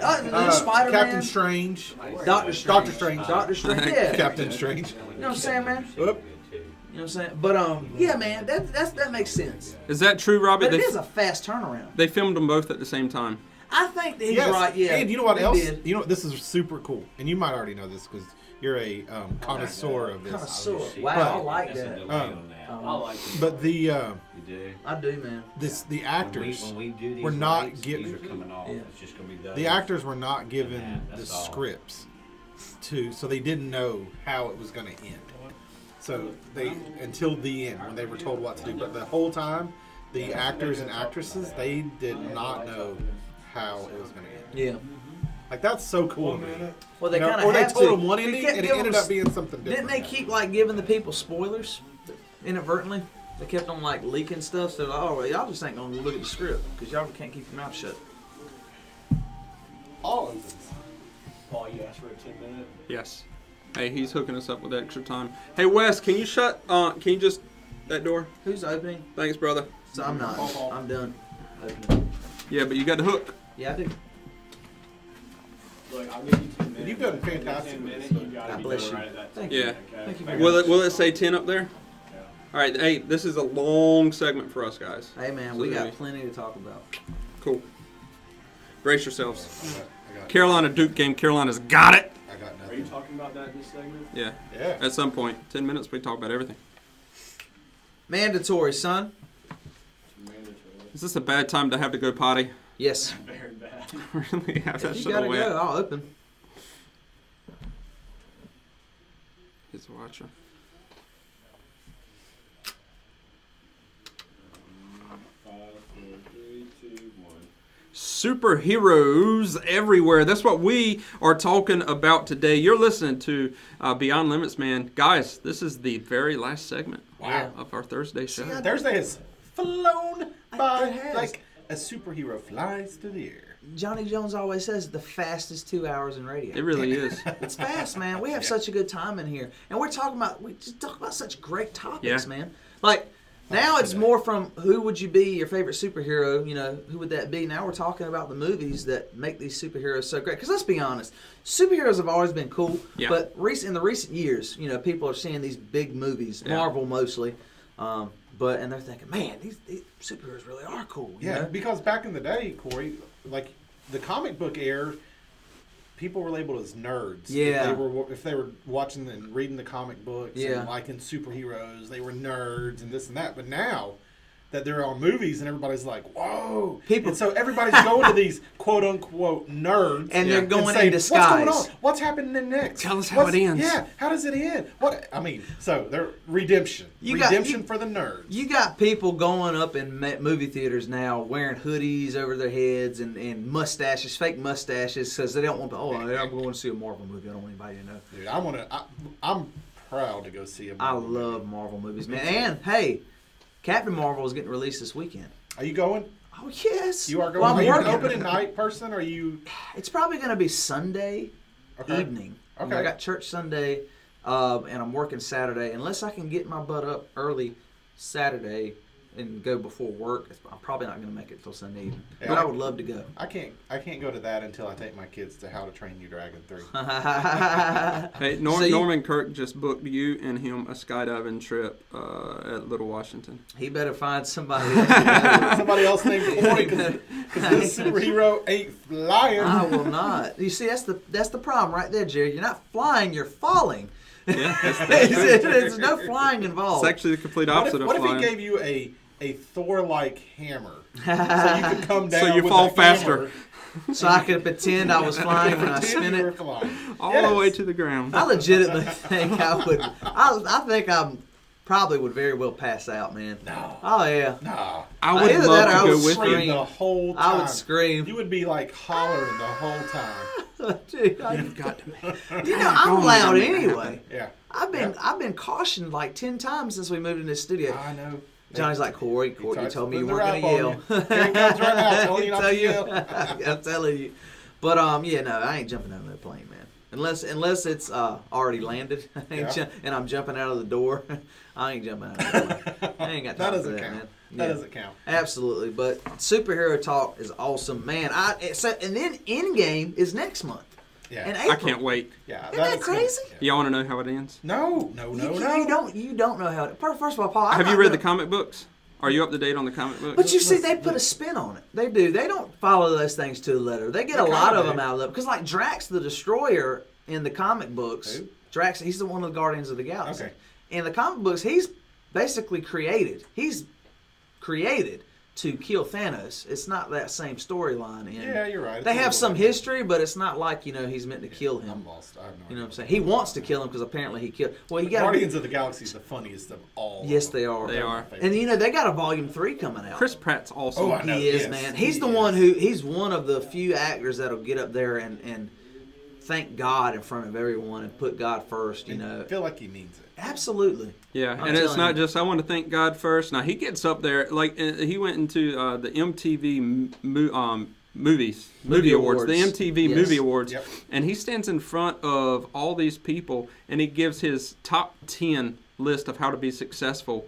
Spider-Man. Captain Strange. Doctor Strange. Doctor Strange. Doctor Strange. Yeah. Captain Strange. You know what I'm saying, man? Whoop. You know what I'm saying? But yeah, man, that makes sense. Is that true, Robbie? But it is a fast turnaround. They filmed them both at the same time. I think that he's Yes. right. Yeah. And you know what they else? did. You know, this is super cool. And you might already know this because you're a connoisseur of this. Connoisseur. see. Wow, But- I like That's a that. delay on that. I like it. But the You do. I do, man. the actors When we do these were not rates, given these are coming off. Yeah. It's just gonna be those. the actors were not given And the that's all. scripts so they didn't know how it was going to end. So they until the end when they were told what to do. But the whole time, the actors and actresses they did not know how it was going to end. Yeah. Like that's so cool to me. Well, they You know, kind of or they have told to. them one They ending kept and it giving ended us- up being something different. Didn't they keep like giving the people spoilers inadvertently? They kept on like leaking stuff. So like, oh, well, y'all just ain't gonna look at the script because y'all can't keep your mouth shut. all of this? Paul, you asked for a 10-minute. Yes. Hey, he's hooking us up with extra time. Hey, Wes, can you can you just, that door? Who's opening? Thanks, brother. So I'm not. I'm done. Opening. Yeah, but you got the hook. Yeah, I do. Look, I'll give you 10 minutes. You've done In the fantastic 10 with minutes, this, you gotta God be bless done you. right at that Thank 10, you. Yeah. okay? Thank you I very got Will it say 10 up there? Yeah. All right, hey, this is a long segment for us, guys. Hey man, So we there got plenty to talk about. Cool. Brace yourselves. I got Carolina Duke game. Carolina's got it. I got Are you nothing. talking about that in this segment? Yeah. Yeah. At some point, 10 minutes, we talk about everything. Mandatory, son. Mandatory. Is this a bad time to have to go potty? Yes. Very bad. Really have that If you shit gotta away. go, I'll open. He's a watcher. 5, 4, 3, 2, 1. Superheroes everywhere. That's what we are talking about today. You're listening to Beyond Limits, man. Guys, this is the very last segment Wow. of our Thursday show. Thursday has flown by It has. like a superhero flies through the air. Johnny Jones always says the fastest 2 hours in radio. It really is. It's fast, man. We have such a good time in here, and we just talk about such great topics, Yeah. man. Like now, it's more from who would you be your favorite superhero? You know, who would that be? Now we're talking about the movies that make these superheroes so great. Because let's be honest, superheroes have always been cool, Yeah. but in the recent years, you know, people are seeing these big movies, Yeah. Marvel mostly, and they're thinking, man, these superheroes really are cool. You Yeah, know? because back in the day, Corey, like the comic book era, people were labeled as nerds. Yeah. If they were watching and reading the comic books Yeah. and liking superheroes, they were nerds and this and that. But now that they're on movies and everybody's like, whoa. People- And so everybody's going to these quote unquote nerds. And they're going saying, in disguise. What's going on? What's happening next? Tell us how it ends. Yeah, how does it end? What I mean, so they're redemption. Redemption for the nerds. You got people going up in movie theaters now wearing hoodies over their heads and mustaches, fake mustaches, because they don't want to. Oh, I'm going to see a Marvel movie. I don't want anybody to know. Dude, I'm proud to go see a I Marvel love Marvel movies, man. And hey, Captain Marvel is getting released this weekend. Are you going? Oh yes, You are going. Well, are I'm you an working. opening night person? Or are you? It's probably going to be Sunday Okay. evening. You know, Okay. I got church Sunday, and I'm working Saturday. Unless I can get my butt up early Saturday and go before work, I'm probably not going to make it till Sunday evening. Yeah. But I would love to go. I can't go to that until I take my kids to How to Train Your Dragon 3. Hey, So you- Norman Kirk just booked you and him a skydiving trip at Little Washington. He better find somebody else to go with. Somebody else named Corey because this superhero ain't flying. I will not. You see, that's the problem right there, Jerry. You're not flying, you're falling. Yeah, There's no flying involved. it's actually the complete What opposite if of flying. he gave you a Thor-like hammer so you could come down So you with fall the faster. hammer, So I could pretend I was flying when I pretend spin you were it. flying. All Yes. the way to the ground. I legitimately think I would. I think I probably would very well pass out, man. No. Oh yeah. Nah. I would Either love that or I to go would with Scream you. the whole time. I would scream. You would be like hollering the whole time. Dude, You've got to be. you know I'm loud anyway. Yeah. I've been cautioned like 10 times since we moved in this studio. I know. Johnny's like, Corey, you starts told me you putting weren't the gonna rap yell. on you. Here it comes right now, telling you not Tell to you. yell. I'm telling you. But yeah, no, I ain't jumping out of that plane, man. Unless it's already landed, and I'm jumping out of the door. I ain't jumping out of the plane. I ain't got That time for doesn't that, count. man. That Yeah. doesn't count. Absolutely, but superhero talk is awesome, man. And then Endgame is next month Yeah. in April. I can't wait. Yeah. Isn't that is- crazy? Y'all want to know how it ends? No. You don't know how. First of all, Paul, Have you read the comic books? Are you up to date on the comic books? But you see, they put a spin on it. They do. They don't follow those things to the letter. They get a lot of them out of it. Because like Drax the Destroyer in the comic books, Drax, he's the one of the Guardians of the Galaxy. Okay. In the comic books, he's basically created. He's created to kill Thanos. It's not that same storyline. Yeah, you're right. They It's a have little some bit- history, but it's not like, he's meant to kill him. I'm lost. I have no You know what I'm idea. saying? He wants to kill him because apparently he killed. Well, you got Guardians of the Galaxy is the funniest of all. Yes, of they them. are. They are. And they got a volume 3 coming out. Chris Pratt's awesome. Oh, I know. He is, yes, man. He's he the is. one he's one of the few actors that'll get up there and thank God in front of everyone and put God first, I feel like he means it. Absolutely. Yeah, I'm and it's telling not you. just I want to thank God first. Now he gets up there like he went into the MTV movie awards, the Awards. MTV Yes. Movie Awards, Yep. and he stands in front of all these people and he gives his top 10 list of how to be successful,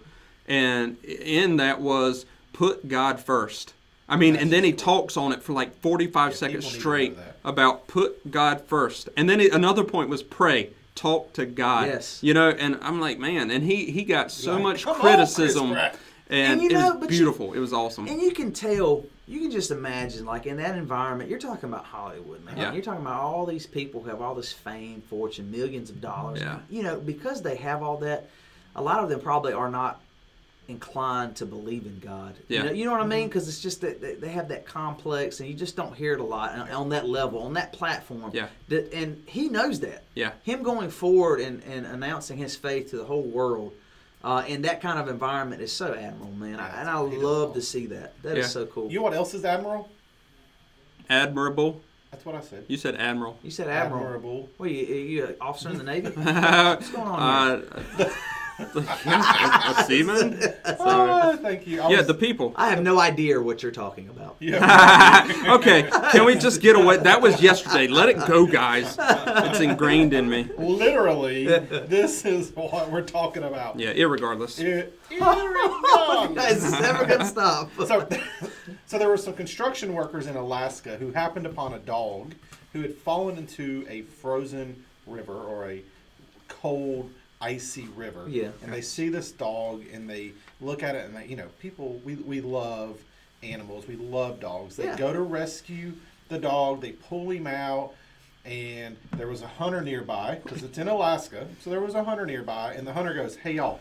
and in that was put God first. I mean, and then he talks on it for like 45 seconds people need to straight know that. about put God first, and then another point was pray. Talk to God. Yes. And I'm like, man, and he got so Like, much "Come on, criticism, Chris Pratt." and And it was but beautiful. It was awesome. And you can tell, you can just imagine, like in that environment, you're talking about Hollywood, man. Yeah. You're talking about all these people who have all this fame, fortune, millions of dollars. Yeah. Because they have all that, a lot of them probably are not inclined to believe in God. Yeah. You know what I mean? Because it's just that they have that complex, and you just don't hear it a lot on that level, on that platform. Yeah. And he knows that. Yeah. Him going forward and announcing his faith to the whole world in that kind of environment is so admirable, man. Yeah, And I he does love well. to see that. That is Yeah. so cool. You know what else is admiral? Admirable. That's what I said. You said admiral. You said admiral. Admirable. What are you an officer in the Navy? What's going on here? A seaman? Oh, thank you. Yeah, the people. I have no idea what you're talking about. Yeah. Okay, can we just get away? That was yesterday. Let it go, guys. It's ingrained in me. Literally, this is what we're talking about. Yeah, irregardless. Guys, it's never gonna stop. So there were some construction workers in Alaska who happened upon a dog who had fallen into a frozen river or a cold, icy river. Yeah. And they see this dog and they look at it and they, people, we love animals. We love dogs. They Yeah. go to rescue the dog. They pull him out. And there was a hunter nearby because it's in Alaska. So there was a hunter nearby. And the hunter goes, "Hey, y'all,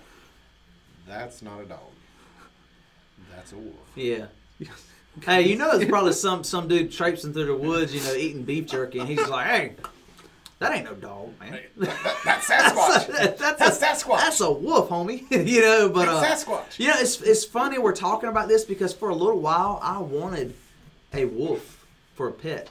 that's not a dog. That's a wolf." Yeah. Hey, there's probably some dude traipsing through the woods, eating beef jerky, and he's like, "Hey, that ain't no dog, man. That's Sasquatch. That's Sasquatch. That's a wolf, homie." But That's Sasquatch. it's funny we're talking about this because for a little while I wanted a wolf for a pet.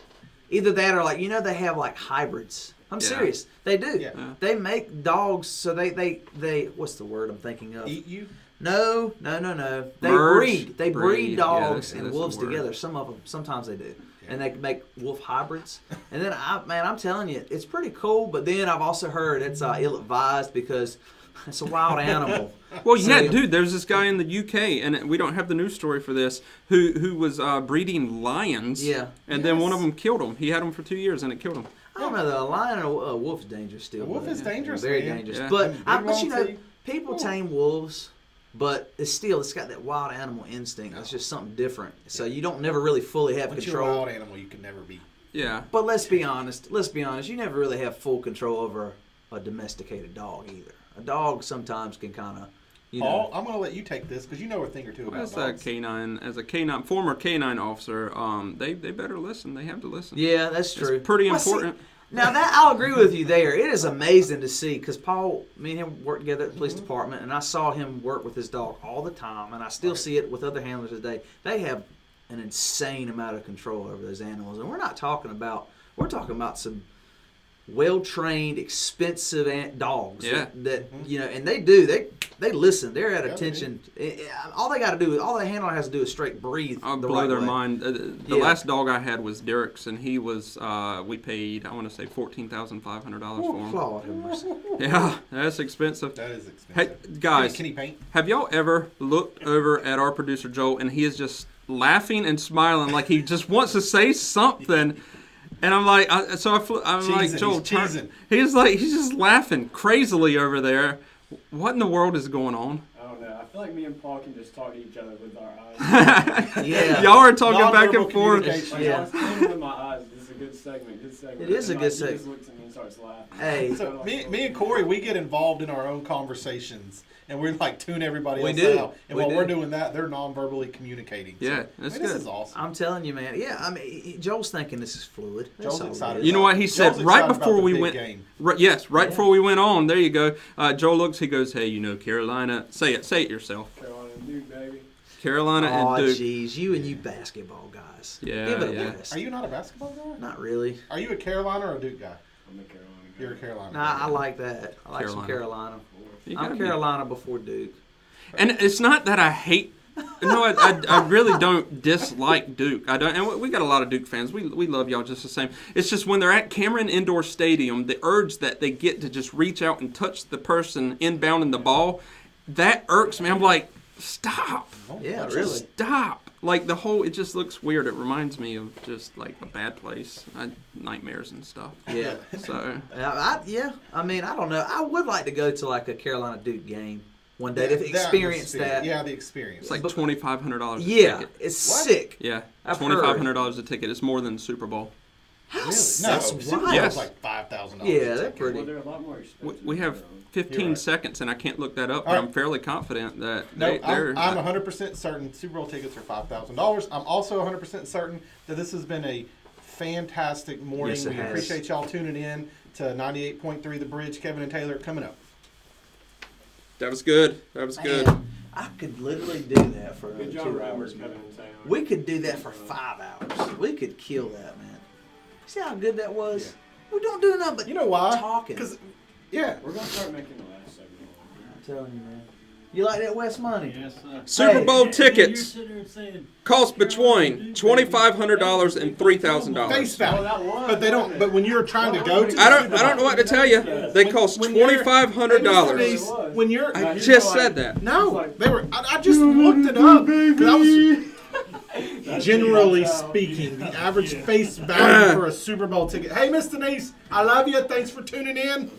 Either that or they have like hybrids. I'm Yeah. serious. They do. Yeah. They make dogs so they what's the word I'm thinking of? Eat you? No. They Merge? breed. They breed Breed. Yeah, dogs that's and the wolves word. together. Some of them, sometimes they do, and they make wolf hybrids. And then I'm telling you, it's pretty cool. But then I've also heard it's ill-advised because it's a wild animal. Well, yeah, So- dude. There's this guy in the UK, and we don't have the news story for this, who was breeding lions. Yeah. And then one of them killed him. He had them for 2 years, and it killed him. I don't know. The lion or a wolf is dangerous still. A wolf but- is dangerous, Very man. dangerous. Yeah. But Big but long teeth. people tame wolves. But it's got that wild animal instinct. It's just something different. So you don't never really fully have Once you're a control. wild animal, you can never be. Yeah. But let's be honest. You never really have full control over a domesticated dog either. A dog sometimes can kind of, Paul, I'm going to let you take this because you know a thing or two about As a dogs. former canine officer, they better listen. They have to listen. Yeah, that's true. It's pretty Well, see, important. now that I'll agree with you there. It is amazing to see because Paul, me and him worked together at the police department, and I saw him work with his dog all the time, and I still see it with other handlers today. They have an insane amount of control over those animals, and we're talking about some well-trained, expensive dogs. Yeah. That and they listen. They're at attention. All the handler has to do is straight breathe. I'll the blow right their way. mind. The Yeah. last dog I had was Derek's, and he was. We paid, I want to say, $14,500 for him. Lord have mercy. Yeah, that's expensive. That is Hey, expensive. guys, Can he paint? have y'all ever looked over at our producer Joel, and he is just laughing and smiling like he just wants to say something? And I'm like, I'm like, Cheesing, Joel, he's cheesing. he's just laughing crazily over there. What in the world is going on? I don't know. I feel like me and Paul can just talk to each other with our eyes. Yeah. Y'all are talking back Nonverbal and forth. communication. Like, Yeah. I was playing with my eyes. This is a good segment. Good segment. It is a And, good like, he segment. just looked at me and starts laughing. Hey, So me and Corey, we get involved in our own conversations, and we're like tune everybody We else do. out. And We while do. we're doing that, they're non-verbally communicating. So, Yeah, that's This good. is awesome. I'm telling you, man. Yeah, I mean, Joel's thinking this is fluid. That's Joel's all it excited. is. You know what he said Joel's right excited about before the we big went. game. Yes, right before we went on. There you go. Joe looks. He goes, "Hey, you know Carolina. Say it. Say it yourself. Carolina and Duke, baby. Carolina Oh, and Duke. jeez, you and you basketball guys. Yeah, Give it a yeah. rest. Are you not a basketball guy? Not really. Are you a Carolina or a Duke guy? I'm a Carolina guy. You're a Carolina. Nah, guy. I like that. I like some Carolina. Carolina. You gotta I'm be. Carolina before Duke. And it's not that I hate. No, I really don't dislike Duke. I don't, and we got a lot of Duke fans. We love y'all just the same. It's just when they're at Cameron Indoor Stadium, the urge that they get to just reach out and touch the person inbounding the ball, that irks me. I'm like, stop. Yeah, Just really. stop. Like the whole, it just looks weird. It reminds me of just like a bad place, nightmares and stuff. Yeah. So I mean, I don't know. I would like to go to like a Carolina Duke game one day to The experience atmosphere. that. Yeah, the experience. it's like $2,500 a Yeah, ticket. it's What? sick. Yeah, I've $2,500 a ticket. It's more than the Super Bowl. How Really? s- No, that's Super wild. Bowl's Yes. like $5,000. Yeah, a they're ticket. pretty. Well, they're a lot more expensive. We have than 15 Right. seconds, and I can't look that up, but All right. I'm fairly confident that No, they're. I'm 100% certain Super Bowl tickets are $5,000. I'm also 100% certain that this has been a fantastic morning. Yes, it We has. appreciate y'all tuning in to 98.3 The Bridge. Kevin and Taylor coming up. That was good. That was good. Man, I could literally do that for Good another job, 2 Robert, hours, man. Kevin and Taylor. We could do that for 5 hours. We could kill that, man. See how good that was? We don't do nothing but You know why? talking. Because, yeah. We're gonna start making the last segment. I'm telling you, man. You like that West money? Yes, sir. Super Hey. Bowl You're tickets sitting there saying, cost between $2,500 and $3,000. Face value. that was, But they don't. But when you're trying to go to the I don't. Super I don't know Bowl- what to tell you. They cost When you're- $2,500. When you're, I you just know, said that. no, they were. I just looked it up. 'Cause I was, generally speaking, the average face value for a Super Bowl ticket. Hey, Miss Denise, I love you. Thanks for tuning in.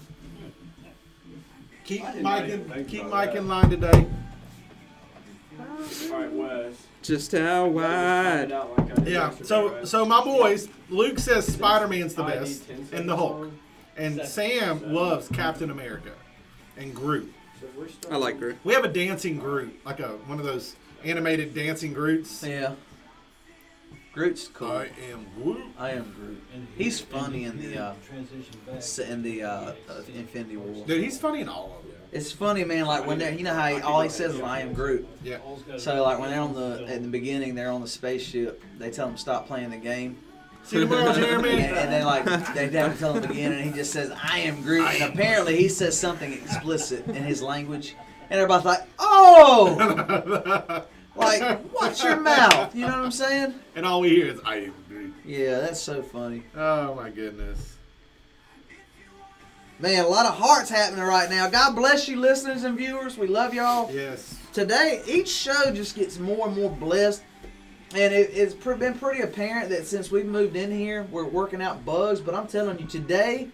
Keep Mike in line today. All right, Wes. Just how wide. Yeah. So my boys, Luke says Spider-Man's the best, and the Hulk, and Sam loves Captain America, and Groot. I like Groot. We have a dancing Groot, like one of those animated dancing Groots. Yeah. Groot's cool. I am Groot. I am Groot. and He's funny in the transition back. Infinity War. Dude, he's funny in all of them. It's funny, man. Like when they're, you know how all he says is "I am Groot." Yeah. So like when they're at the beginning, they're on the spaceship. They tell him to stop playing the game, See you tomorrow, and, Jeremy. and they like they have to tell him again, and he just says "I am Groot." And apparently he says something explicit in his language, and everybody's like, "Oh!" Like, watch your mouth. You know what I'm saying? And all we hear is I am Groot. Yeah, that's so funny. Oh my goodness. Man, a lot of hearts happening right now. God bless you, listeners and viewers. We love y'all. Yes. Today, each show just gets more and more blessed. And it's been pretty apparent that since we've moved in here, we're working out bugs. But I'm telling you, today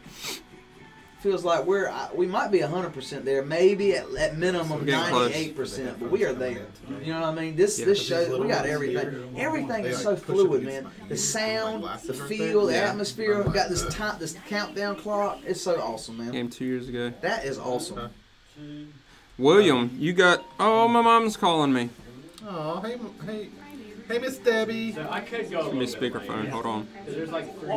feels like we might be 100% there, maybe at minimum We're getting close. 98%, but we are there. You know what I mean? This show, we got everything. Everything is so fluid, man. The sound, the feel, the atmosphere. We got this countdown clock. It's so awesome, man. Game 2 years ago. That is awesome. William, you got. Oh, my mom's calling me. Oh, hey, Miss Debbie. So I could go. Give me a speakerphone. Hold on. There's like three.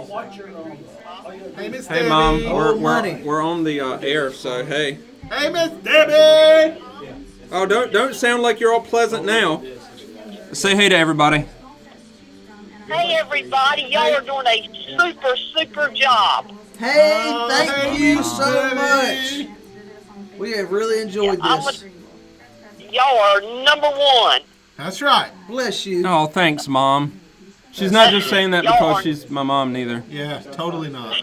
Hey, Miss Hey, Debbie. Mom. Oh, money. We're on the air, so hey. Hey, Miss Debbie. Oh, don't sound like you're all pleasant now. Say hey to everybody. Hey everybody, y'all are doing a super job. Hey, Oh, thank hey, you Miss so Debbie. much. We have really enjoyed this. Y'all are number one. That's right. Bless you. Oh, thanks, Mom. She's not just saying that because she's my mom, neither. Yeah, totally not.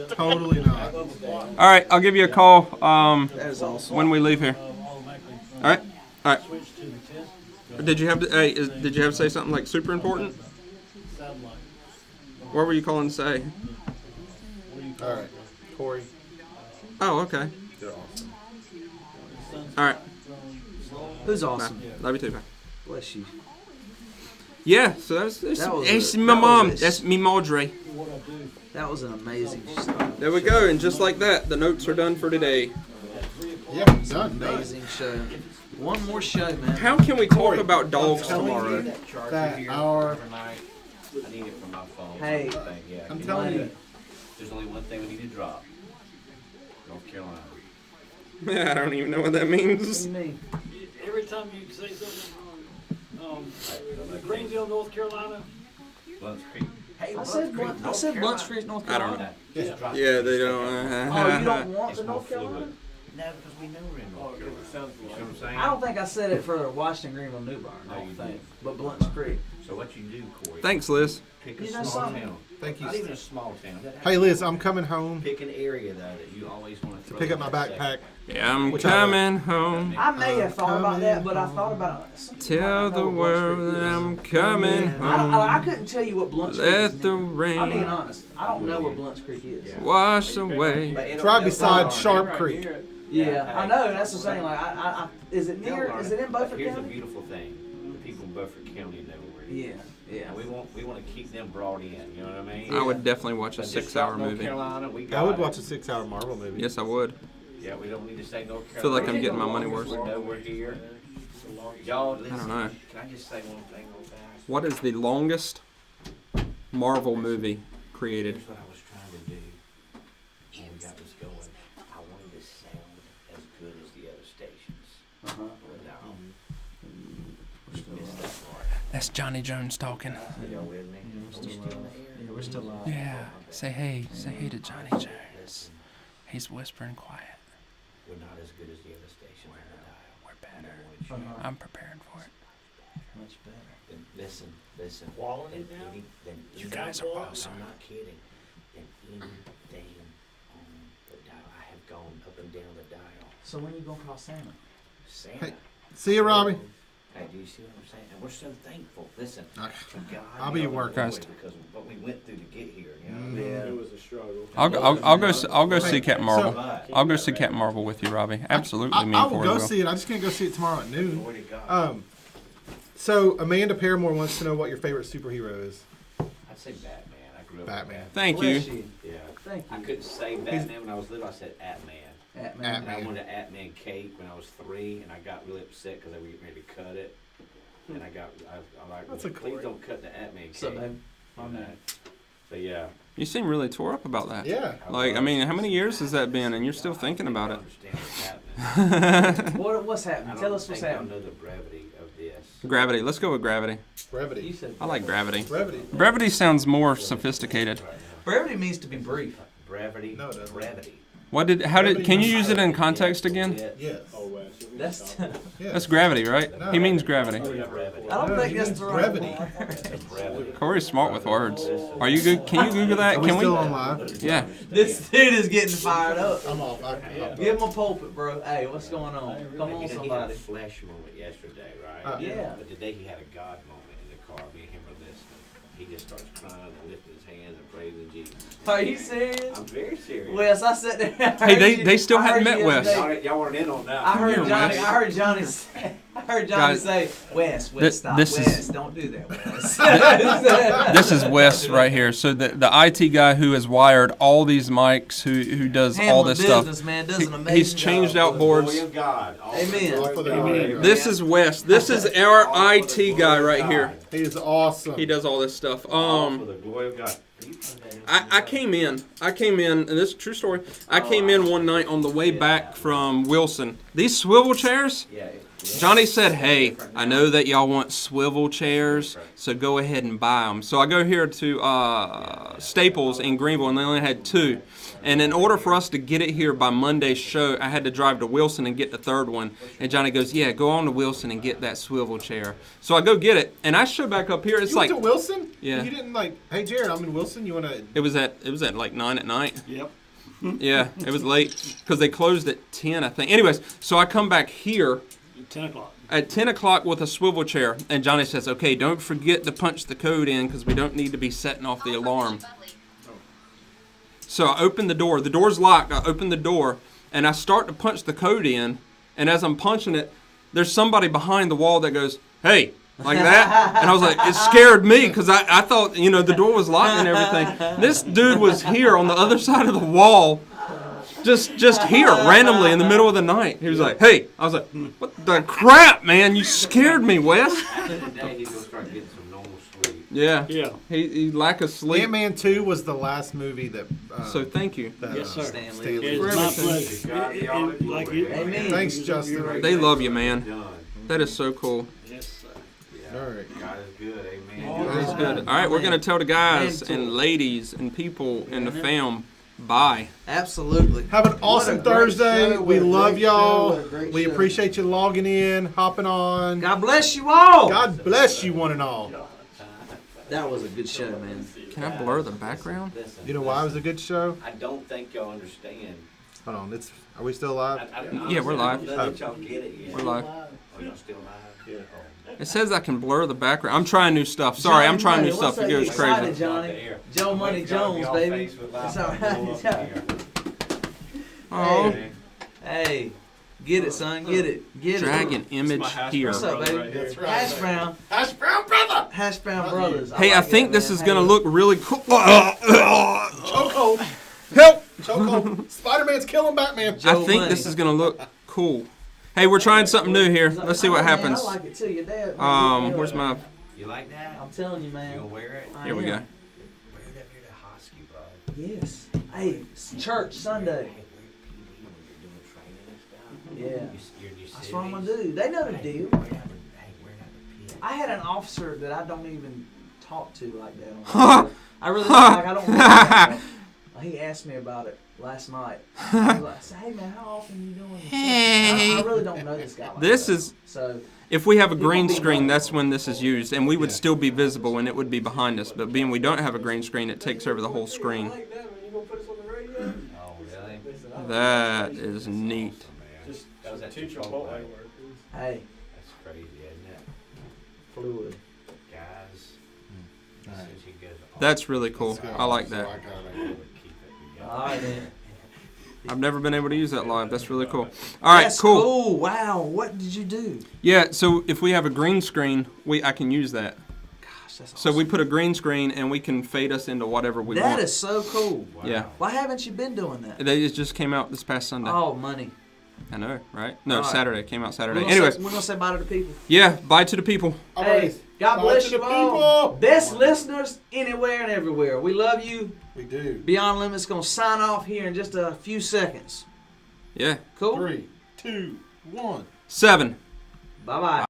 Totally not. All right, I'll give you a call That is awesome. when we leave here. All right. All right. Did you have to? Hey, did you have to say something like super important? What were you calling to say? All right, Corey. Oh, okay. You're awesome. All right. Who's Bye. awesome? Love you too. Bye. Bless you. Yeah. So that's That was that's a- my that mom. was a- That's me, Marjorie. That was an amazing show. There we go, and just like that, the notes are done for today. Yeah, done. Amazing show. One more show, man. How can we talk Corey, about dogs telling tomorrow? you Charger that here our- overnight. I need it for my phone. Hey. Yeah, I'm give telling me you. that. There's only one thing we need to drop. North Carolina. I don't even know what that What do means. you mean? Every time you say something on Greenville, North Carolina, Blunt's Creek. Hey, I said Creek, I said Carolina. Blunt Street, North I don't Carolina. Just drop Yeah, it. they Just don't. take it. Oh, you don't want It's the more North Carolina? fluid. No, because we know we're in North Carolina. You know what I'm saying? I don't think I said it for Washington, Greenville, New Bern. I No, don't you think. did. But Blunt's Creek. So what you do, Corey? Thanks, Liz. Pick a You know small something? town. Thank you. Not even a small town. Hey, Liz, I'm coming home Pick an area though that you always want to throw. pick up my in that backpack. Yeah, I'm Which I coming home. I may have thought about that, but I Coming thought about it. Tell the world that I'm coming I home. couldn't tell you what Blunt's Creek is. Let the I'm being rain honest. I don't know where Blunt's Creek is. wash away. But it'll- It's right it'll beside go on Sharp there. Creek. Yeah, I know. That's the thing. Like, is it They'll near? learn Is it in Beaufort Here's the County? beautiful thing: the people in Beaufort County know where it is. Yeah, yeah. And we want to keep them brought in. You know what I mean? I would definitely watch a But just 6-hour drop North movie. Carolina, we I got would it. watch a 6-hour Marvel movie. Yes, I would. Yeah, we don't need to say North Carolina. Feel like I'm getting my money worth. We know we're here. Y'all, listen. I don't know. Can I just say one thing real fast? What is the longest Marvel movie created? Here's what I was trying to do when we got this going. I wanted to sound as good as the other stations. Uh-huh. Without missed that part. That's Johnny Jones talking. Y'all with me? We still in the air. Yeah, we're still live. Yeah, say hey to Johnny Jones. Listen, He's whispering quiet. we're not as good as the other stations on the dial. We're better. Uh-huh. I'm preparing for it. Much better. Then listen. Quality Than now? You guys are awesome. I'm not kidding. Than anything on the dial. I have gone up and down the dial. So when you gonna call Santa? Santa. Hey, see you, Robbie. Hey, do you see what I'm saying? And we're so thankful. Listen, Okay. to God. I'll be be at work. Guys. because of what we went through to get here. You know? Mhm. It was a struggle. I'll go see Captain Marvel. But, I'll go see Captain Marvel with you, Robbie. Absolutely, I me and will Corey go will. see it. I just can't go see it tomorrow at noon. glory to God. So Amanda Paramore wants to know what your favorite superhero is. I'd say Batman. I grew up Batman. with Thank Bless you. Yeah. Thank I you. couldn't say Batman when I was little. I said Atman. Atman. And I Atman. wanted an Atman cape when I was 3, and I got really upset because they were getting ready to cut it. And I like, That's a please Corey. don't cut the Atman What's up, cape. babe? You know? But yeah. You seem really tore up about that. Yeah. Like, I mean, how many years has that been, and you're still thinking about it? What's happening? Tell us what's I happening. don't know the brevity of this. Gravity. Let's go with Gravity. You Brevity. said I like Gravity. Brevity. Brevity sounds more sophisticated. brevity means to be brief. Brevity. No, it doesn't. Brevity. Can you use it in context again? Yes. Oh, Wes. That's. Yes. That's gravity, right? He means gravity. Brevity. I don't No, think he that's means the right brevity. word. Brevity. Corey's smart with words. Are you good? Can you Google that? Are we Can still we? on live? Yeah. This dude is getting fired up. I'm off. Give him a pulpit, bro. Hey, what's going on? Come He on, had a somebody. flesh moment yesterday, right? Yeah. But today he had a God moment in the car. Me and him were listening. He just starts crying and lifting his hands and praising Jesus. Are you serious? I'm very serious. Wes, I sat there. I Hey, heard they still I hadn't heard met you Wes. yesterday. Y'all weren't in on that. I heard Here, Johnny. Wes. I heard Johnny say. I heard Johnny Guys, say, "Wes, this stop. is- Wes, don't do that, Wes." This is Wes right here. So the IT guy who has wired all these mics, who does all Handling this stuff. business, man, does an amazing He's changed job. out boards. Glory of God. All Amen. the glory of God. Amen. This is Wes. This is our IT guy right here. He is awesome. He does all this stuff. All for the glory of God. I came in, and this is a true story. I came in one night on the way back from Wilson. These swivel chairs, Yeah. Johnny said, hey, I know that y'all want swivel chairs, so go ahead and buy them. So I go here to Staples in Greenville, and they only had 2. And in order for us to get it here by Monday's show, I had to drive to Wilson and get the 3rd one. And Johnny goes, yeah, go on to Wilson and get that swivel chair. So I go get it, and I show back up here. It's You like went to Wilson? Yeah. You didn't like, hey Jared, I'm in Wilson. You want to? it was at like 9 at night. Yep. Yeah, it was late because they closed at 10, I think. Anyways, so I come back here 10 o'clock. at 10 o'clock with a swivel chair, and Johnny says, okay, don't forget to punch the code in because we don't need to be setting off the alarm. So I open the door. The door's locked. I open the door, and I start to punch the code in, and as I'm punching it, there's somebody behind the wall that goes, hey, like that. And I was like, it scared me because I thought, you know, the door was locked and everything. This dude was here on the other side of the wall, just here randomly in the middle of the night. He was like, hey. I was like, what the crap, man? You scared me, Wes. Today he's gonna start getting some normal sleep. Yeah. Yeah. He lack of sleep. Ant-Man 2 was the last movie that. So thank you. that, Yes, sir. Stan Lee. Stan Lee. It's my everything. pleasure. And like it, Amen. Thanks, Justin. They love you, man. Done. That is so cool. yes, sir. Yeah. All right. God is good. Amen. All That's right. good. All right, we're going to tell the guys Man, and ladies and people in the fam bye. Absolutely. Have an awesome What a great Thursday. show, We what a love great y'all. show, what a great We show. appreciate you logging in, hopping on. God bless you all. God bless you, one and all. That was a good show, man. Can I blur the background? Listen, You know why it was a good show? I don't think y'all understand. Hold on. Are we still live? Yeah, we're live. I don't know that y'all get it yet. We're live. Oh, y'all still live? Yeah. Oh. It says I can blur the background. I'm trying new stuff. Sorry, I'm trying new stuff. It goes crazy. Johnny. Joe Money Jones, baby. It's all right. Oh, Hey, get it, son. Get it. Get it. dragon image here. What's up, baby? Right here. That's right. Hash brown. Hash brown brother. Hash brown brothers. Hey, I like think it, this man. is going to Hey. look really cool. Chokehold. Help! Chokehold. Spider-Man's killing Batman. I Joe think Money. this is going to look cool. Hey, we're trying something new here. Let's see what Man, happens. I like it too. Your dad. Where's my... You like that? I'm telling you, You man. gonna wear it? I Here we am. go. Wear it up here to Hosky, bud. Yes. Hey, it's church Sunday. Yeah. That's what I'm gonna do. They know the deal. I had an officer that I don't even talk to like that. I really don't, like. I don't. Really like he asked me about it last night. I said, "Hey man, how often you doing this?" I really don't know this guy. Like This that. is... So If we have a green screen, that's when this is used, and we would still be visible, and it would be behind us. But being we don't have a green screen, it takes over the whole screen. Like that, man. You gonna put us on the radio? Oh, really? Listen, I don't That is neat. just That was at two Chipotle. Chipotle workers. hey, That's crazy, isn't it? fluid. Guys, since he goes off, That's really cool. I like that. keep it together. All right, man. I've never been able to use that live. That's really cool. All right, That's cool. Wow, what did you do? Yeah, so if we have a green screen, I can use that. Gosh, that's So awesome. we put a green screen, and we can fade us into whatever we That want. is so cool. Yeah. Why haven't you been doing that? It just came out this past Sunday. Oh, money. I know, right? No, All right. Saturday. It came out We're Saturday. gonna Anyway, say, we're gonna say bye to the people. yeah, bye to the people. All Hey, right. God Bye bless to you the all. people. Best listeners anywhere and everywhere. We love you. We do. Beyond Limits gonna sign off here in just a few seconds. Yeah. Cool. 3, 2, 1. 7. Bye bye.